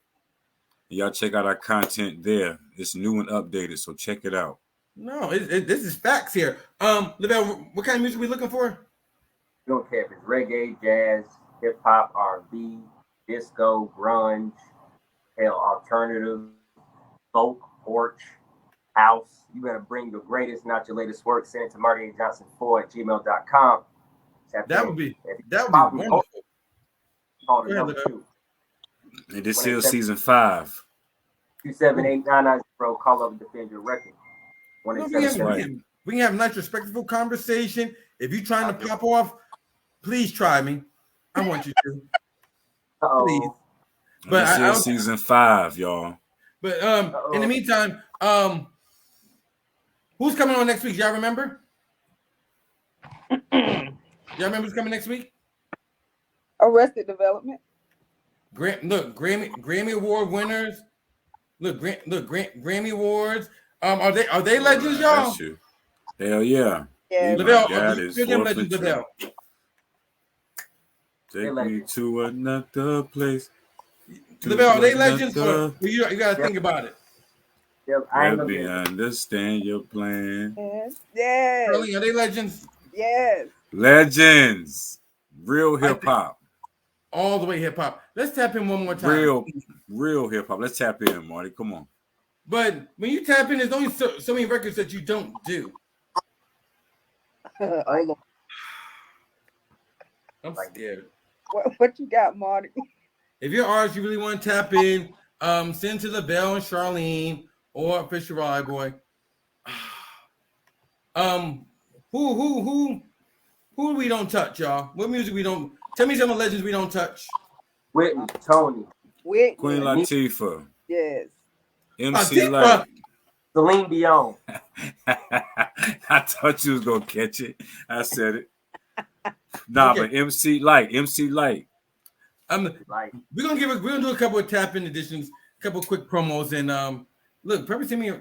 And y'all check out our content there. It's new and updated, so check it out. No, this is facts here. Lavelle, what kind of music we looking for? You don't care if it's reggae, jazz, hip hop, R&B, disco, grunge, hell, alternative, folk, porch, house. You better bring your greatest, not your latest work. Send it to martyajohnson4@gmail.com. That would be wonderful. Call the number 2. And this is season 5. 278-990. Call up and defend your record. We can have a nice, respectful conversation. If you're trying to pop off, please try me. I want you to. Please. But this is season 5, y'all. But in the meantime, who's coming on next week? Y'all remember? Y'all remember who's coming next week? Arrested Development. Look, Grammy Award winners. Look, Grammy Awards. Are they legends, y'all? That's you. Hell yeah. Yeah. Lavelle, Take me to another place. Lavelle, are they legends? Or you got to think about it. Let me understand your plan. Yes. Shirley, are they legends? Yes. Legends. Real hip hop. All the way hip hop. Let's tap in one more time. Real hip hop. Let's tap in, Marty. Come on. But when you tap in, there's only so many records that you don't do. I'm scared. What you got, Marty? If you're artist, you really want to tap in, send to Lavelle and Charlene or Fisher Rye Boy. Who we don't touch, y'all? What music we don't? Tell me some of the legends we don't touch. Whitney, Tony, Queen Latifah. Yes. MC Light. Celine Dion. I thought you was gonna catch it. I said it. Nah, but MC Light. We're gonna do a couple of tap in editions, a couple of quick promos, and look, Pepper send me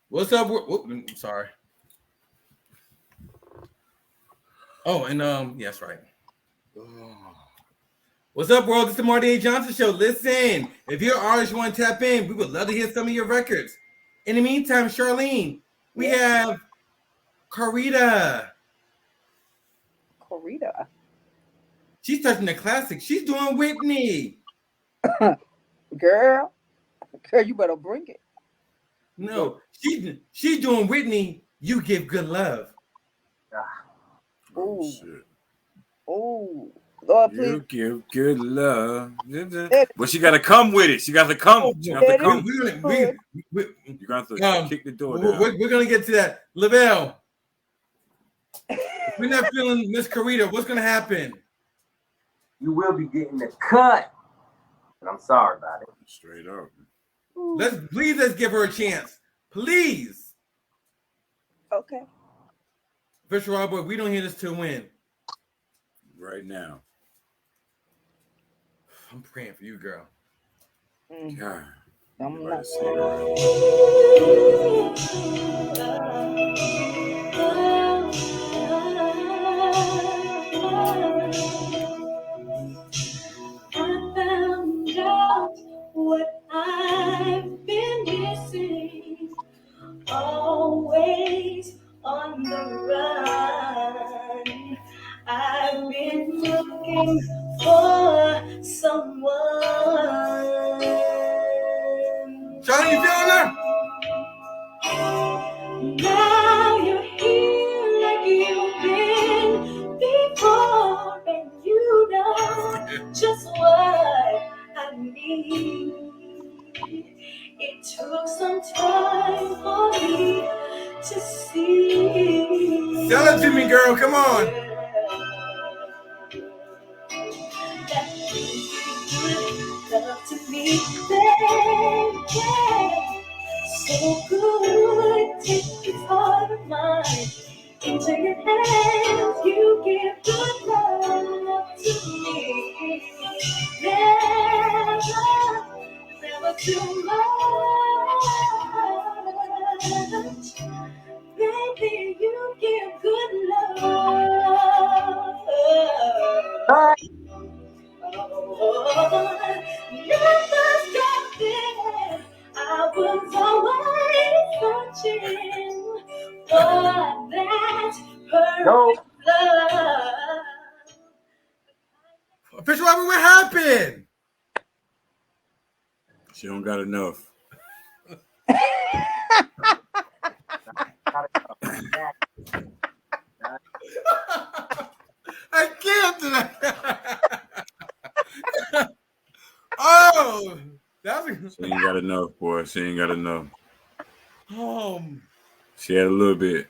what's up? I'm sorry. Oh, and yes, right. What's up, world? It's the Marty A. Johnson Show. Listen, if you're an artist, you want to tap in, we would love to hear some of your records. In the meantime, Charlene, we have Corita. She's touching the classics. She's doing Whitney. Girl, you better bring it. No, she's doing Whitney. You give good love. Oh, shit. Oh, Lord, please. You give good love. But she got to come with it. She got to come. She got to come. You're going to kick the door down. We're going to get to that. Lavelle, if we're not feeling Miss Corita, what's going to happen? You will be getting the cut. And I'm sorry about it. Straight up. Let's give her a chance. Please. Okay. Fisher Rob Boy, we don't hear this till when? Right now. I'm praying for you, girl. God. I'm not. I found out what I've been missing. Always on the run. I've been looking for someone. Johnny, you feeling that? Now you're here like you've been before, and you know just what I need. It took some time for me to see. Tell it to me, girl. Come on. That good love to me, baby. So good, take this heart of mine into your hands. You give good love to me. Never too much. Never stopping. I was always searching for that perfect love. Official Robert, what happened? She don't got enough. I can't tonight. Oh, that was. She ain't got enough, boy. She ain't got enough. She had a little bit.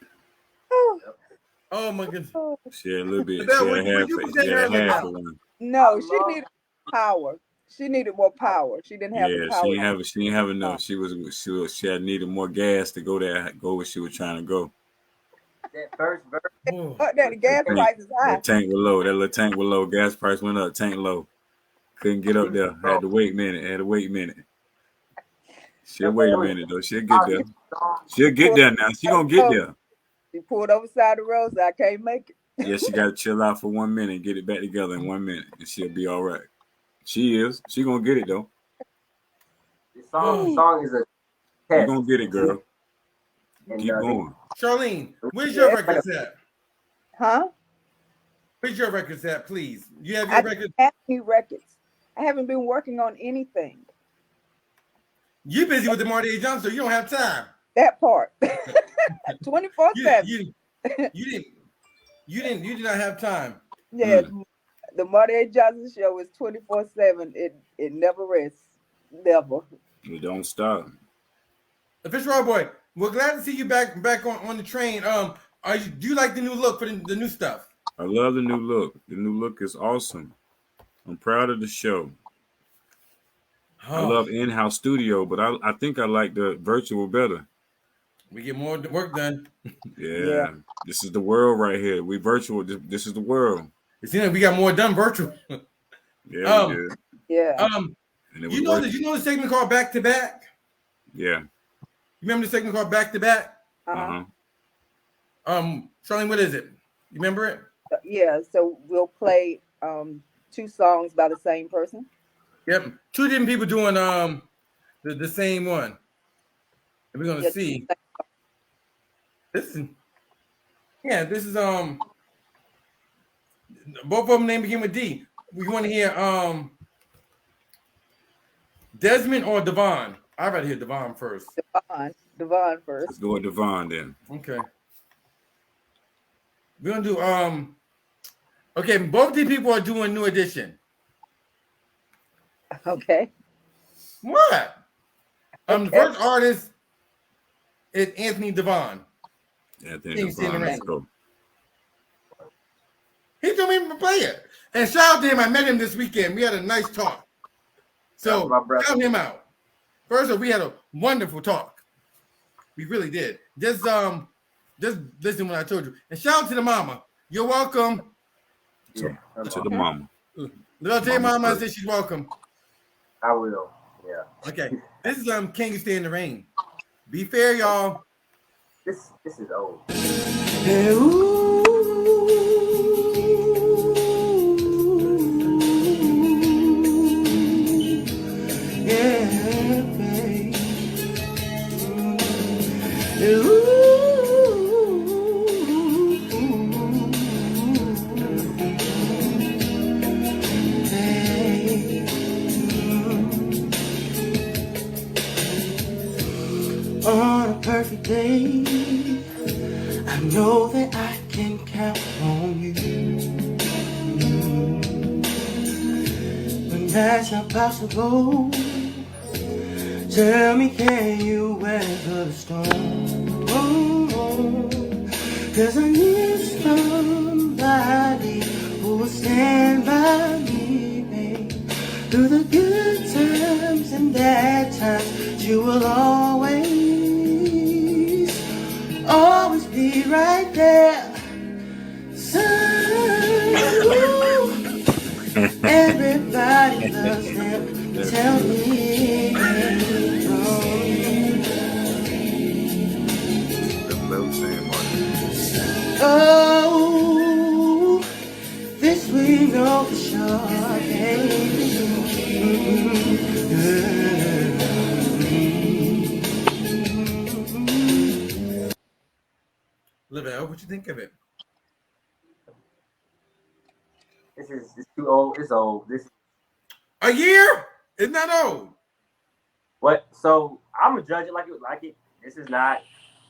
Oh my goodness. She had a little bit. Belle, She what had you half. say She had earlier? half of one. No, she needed power. She needed more power. She didn't have the Yeah, power. she didn't have enough. She had needed more gas to go where she was trying to go. That first verse. That gas price is high. That tank was low. That little tank was low. Gas price went up. Tank low. Couldn't get up there. Had to wait a minute. She'll wait a minute though. She'll get there. She'll get there now. She gonna get there. She pulled over side the road, so I can't make it. Yeah, she got to chill out for 1 minute, get it back together in 1 minute, and she'll be all right. She is. She gonna get it though. The song is a You test. gonna get it, girl. And, Keep going. Charlene, where's your records at? Huh? Where's your records at, please? You have I your don't records? have any records. I haven't been working on anything. You busy with the Marty A. Johnson, so you don't have time. That part. 24/7. You did not have time. Yeah, the Marty A. Johnson show is 24/7. It never rests. Never. You don't stop. Official Raw Boy, we're glad to see you back on the train. Do you like the new look for the new stuff? I love the new look. The new look is awesome. I'm proud of the show. I love in-house studio, but I think I like the virtual better. We get more work done. Yeah. This is the world right here. We virtual. This is the world. It seems like we got more done virtual. Yeah, we did. Yeah. You know the segment called Back to Back? Yeah. You remember the segment called Back to Back? Uh-huh. Charlene, what is it? You remember it? Yeah, so we'll play 2 songs by the same person. Yep. 2 different people doing the same one. And we're gonna see. This is both of them name begin with D. We want to hear Desmond or Devon. I'd rather hear Devon first. Devon first. Let's go with Devon then. Okay. We're gonna do okay, both these people are doing New Edition. Okay. What? The first artist is Anthony Devon. Anthony Devon, let's go. He told me to play it. And shout out to him. I met him this weekend. We had a nice talk. So shout him out. First of all, we had a wonderful talk. We really did. Just listen when I told you. And shout out to the mama. You're welcome. To the mama. I'll tell your mama I said she's welcome. I will. Yeah. Okay. This is Can You Stay in the Rain? Be fair, y'all. This is old. Hey, ooh. Yeah, babe. Ooh. On a perfect day, I know that I can count on you. When that's not possible, tell me, can you weather the storm? Oh, 'cause I need somebody who will stand by me, babe. Through the good times and bad times, you will always be right there. Son, everybody loves them. Tell me. Oh, this swing over shore. Lavelle, what you think of it? It's too old. It's old. This A year? It's not old. what? So I'm gonna judge it like it. This is not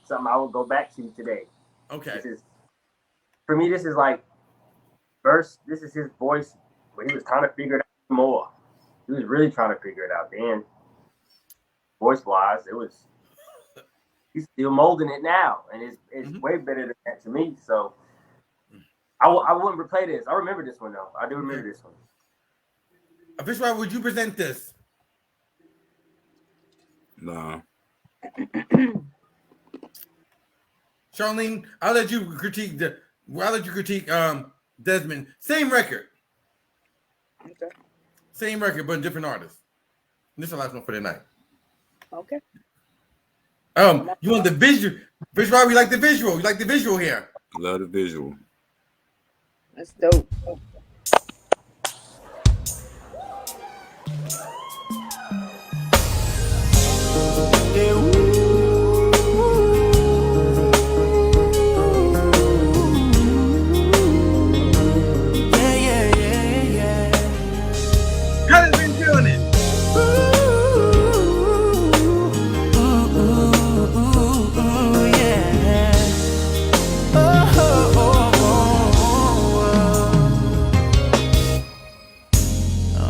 something I would go back to today. Okay. This is for me. This is like verse. This is his voice when he was trying to figure it out more. He was really trying to figure it out. Then voice wise, it was. He's still molding it now, and it's way better than that to me. So I wouldn't replay this. I remember this one though. I do remember this one. Official Rob, would you present this? Nah. Charlene, I'll let you critique Desmond. Same record. Okay. Same record, but different artists. This is the last one for the night. Okay. You want the visual? Official Rob, you like the visual? You like the visual here? Love the visual. That's dope. How has been feeling it?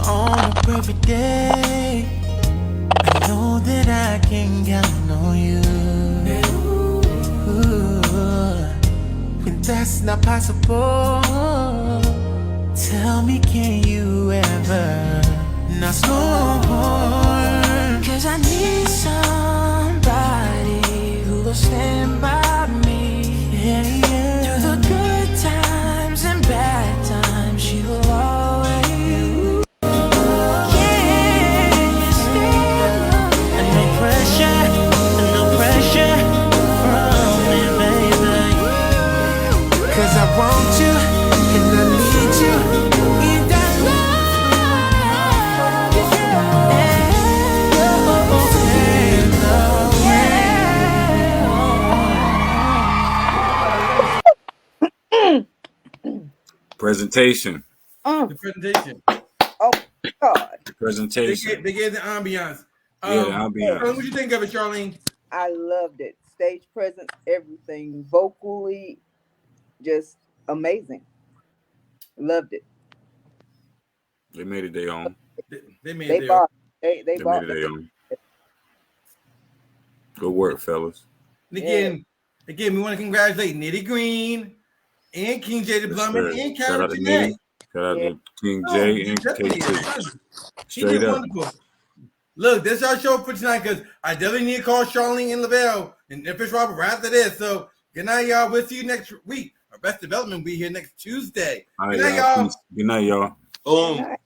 On a perfect day, I know that I can count on you. When that's not possible, tell me, can you ever not scorn? 'Cause I need somebody who will stand by me. Through the good times and bad times, she will always. I want you and I need you in that Presentation. The presentation. Oh God. The presentation. They gave the ambiance. Yeah, the ambiance. What you think of it, Charlene? I loved it. Stage presence, everything. Vocally, just amazing. Loved it. They made it their own. They made They it. bought. They They bought. made it their own. Good work, fellas. And again, we want to congratulate Nitty Green and King J. the Blountman and Shout out to Tanae. Nitty. Shout out to King J and KT. Straight up. Wonderful. Look, this is our show for tonight because I definitely need to call Charlene and Lavelle and Fish Robert right after this. So good night, y'all. We'll see you next week. Our best development will be here next Tuesday. All right, Good night, y'all. Peace. Good night, y'all. Boom.